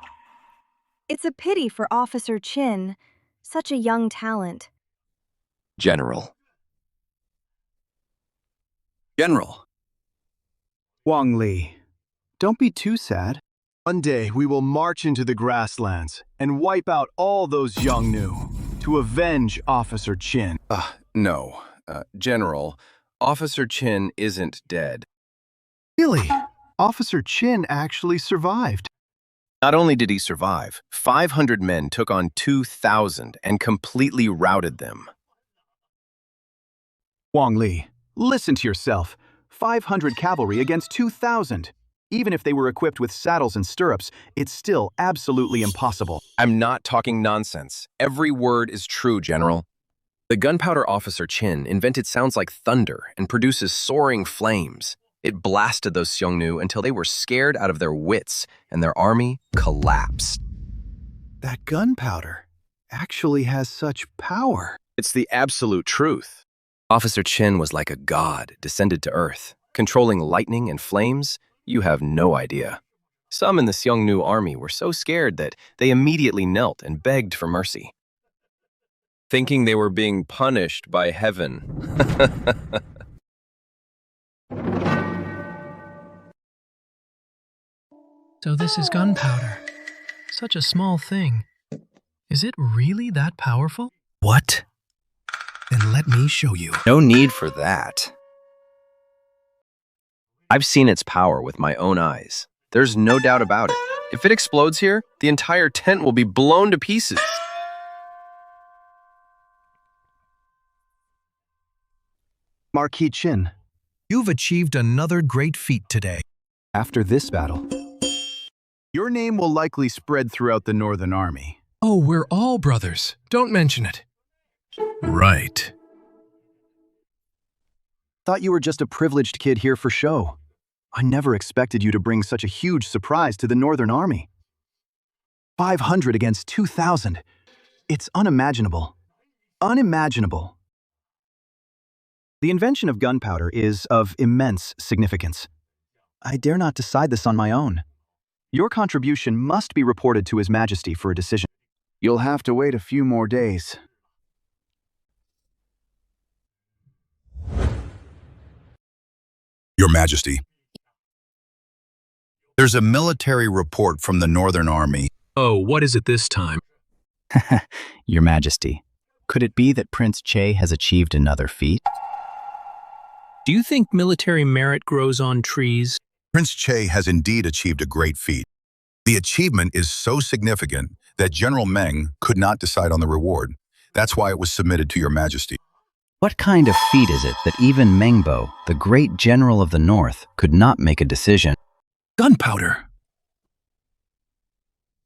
It's a pity for Officer Chin, such a young talent. General. Wang Li, don't be too sad. One day we will march into the grasslands and wipe out all those Xiongnu to avenge Officer Chin. No. General, Officer Chin isn't dead. Really? Officer Chin actually survived. Not only did he survive, 500 men took on 2,000 and completely routed them. Wang Li, listen to yourself. 500 cavalry against 2,000. Even if they were equipped with saddles and stirrups, it's still absolutely impossible. I'm not talking nonsense. Every word is true, General. The gunpowder Officer Chin invented sounds like thunder and produces soaring flames. It blasted those Xiongnu until they were scared out of their wits and their army collapsed. That gunpowder actually has such power. It's the absolute truth. Officer Chin was like a god descended to earth, controlling lightning and flames. You have no idea. Some in the Xiongnu army were so scared that they immediately knelt and begged for mercy, thinking they were being punished by heaven. So this is gunpowder. Such a small thing. Is it really that powerful? What? Then let me show you. No need for that. I've seen its power with my own eyes. There's no doubt about it. If it explodes here, the entire tent will be blown to pieces. Marquis Chin, You've achieved another great feat today. after this battle, your name will likely spread throughout the Northern Army. Oh, we're all brothers. Don't mention it. Right. Thought you were just a privileged kid here for show. I never expected you to bring such a huge surprise to the Northern Army. 500 against 2,000. It's unimaginable. Unimaginable. The invention of gunpowder is of immense significance. I dare not decide this on my own. Your contribution must be reported to His Majesty for a decision. You'll have to wait a few more days. Your Majesty. There's a military report from the Northern Army. Oh, what is it this time? Your Majesty, could it be that Prince Che has achieved another feat? Do you think military merit grows on trees? Prince Che has indeed achieved a great feat. The achievement is so significant that General Meng could not decide on the reward. That's why it was submitted to Your Majesty. What kind of feat is it that even Mengbo, the great general of the north, could not make a decision? Gunpowder!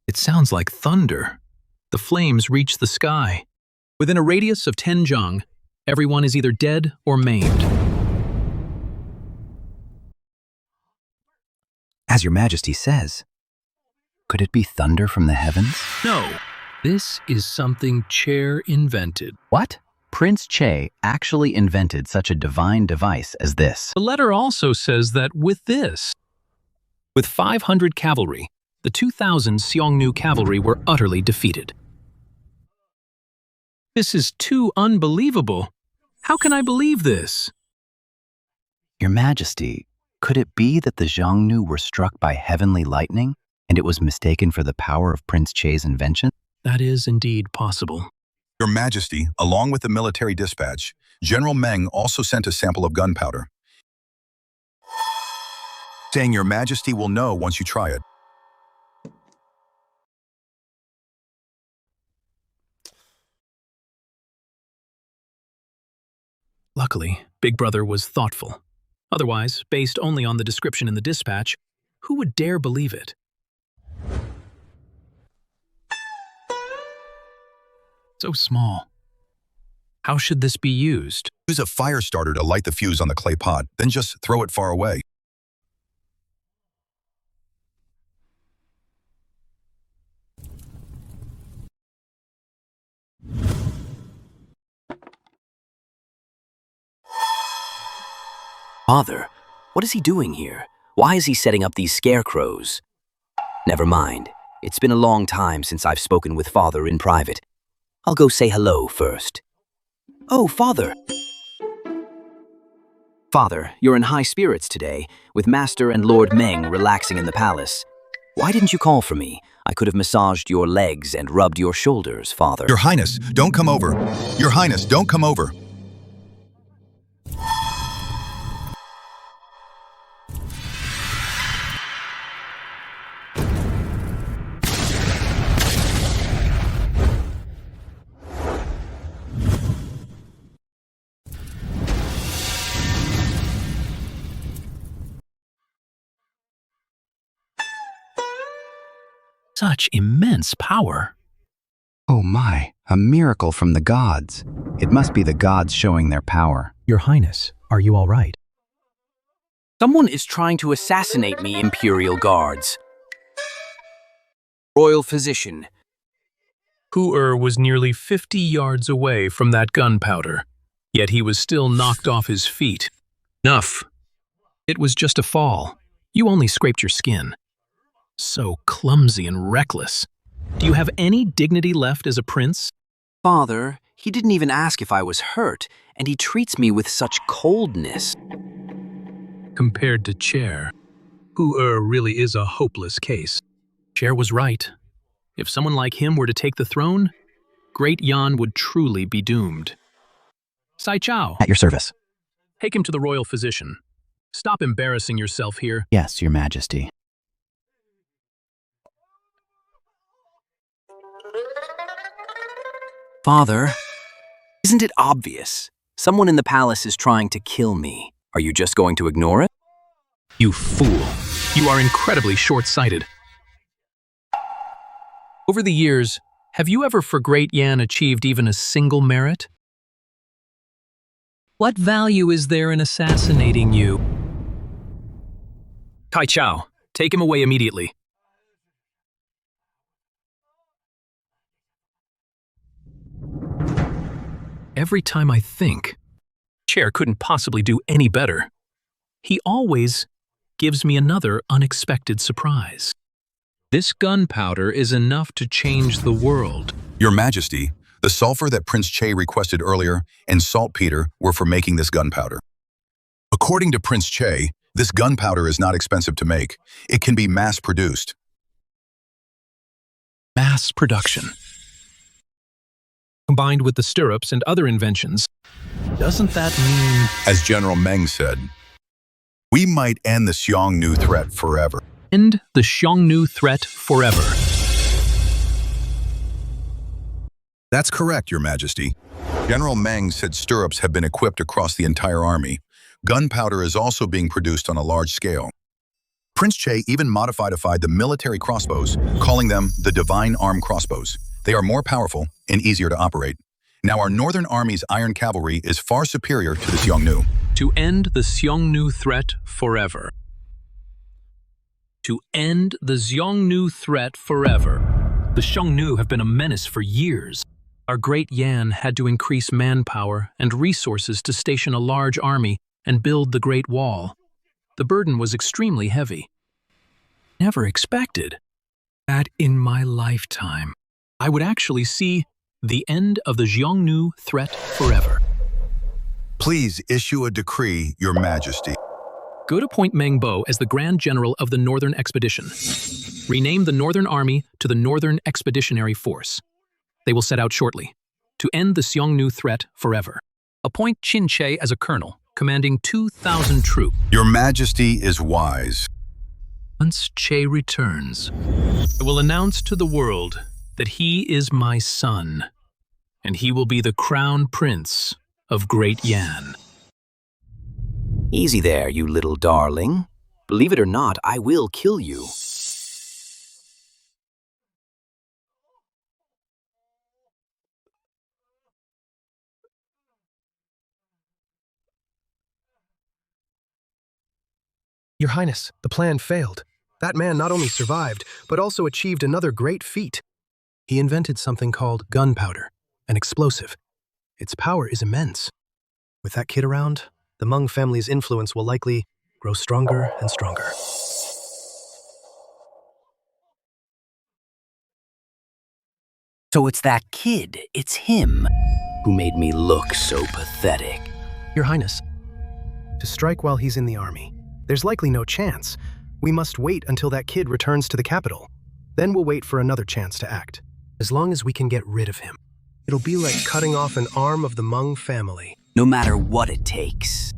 It sounds like thunder. The flames reach the sky. Within a radius of 10 jang, everyone is either dead or maimed. As your majesty says, could it be thunder from the heavens? No, this is something Chair invented. What? Prince Che actually invented such a divine device as this. The letter also says that with 500 cavalry, the 2,000 Xiongnu cavalry were utterly defeated. This is too unbelievable. How can I believe this? Your Majesty, could it be that the Xiongnu were struck by heavenly lightning, and it was mistaken for the power of Prince Che's invention? That is indeed possible. Your Majesty, along with the military dispatch, General Meng also sent a sample of gunpowder, saying Your Majesty will know once you try it. Luckily, Big Brother was thoughtful. Otherwise, based only on the description in the dispatch, who would dare believe it? So small. How should this be used? Use a fire starter to light the fuse on the clay pot, then just throw it far away. Father, what is he doing here? Why is he setting up these scarecrows? Never mind. It's been a long time since I've spoken with Father in private. I'll go say hello first. Oh, Father! Father, you're in high spirits today, with Master and Lord Meng relaxing in the palace. Why didn't you call for me? I could have massaged your legs and rubbed your shoulders, Father. Your Highness, don't come over. Your Highness, don't come over. Such immense power. Oh my, a miracle from the gods. It must be the gods showing their power. Your Highness, are you all right? Someone is trying to assassinate me, Imperial Guards. Royal Physician. Hu was nearly 50 yards away from that gunpowder, yet he was still knocked off his feet. Enough. It was just a fall. You only scraped your skin. So clumsy and reckless. Do you have any dignity left as a prince? Father, he didn't even ask if I was hurt, and he treats me with such coldness. Compared to Chair, Hu really is a hopeless case. Chair was right. If someone like him were to take the throne, Great Yan would truly be doomed. Sai Chao. At your service. Take him to the royal physician. Stop embarrassing yourself here. Yes, Your Majesty. Father, isn't it obvious? Someone in the palace is trying to kill me. Are you just going to ignore it? You fool. You are incredibly short-sighted. Over the years, have you ever for Great Yan achieved even a single merit? What value is there in assassinating you? Kai Chao, take him away immediately. Every time I think, Chair couldn't possibly do any better. He always gives me another unexpected surprise. This gunpowder is enough to change the world. Your Majesty, the sulfur that Prince Che requested earlier and saltpeter were for making this gunpowder. According to Prince Che, this gunpowder is not expensive to make. It can be mass-produced. Mass production. Combined with the stirrups and other inventions, doesn't that mean... As General Meng said, we might end the Xiongnu threat forever. End the Xiongnu threat forever. That's correct, Your Majesty. General Meng said stirrups have been equipped across the entire army. Gunpowder is also being produced on a large scale. Prince Che even modified the military crossbows, calling them the Divine Arm Crossbows. They are more powerful and easier to operate. Now our Northern Army's iron cavalry is far superior to the Xiongnu. To end the Xiongnu threat forever. To end the Xiongnu threat forever. The Xiongnu have been a menace for years. Our great Yan had to increase manpower and resources to station a large army and build the Great Wall. The burden was extremely heavy. Never expected that in my lifetime I would actually see the end of the Xiongnu threat forever. Please issue a decree, Your Majesty. Go to appoint Meng Bo as the Grand General of the Northern Expedition. Rename the Northern Army to the Northern Expeditionary Force. They will set out shortly to end the Xiongnu threat forever. Appoint Qin Che as a colonel, commanding 2,000 troops. Your Majesty is wise. Once Che returns, I will announce to the world that he is my son, and he will be the crown prince of Great Yan. Easy there, you little darling. Believe it or not, I will kill you. Your Highness, the plan failed. That man not only survived, but also achieved another great feat. He invented something called gunpowder, an explosive. Its power is immense. With that kid around, the Meng family's influence will likely grow stronger and stronger. So it's that kid, it's him, who made me look so pathetic. Your Highness, to strike while he's in the army, there's likely no chance. We must wait until that kid returns to the capital. Then we'll wait for another chance to act. As long as we can get rid of him, it'll be like cutting off an arm of the Meng family. No matter what it takes.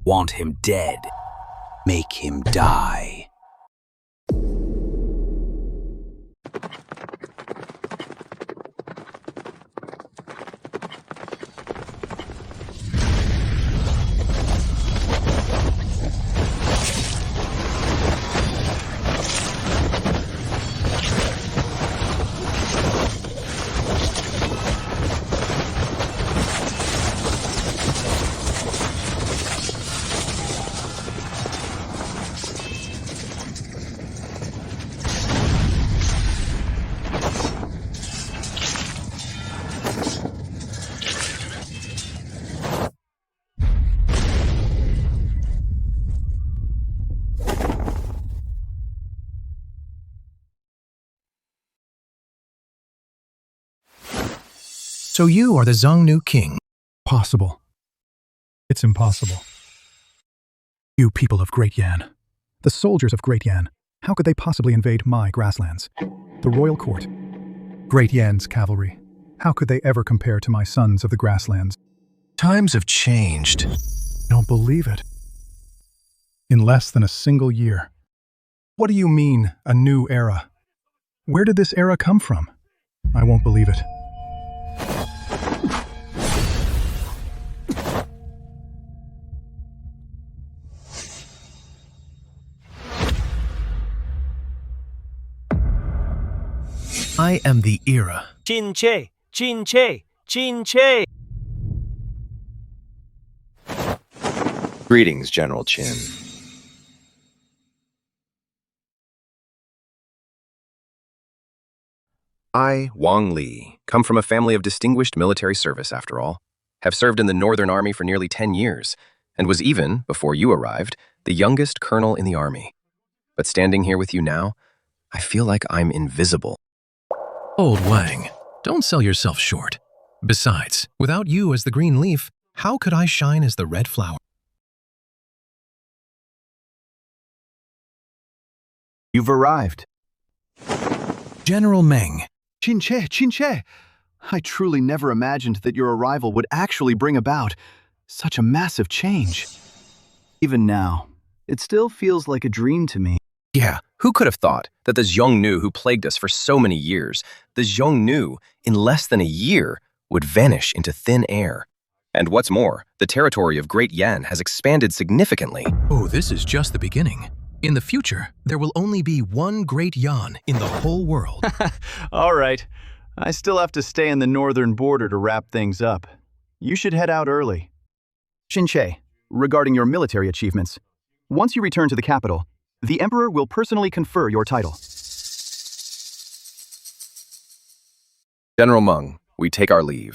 Want him dead. Make him die. So you are the Xiongnu king. Possible. It's impossible. You people of Great Yan. The soldiers of Great Yan. How could they possibly invade my grasslands? The royal court. Great Yan's cavalry. How could they ever compare to my sons of the grasslands? Times have changed. I don't believe it. In less than a single year. What do you mean, a new era? Where did this era come from? I won't believe it. I am the era. Qin Che, Qin Che, Qin Che. Greetings, General Qin. I, Wang Li, come from a family of distinguished military service after all, have served in the Northern Army for nearly 10 years, and was even, before you arrived, the youngest colonel in the army. But standing here with you now, I feel like I'm invisible. Old Wang, don't sell yourself short. Besides, without you as the green leaf, how could I shine as the red flower? You've arrived. General Meng. Qin Che. I truly never imagined that your arrival would actually bring about such a massive change. Even now, it still feels like a dream to me. Yeah, Who could have thought that the Xiongnu who plagued us for so many years, the Xiongnu, in less than a year, would vanish into thin air? And what's more, the territory of Great Yan has expanded significantly. Oh, this is just the beginning. In the future, there will only be one Great Yan in the whole world. All right. I still have to stay in the northern border to wrap things up. You should head out early. Qin, regarding your military achievements, once you return to the capital, the Emperor will personally confer your title. General Meng, we take our leave.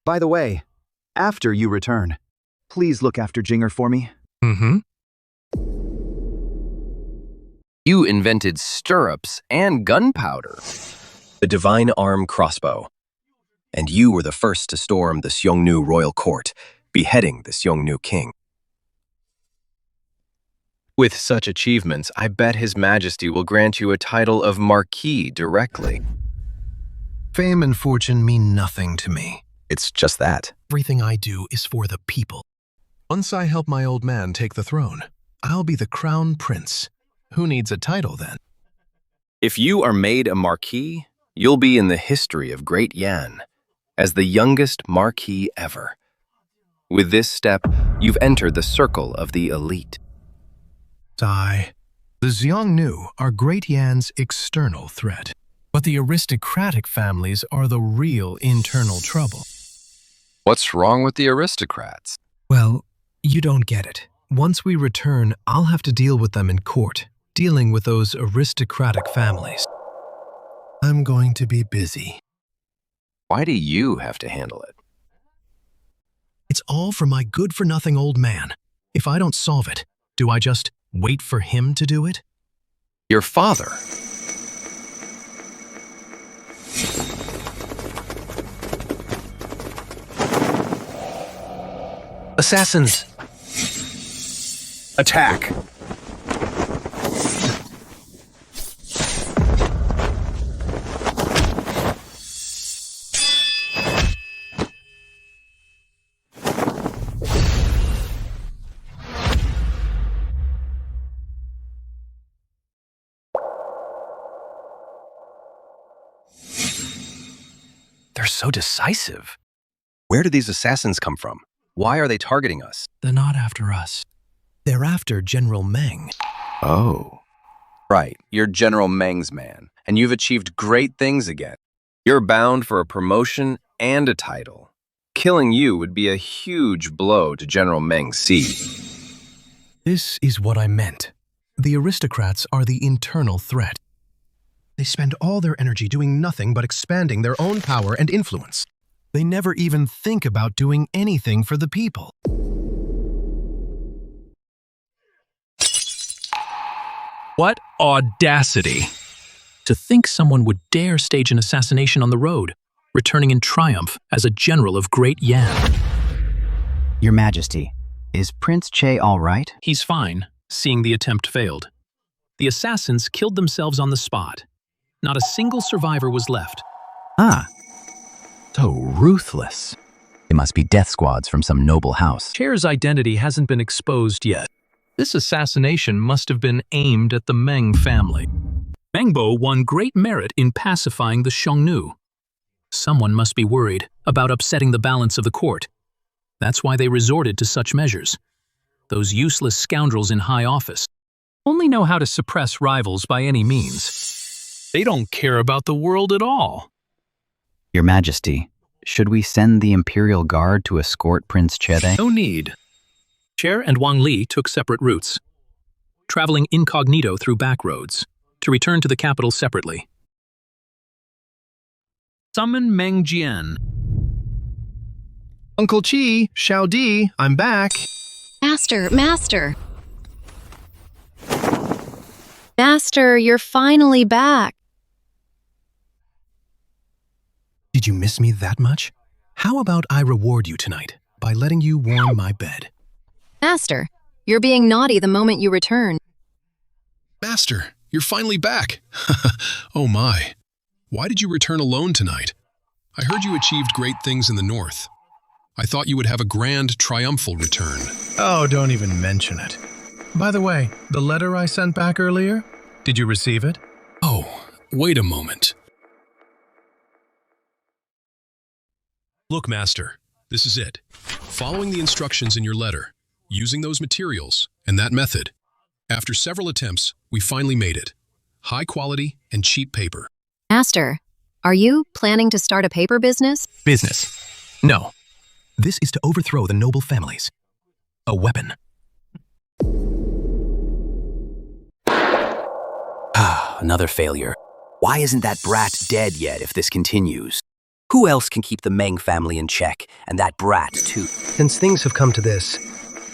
By the way, after you return, please look after Jinger for me. You invented stirrups and gunpowder. The divine arm crossbow. And you were the first to storm the Xiongnu royal court, beheading the Xiongnu king. With such achievements, I bet His Majesty will grant you a title of Marquis directly. Fame and fortune mean nothing to me. It's just that. Everything I do is for the people. Once I help my old man take the throne, I'll be the crown prince. Who needs a title then? If you are made a Marquis, you'll be in the history of Great Yan as the youngest Marquis ever. With this step, you've entered the circle of the elite. The Xiongnu are Great Yan's external threat, but the aristocratic families are the real internal trouble. What's wrong with the aristocrats? Well, you don't get it. Once we return, I'll have to deal with them in court, dealing with those aristocratic families. I'm going to be busy. Why do you have to handle it? It's all for my good-for-nothing old man. If I don't solve it, do I just wait for him to do it? Your father. Assassins! Attack! They're so decisive. Where do these assassins come from? Why are they targeting us? They're not after us. They're after General Meng. Oh. Right, you're General Meng's man, and you've achieved great things again. You're bound for a promotion and a title. Killing you would be a huge blow to General Meng's seat. This is what I meant. The aristocrats are the internal threat. They spend all their energy doing nothing but expanding their own power and influence. They never even think about doing anything for the people. What audacity! To think someone would dare stage an assassination on the road, returning in triumph as a general of Great Yan. Your Majesty, is Prince Che all right? He's fine, seeing the attempt failed. The assassins killed themselves on the spot. Not a single survivor was left. Ah, so ruthless. It must be death squads from some noble house. Chair's identity hasn't been exposed yet. This assassination must have been aimed at the Meng family. Mengbo won great merit in pacifying the Xiongnu. Someone must be worried about upsetting the balance of the court. That's why they resorted to such measures. Those useless scoundrels in high office only know how to suppress rivals by any means. They don't care about the world at all. Your Majesty, should we send the Imperial Guard to escort Prince Che? No need. Chair and Wang Li took separate routes, traveling incognito through back roads, to return to the capital separately. Summon Meng Jian. Uncle Chi, Xiao Di, I'm back. Master, Master. Master, you're finally back. Did you miss me that much? How about I reward you tonight by letting you warm my bed? Master, you're being naughty the moment you return. Master, you're finally back. Oh my. Why did you return alone tonight? I heard you achieved great things in the north. I thought you would have a grand, triumphal return. Oh, don't even mention it. By the way, the letter I sent back earlier, did you receive it? Oh, wait a moment. Look, Master, this is it. Following the instructions in your letter, using those materials, and that method. After several attempts, we finally made it. High quality and cheap paper. Master, are you planning to start a paper business? Business. No. This is to overthrow the noble families. A weapon. Another failure. Why isn't that brat dead yet if this continues? Who else can keep the Meng family in check, and that brat too? Since things have come to this,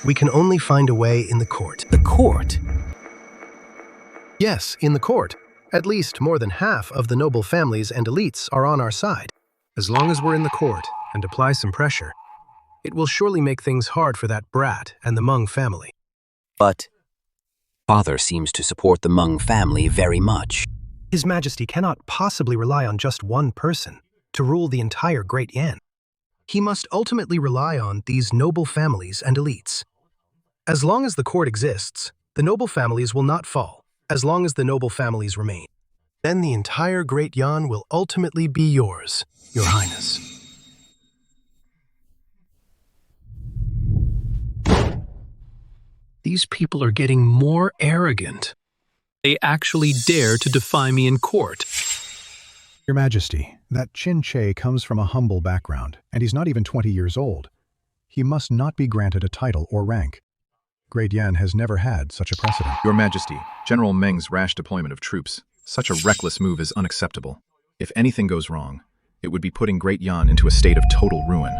we can only find a way in the court. The court? Yes, in the court. At least more than half of the noble families and elites are on our side. As long as we're in the court and apply some pressure, it will surely make things hard for that brat and the Meng family. But Father seems to support the Meng family very much. His Majesty cannot possibly rely on just one person to rule the entire Great Yan. He must ultimately rely on these noble families and elites. As long as the court exists, the noble families will not fall. As long as the noble families remain, then the entire Great Yan will ultimately be yours, Your Highness. These people are getting more arrogant. They actually dare to defy me in court. Your Majesty, that Qin Che comes from a humble background, and he's not even 20 years old. He must not be granted a title or rank. Great Yan has never had such a precedent. Your Majesty, General Meng's rash deployment of troops. Such a reckless move is unacceptable. If anything goes wrong, it would be putting Great Yan into a state of total ruin.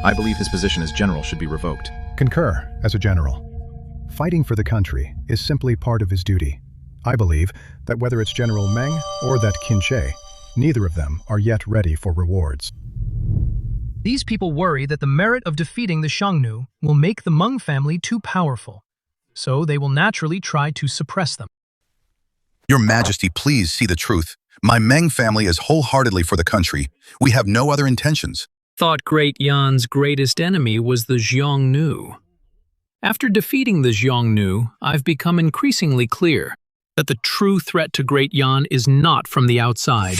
I believe his position as general should be revoked. Concur, as a general. Fighting for the country is simply part of his duty. I believe that whether it's General Meng or that Qin Che, neither of them are yet ready for rewards. These people worry that the merit of defeating the Xiongnu will make the Meng family too powerful, so they will naturally try to suppress them. Your Majesty, please see the truth. My Meng family is wholeheartedly for the country. We have no other intentions. Thought Great Yan's greatest enemy was the Xiongnu. After defeating the Xiongnu, I've become increasingly clear that the true threat to Great Yan is not from the outside,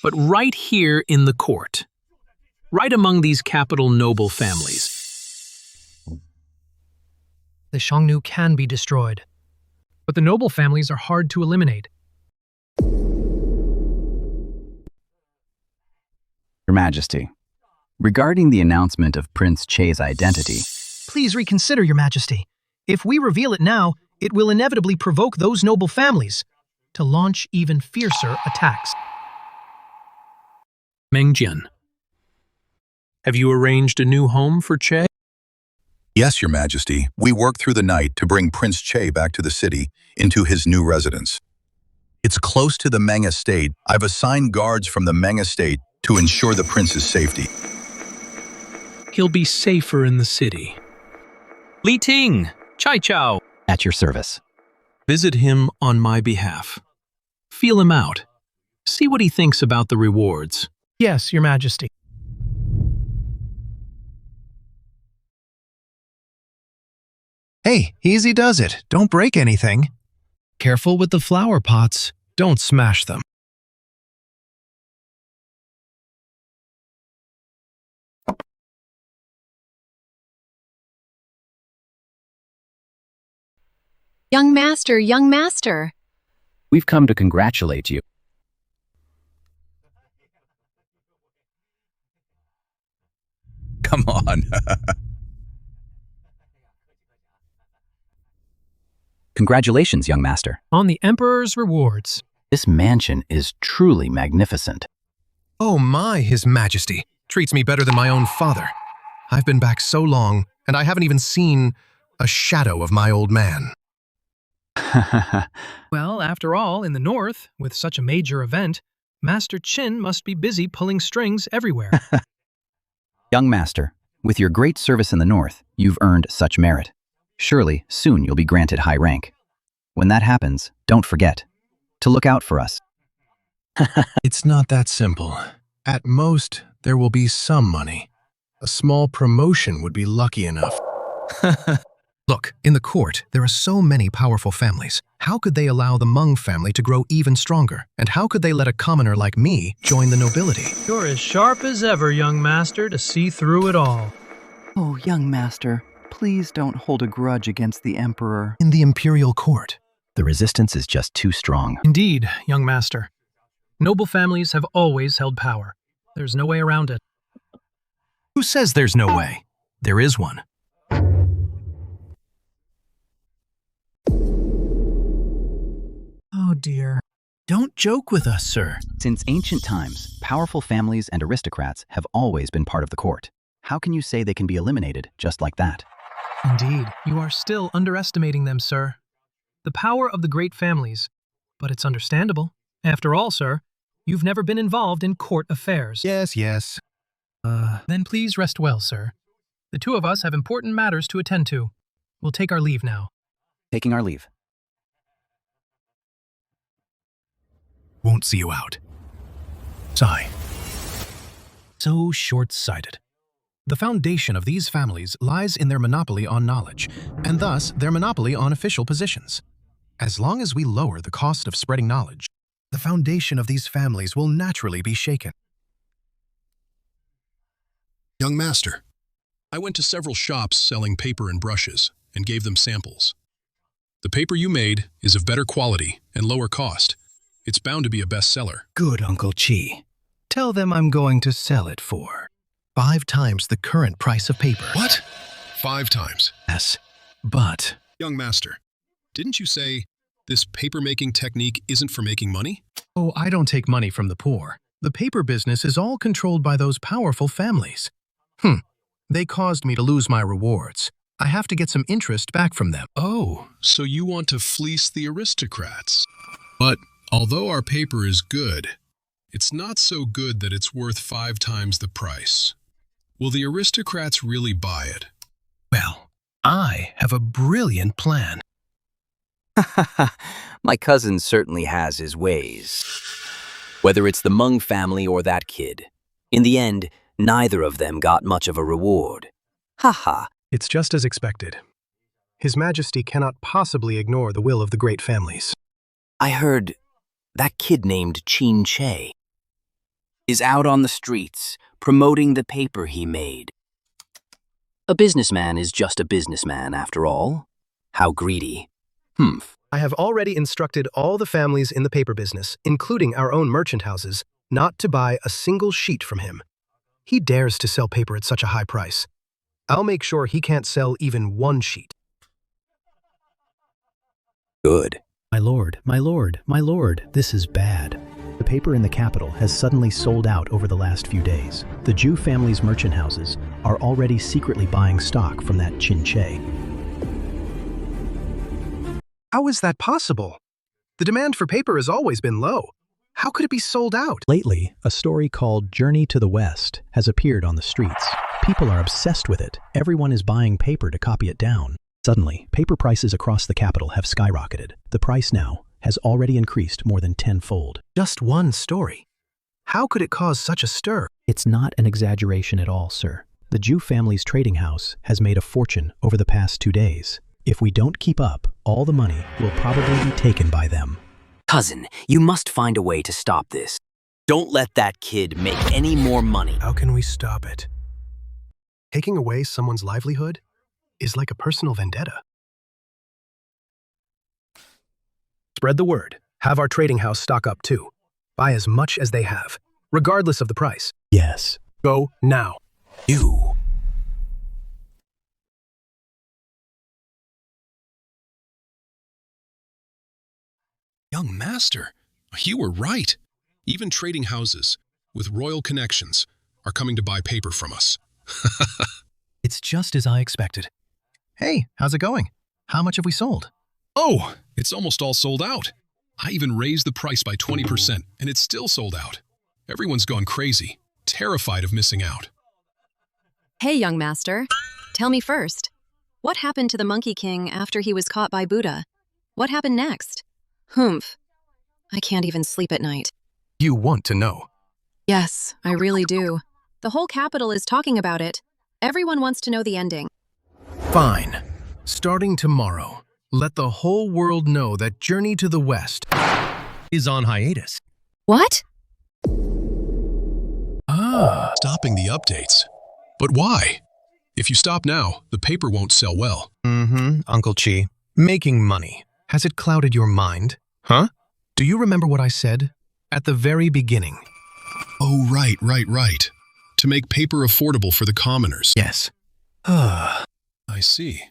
but right here in the court. Right among these capital noble families. The Xiongnu can be destroyed, but the noble families are hard to eliminate. Your Majesty, regarding the announcement of Prince Che's identity, Please reconsider, Your Majesty. If we reveal it now, it will inevitably provoke those noble families to launch even fiercer attacks. Mengjian, have you arranged a new home for Che? Yes, Your Majesty. We worked through the night to bring Prince Che back to the city, into his new residence. It's close to the Meng estate. I've assigned guards from the Meng estate to ensure the prince's safety. He'll be safer in the city. Li Ting, Chai Chao. At your service. Visit him on my behalf. Feel him out. See what he thinks about the rewards. Yes, Your Majesty. Hey, easy does it. Don't break anything. Careful with the flower pots. Don't smash them. Young master, young master. We've come to congratulate you. Come on. Congratulations, young master. On the Emperor's rewards. This mansion is truly magnificent. Oh my, His Majesty. Treats me better than my own father. I've been back so long, and I haven't even seen a shadow of my old man. Well, after all, in the north, with such a major event, Master Qin must be busy pulling strings everywhere. Young master, with your great service in the north, you've earned such merit. Surely, soon you'll be granted high rank. When that happens, don't forget to look out for us. It's not that simple. At most, there will be some money. A small promotion would be lucky enough. Look, in the court, there are so many powerful families. How could they allow the Meng family to grow even stronger? And how could they let a commoner like me join the nobility? You're as sharp as ever, young master, to see through it all. Oh, young master, please don't hold a grudge against the emperor. In the imperial court. The resistance is just too strong. Indeed, young master. Noble families have always held power. There's no way around it. Who says there's no way? There is one. Oh dear. Don't joke with us, sir. Since ancient times, powerful families and aristocrats have always been part of the court. How can you say they can be eliminated just like that? Indeed, you are still underestimating them, sir. The power of the great families. But it's understandable. After all, sir, you've never been involved in court affairs. Yes. Then please rest well, sir. The two of us have important matters to attend to. We'll take our leave now. Taking our leave. Won't see you out. Sigh. So short-sighted. The foundation of these families lies in their monopoly on knowledge, and thus their monopoly on official positions. As long as we lower the cost of spreading knowledge, the foundation of these families will naturally be shaken. Young master, I went to several shops selling paper and brushes and gave them samples. The paper you made is of better quality and lower cost. It's bound to be a bestseller. Good, Uncle Chi. Tell them I'm going to sell it for 5 times the current price of paper. What? 5 times? Yes, but... Young master, didn't you say this paper-making technique isn't for making money? Oh, I don't take money from the poor. The paper business is all controlled by those powerful families. They caused me to lose my rewards. I have to get some interest back from them. Oh, so you want to fleece the aristocrats. But although our paper is good, it's not so good that it's worth 5 times the price. Will the aristocrats really buy it? Well, I have a brilliant plan. My cousin certainly has his ways. Whether it's the Meng family or that kid, in the end, neither of them got much of a reward. Ha. It's just as expected. His Majesty cannot possibly ignore the will of the great families. I heard that kid named Qin Che is out on the streets promoting the paper he made. A businessman is just a businessman after all. How greedy. I have already instructed all the families in the paper business, including our own merchant houses, not to buy a single sheet from him. He dares to sell paper at such a high price. I'll make sure he can't sell even 1 sheet. Good. My lord, this is bad. The paper in the capital has suddenly sold out over the last few days. The Zhu family's merchant houses are already secretly buying stock from that Qin Che. How is that possible? The demand for paper has always been low. How could it be sold out? Lately, a story called Journey to the West has appeared on the streets. People are obsessed with it. Everyone is buying paper to copy it down. Suddenly, paper prices across the capital have skyrocketed. The price now has already increased more than 10-fold. Just one story. How could it cause such a stir? It's not an exaggeration at all, sir. The Zhu family's trading house has made a fortune over the past 2 days. If we don't keep up, all the money will probably be taken by them. Cousin, you must find a way to stop this. Don't let that kid make any more money. How can we stop it? Taking away someone's livelihood is like a personal vendetta. Spread the word. Have our trading house stock up too. Buy as much as they have, regardless of the price. Yes. Go now. You. Young master, you were right. Even trading houses with royal connections are coming to buy paper from us. It's just as I expected. Hey, how's it going? How much have we sold? Oh, it's almost all sold out. I even raised the price by 20%, and it's still sold out. Everyone's gone crazy, terrified of missing out. Hey, young master. Tell me first. What happened to the Monkey King after he was caught by Buddha? What happened next? Humph. I can't even sleep at night. You want to know. Yes, I really do. The whole capital is talking about it. Everyone wants to know the ending. Fine. Starting tomorrow, let the whole world know that Journey to the West is on hiatus. What? Stopping the updates. But why? If you stop now, the paper won't sell well. Uncle Chi. Making money. Has it clouded your mind? Huh? Do you remember what I said at the very beginning? Oh, right. To make paper affordable for the commoners. Yes. I see.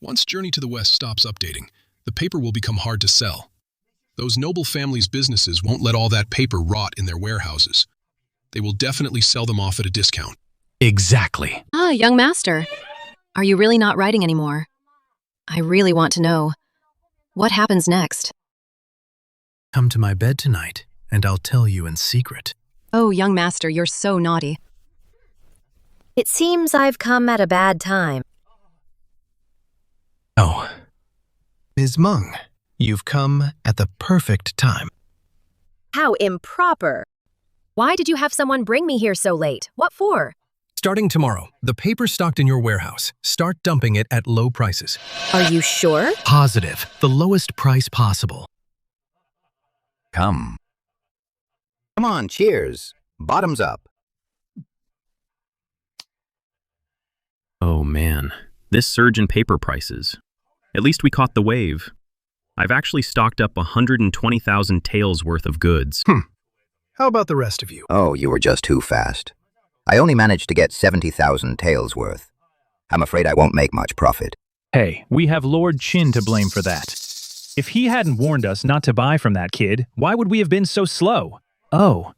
Once Journey to the West stops updating, the paper will become hard to sell. Those noble families' businesses won't let all that paper rot in their warehouses. They will definitely sell them off at a discount. Exactly. Young master. Are you really not writing anymore? I really want to know. What happens next? Come to my bed tonight, and I'll tell you in secret. Oh, young master, you're so naughty. It seems I've come at a bad time. Oh. Ms. Meng, you've come at the perfect time. How improper. Why did you have someone bring me here so late? What for? Starting tomorrow, the paper stocked in your warehouse. Start dumping it at low prices. Are you sure? Positive. The lowest price possible. Come on, cheers. Bottoms up. Oh man, this surge in paper prices. At least we caught the wave. I've actually stocked up 120,000 taels worth of goods. How about the rest of you? Oh, you were just too fast. I only managed to get 70,000 taels worth. I'm afraid I won't make much profit. Hey, we have Lord Qin to blame for that. If he hadn't warned us not to buy from that kid, why would we have been so slow? Oh,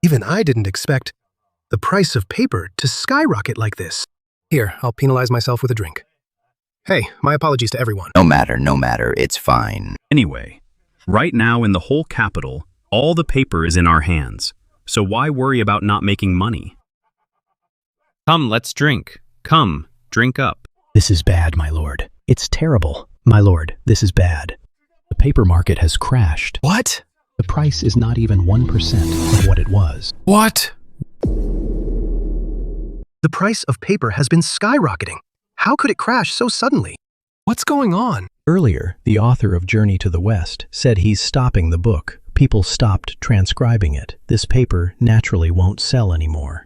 even I didn't expect the price of paper to skyrocket like this. Here, I'll penalize myself with a drink. Hey, my apologies to everyone. No matter, it's fine. Anyway, right now in the whole capital, all the paper is in our hands. So why worry about not making money? Come, let's drink. Come, drink up. This is bad, my lord. It's terrible. My lord, this is bad. The paper market has crashed. What? The price is not even 1% of what it was. What? The price of paper has been skyrocketing. How could it crash so suddenly? What's going on? Earlier, the author of Journey to the West said he's stopping the book. People stopped transcribing it. This paper naturally won't sell anymore.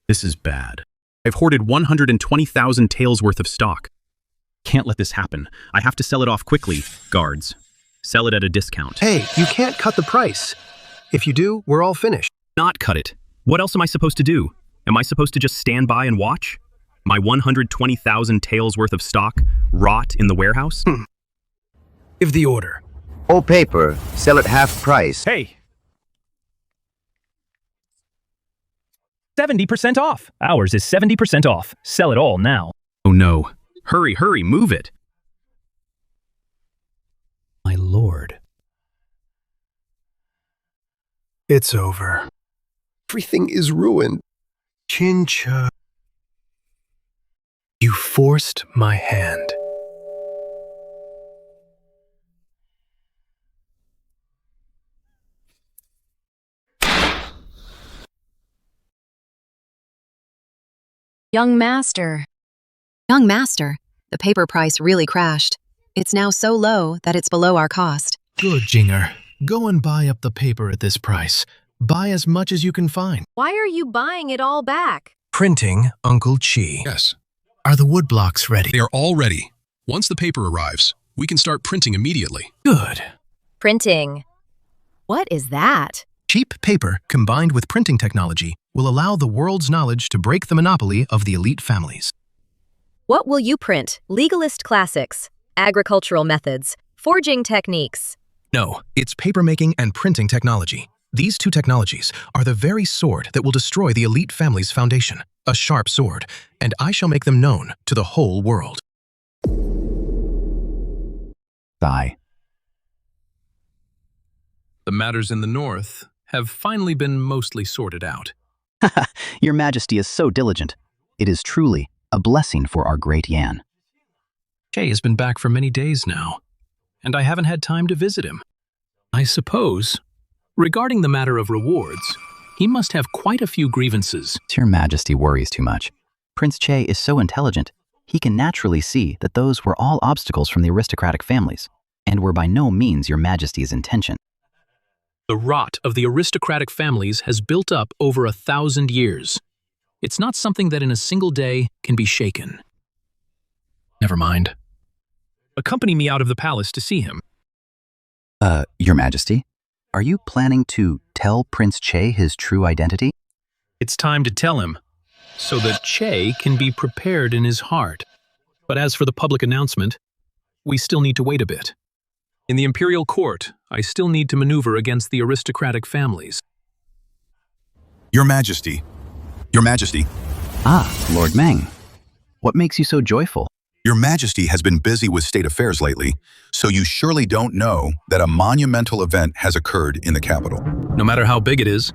This is bad. I've hoarded 120,000 taels worth of stock. Can't let this happen. I have to sell it off quickly. Guards, sell it at a discount. Hey, you can't cut the price. If you do, we're all finished. Not cut it. What else am I supposed to do? Am I supposed to just stand by and watch? My 120,000 taels worth of stock rot in the warehouse? Give the order. All paper, sell at half price. Hey! 70% off. Ours is 70% off. Sell it all now. Oh no. Hurry, move it. My lord. It's over. Everything is ruined. Chincha. You forced my hand. Young master. Young master, the paper price really crashed. It's now so low that it's below our cost. Good, Jinger. Go and buy up the paper at this price. Buy as much as you can find. Why are you buying it all back? Printing, Uncle Chi. Yes. Are the wood blocks ready? They are all ready. Once the paper arrives, we can start printing immediately. Good. Printing. What is that? Cheap paper combined with printing technology will allow the world's knowledge to break the monopoly of the elite families. What will you print? Legalist classics, agricultural methods, forging techniques. No, it's papermaking and printing technology. These two technologies are the very sword that will destroy the elite family's foundation, a sharp sword, and I shall make them known to the whole world. Sigh. The matters in the north have finally been mostly sorted out. Your Majesty is so diligent. It is truly a blessing for our great Yan. Che has been back for many days now, and I haven't had time to visit him. I suppose, regarding the matter of rewards, he must have quite a few grievances. Your Majesty worries too much. Prince Che is so intelligent. he can naturally see that those were all obstacles from the aristocratic families, and were by no means your Majesty's intention. The rot of the aristocratic families has built up over 1,000 years. It's not something that in a single day can be shaken. Never mind. Accompany me out of the palace to see him. Your Majesty, are you planning to tell Prince Che his true identity? It's time to tell him, so that Che can be prepared in his heart. But as for the public announcement, we still need to wait a bit. In the imperial court, I still need to maneuver against the aristocratic families. Your Majesty. Your Majesty. Ah, Lord Meng. What makes you so joyful? Your Majesty has been busy with state affairs lately, so you surely don't know that a monumental event has occurred in the capital. No matter how big it is,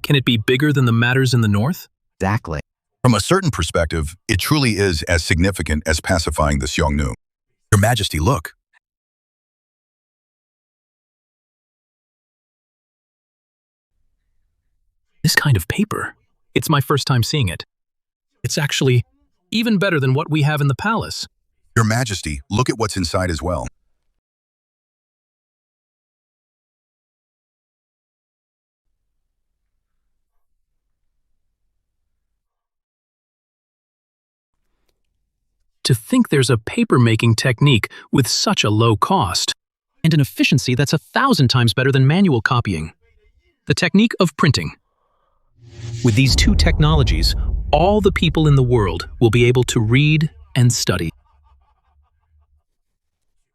can it be bigger than the matters in the north? Exactly. From a certain perspective, it truly is as significant as pacifying the Xiongnu. Your Majesty, look. This kind of paper. It's my first time seeing it. It's actually even better than what we have in the palace. Your Majesty, look at what's inside as well. To think there's a paper-making technique with such a low cost, and an efficiency that's 1,000 times better than manual copying. The technique of printing. With these two technologies, all the people in the world will be able to read and study.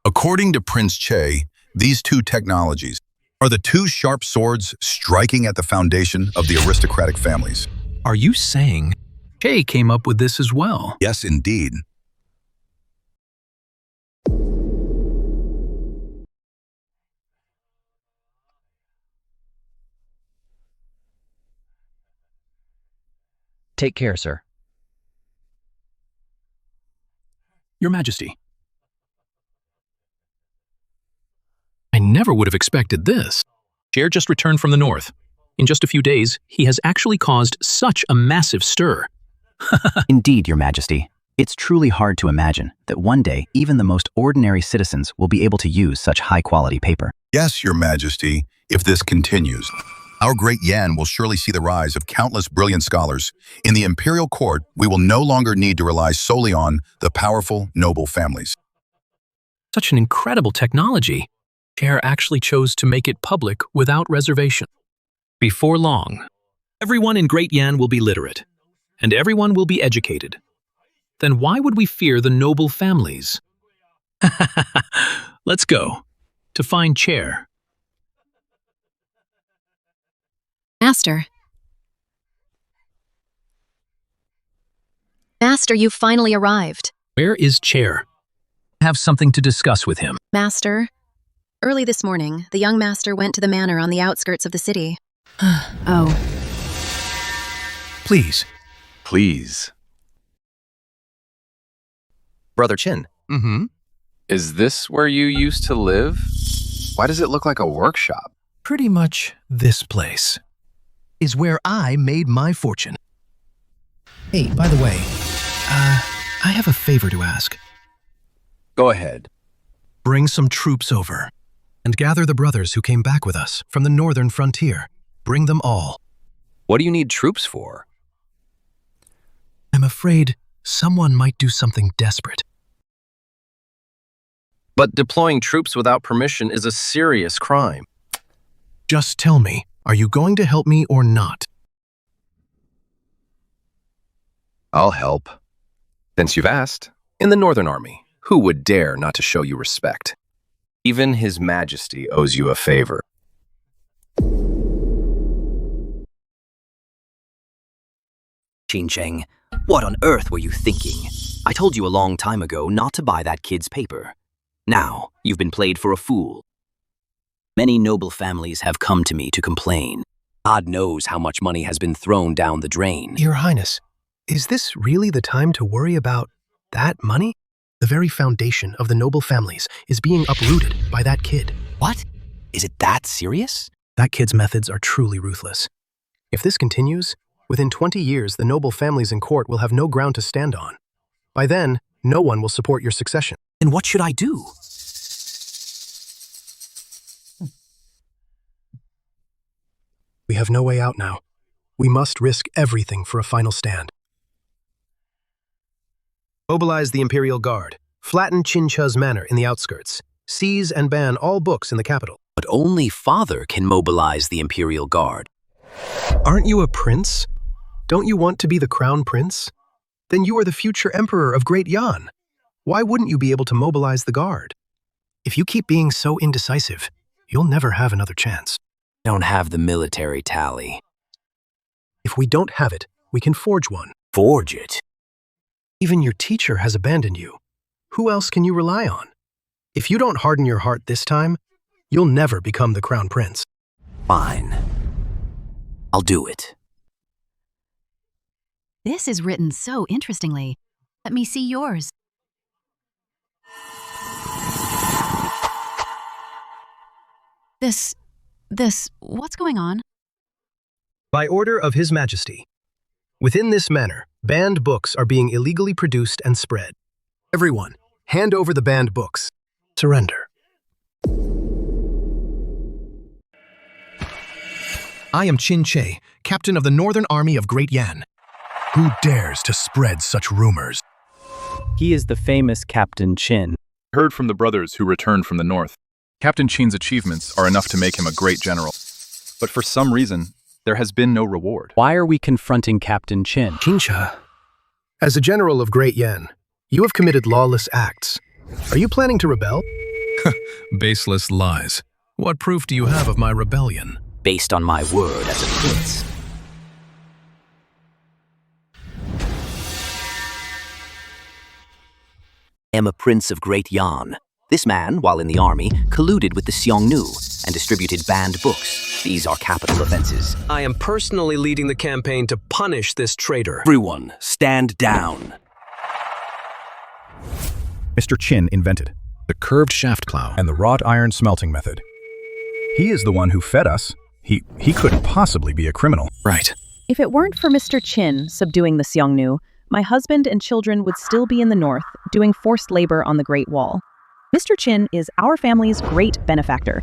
According to Prince Che, these two technologies are the two sharp swords striking at the foundation of the aristocratic families. Are you saying Che came up with this as well? Yes, indeed. Take care, sir. Your Majesty. I never would have expected this. Chair just returned from the north. In just a few days, he has actually caused such a massive stir. Indeed, Your Majesty. It's truly hard to imagine that one day even the most ordinary citizens will be able to use such high-quality paper. Yes, Your Majesty, if this continues. Our great Yan will surely see the rise of countless brilliant scholars. In the imperial court, we will no longer need to rely solely on the powerful, noble families. Such an incredible technology. Chair actually chose to make it public without reservation. Before long, everyone in Great Yan will be literate, and everyone will be educated. Then why would we fear the noble families? Let's go. To find Chair. Master. Master, you finally arrived. Where is Chair? I have something to discuss with him. Master, early this morning, the young master went to the manor on the outskirts of the city. Oh. Please. Please. Brother Chin. Mm-hmm. Is this where you used to live? Why does it look like a workshop? Pretty much this place is where I made my fortune. Hey, by the way, I have a favor to ask. Go ahead. Bring some troops over and gather the brothers who came back with us from the northern frontier. Bring them all. What do you need troops for? I'm afraid someone might do something desperate. But deploying troops without permission is a serious crime. Just tell me, are you going to help me or not? I'll help. Since you've asked, in the Northern Army, who would dare not to show you respect? Even His Majesty owes you a favor. Qin Cheng, what on earth were you thinking? I told you a long time ago not to buy that kid's paper. Now, you've been played for a fool. Many noble families have come to me to complain. God knows how much money has been thrown down the drain. Your Highness, is this really the time to worry about that money? The very foundation of the noble families is being uprooted by that kid. What? Is it that serious? That kid's methods are truly ruthless. If this continues, within 20 years the noble families in court will have no ground to stand on. By then, no one will support your succession. Then what should I do? We have no way out now. We must risk everything for a final stand. Mobilize the Imperial Guard. Flatten Chincha's manor in the outskirts. Seize and ban all books in the capital. But only father can mobilize the Imperial Guard. Aren't you a prince? Don't you want to be the crown prince? Then you are the future emperor of Great Yan. Why wouldn't you be able to mobilize the guard? If you keep being so indecisive, you'll never have another chance. Don't have the military tally. If we don't have it, we can forge one. Forge it? Even your teacher has abandoned you. Who else can you rely on? If you don't harden your heart this time, you'll never become the crown prince. Fine. I'll do it. This is written so interestingly. Let me see yours. What's going on? By order of His Majesty. Within this manor, banned books are being illegally produced and spread. Everyone, hand over the banned books. Surrender. I am Qin Che, captain of the Northern Army of Great Yan. Who dares to spread such rumors? He is the famous Captain Qin. Heard from the brothers who returned from the north. Captain Qin's achievements are enough to make him a great general. But for some reason, there has been no reward. Why are we confronting Captain Qin? Chincha, as a general of Great Yan, you have committed lawless acts. Are you planning to rebel? Baseless lies. What proof do you have of my rebellion? Based on my word as a prince. I am a prince of Great Yan. This man, while in the army, colluded with the Xiongnu and distributed banned books. These are capital offenses. I am personally leading the campaign to punish this traitor. Everyone, stand down. Mr. Qin invented the curved shaft plow and the wrought iron smelting method. He is the one who fed us. He couldn't possibly be a criminal. Right. If it weren't for Mr. Qin subduing the Xiongnu, my husband and children would still be in the north, doing forced labor on the Great Wall. Mr. Qin is our family's great benefactor.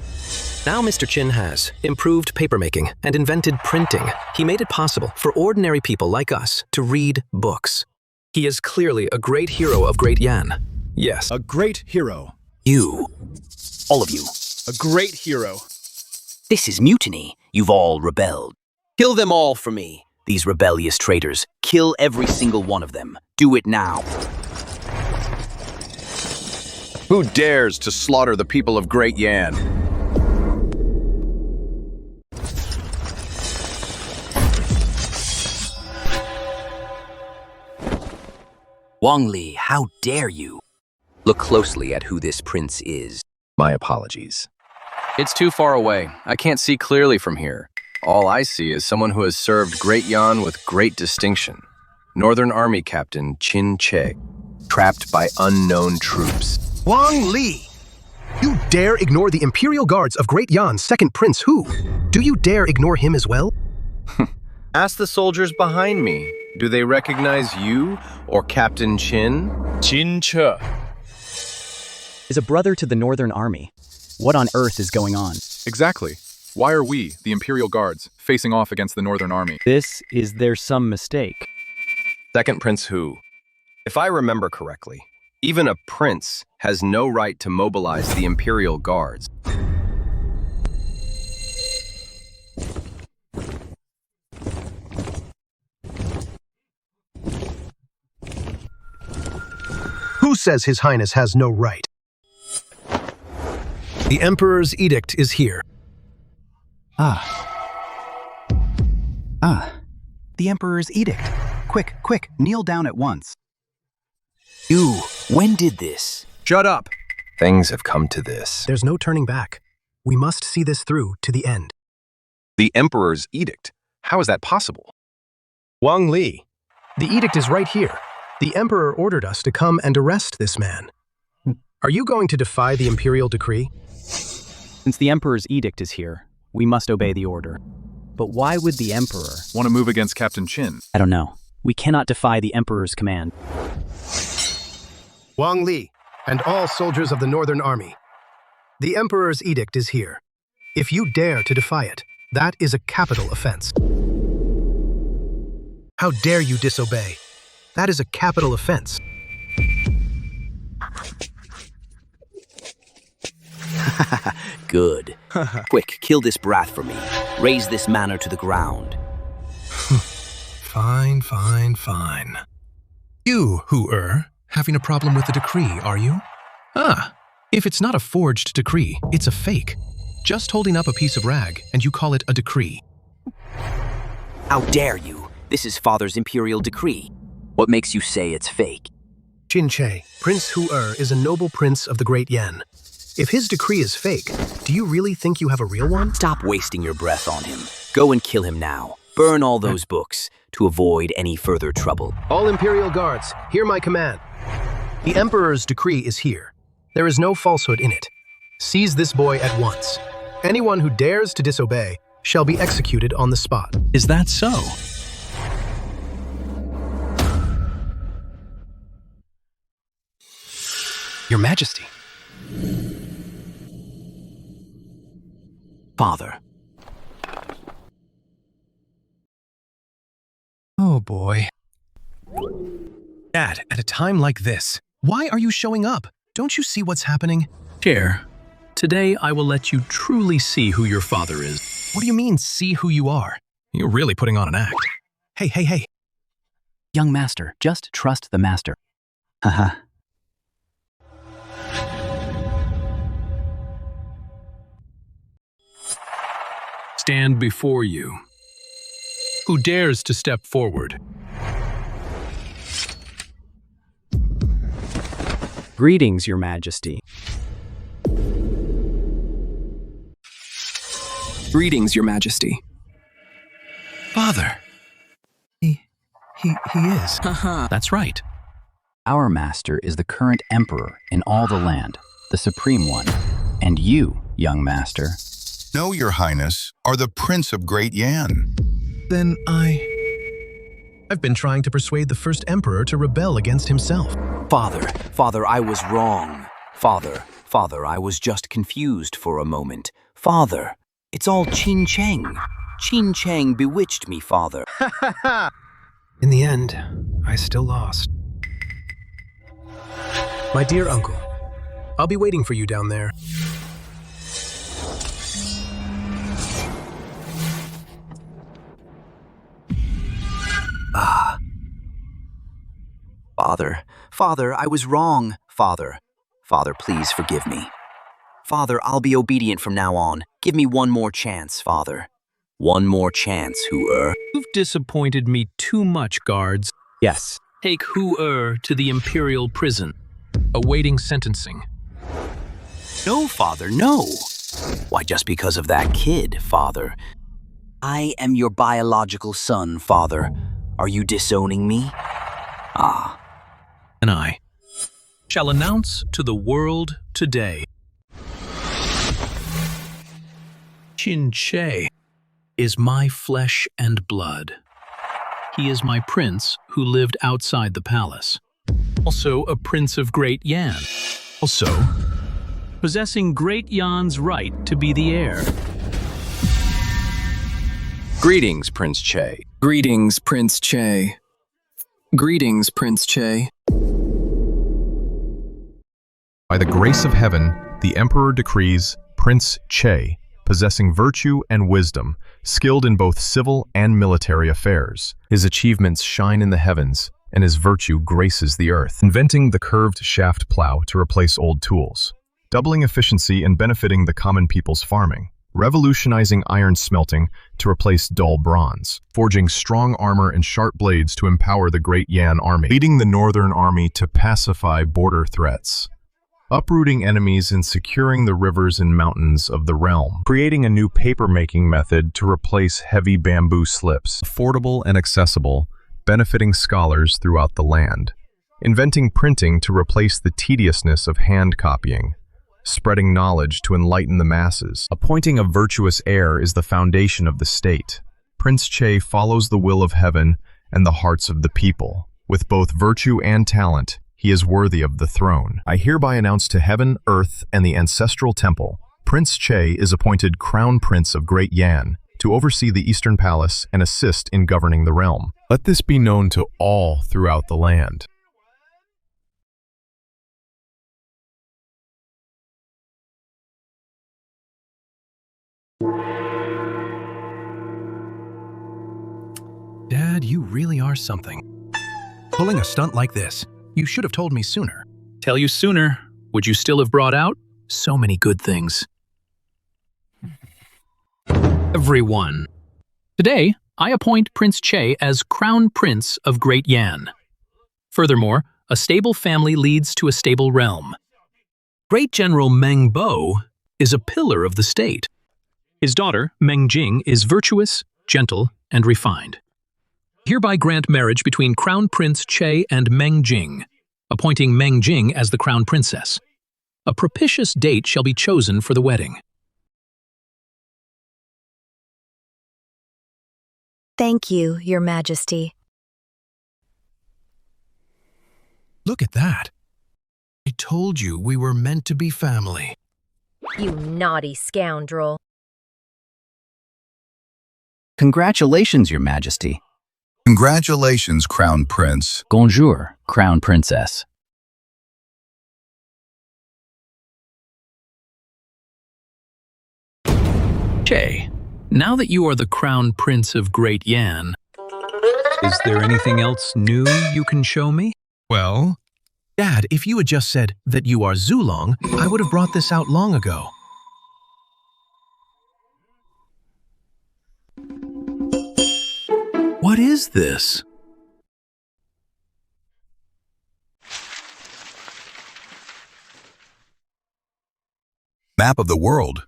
Now Mr. Qin has improved papermaking and invented printing. He made it possible for ordinary people like us to read books. He is clearly a great hero of Great Yan. Yes. A great hero. You. All of you. A great hero. This is mutiny. You've all rebelled. Kill them all for me. These rebellious traitors. Kill every single one of them. Do it now. Who dares to slaughter the people of Great Yan? Wang Li, how dare you? Look closely at who this prince is. My apologies. It's too far away. I can't see clearly from here. All I see is someone who has served Great Yan with great distinction. Northern Army Captain Qin Che, trapped by unknown troops. Wang Li! You dare ignore the Imperial Guards of Great Yan's second prince who? Do you dare ignore him as well? Ask the soldiers behind me. Do they recognize you or Captain Qin? Qin Che is a brother to the Northern Army. What on earth is going on? Exactly. Why are we, the Imperial Guards, facing off against the Northern Army? There's some mistake. Second Prince who? If I remember correctly, even a prince has no right to mobilize the Imperial Guards. Who says His Highness has no right? The Emperor's edict is here. The Emperor's edict. Quick, kneel down at once. You, when did this? Shut up! Things have come to this. There's no turning back. We must see this through to the end. The Emperor's edict? How is that possible? Wang Li, the edict is right here. The Emperor ordered us to come and arrest this man. Are you going to defy the Imperial decree? Since the Emperor's edict is here, we must obey the order. But why would the Emperor want to move against Captain Qin? I don't know. We cannot defy the Emperor's command. Wang Li, and all soldiers of the Northern Army. The Emperor's edict is here. If you dare to defy it, that is a capital offense. How dare you disobey? That is a capital offense. Good. Quick, kill this brat for me. Raise this manor to the ground. Fine. You, Hu-Er, having a problem with the decree, are you? Ah, if it's not a forged decree, it's a fake. Just holding up a piece of rag, and you call it a decree. How dare you? This is Father's imperial decree. What makes you say it's fake? Qin Che, Prince Hu-Er is a noble prince of the Great Yan. If his decree is fake, do you really think you have a real one? Stop wasting your breath on him. Go and kill him now. Burn all those books to avoid any further trouble. All Imperial Guards, hear my command. The Emperor's decree is here. There is no falsehood in it. Seize this boy at once. Anyone who dares to disobey shall be executed on the spot. Is that so? Your Majesty. Father. Oh boy. Dad, at a time like this, why are you showing up? Don't you see what's happening? Chair, today I will let you truly see who your father is. What do you mean, see who you are? You're really putting on an act. Hey. Young master, just trust the master. Haha. Stand before you. Who dares to step forward? Greetings, Your Majesty. Greetings, Your Majesty. Father. He is. That's right. Our master is the current emperor in all the land, the supreme one. And you, young master. No, Your Highness, are the Prince of Great Yan. Then I've been trying to persuade the first emperor to rebel against himself. Father, I was wrong. Father, I was just confused for a moment. Father, it's all Qin Cheng. Qin Cheng bewitched me, Father. In the end, I still lost. My dear uncle, I'll be waiting for you down there. Father, I was wrong. Father, please forgive me. Father, I'll be obedient from now on. Give me one more chance, Father. One more chance, Hu-Er. You've disappointed me too much, guards. Yes. Take Hu-Er to the imperial prison, awaiting sentencing. No, Father, no. Why, just because of that kid, Father. I am your biological son, Father. Are you disowning me? And I shall announce to the world today. Qin Che is my flesh and blood. He is my prince who lived outside the palace. Also a prince of Great Yan. Also possessing Great Yan's right to be the heir. Greetings, Prince Che. Greetings, Prince Che. Greetings, Prince Che. By the grace of heaven, the Emperor decrees Prince Che, possessing virtue and wisdom, skilled in both civil and military affairs. His achievements shine in the heavens, and his virtue graces the earth. Inventing the curved shaft plow to replace old tools, doubling efficiency and benefiting the common people's farming. Revolutionizing iron smelting to replace dull bronze, forging strong armor and sharp blades to empower the Great Yan army, leading the Northern Army to pacify border threats, uprooting enemies and securing the rivers and mountains of the realm, creating a new paper-making method to replace heavy bamboo slips, affordable and accessible, benefiting scholars throughout the land, inventing printing to replace the tediousness of hand copying, spreading knowledge to enlighten the masses. Appointing a virtuous heir is the foundation of the state. Prince Che follows the will of heaven and the hearts of the people. With both virtue and talent, He is worthy of the throne. I hereby announce to heaven, earth, and the ancestral temple, Prince Che is appointed Crown Prince of Great Yan to oversee the Eastern Palace and assist in governing the realm. Let this be known to all throughout the land. Dad, you really are something. Pulling a stunt like this, you should have told me sooner. Tell you sooner. Would you still have brought out so many good things? Everyone. Today, I appoint Prince Che as Crown Prince of Great Yan. Furthermore, a stable family leads to a stable realm. Great General Meng Bo is a pillar of the state. His daughter, Meng Jing, is virtuous, gentle, and refined. Hereby grant marriage between Crown Prince Che and Meng Jing, appointing Meng Jing as the Crown Princess. A propitious date shall be chosen for the wedding. Thank you, Your Majesty. Look at that. I told you we were meant to be family. You naughty scoundrel. Congratulations, Your Majesty. Congratulations, Crown Prince. Bonjour, Crown Princess. Che, now that you are the Crown Prince of Great Yan, is there anything else new you can show me? Well, Dad, if you had just said that you are Zulong, I would have brought this out long ago. What is this? Map of the world.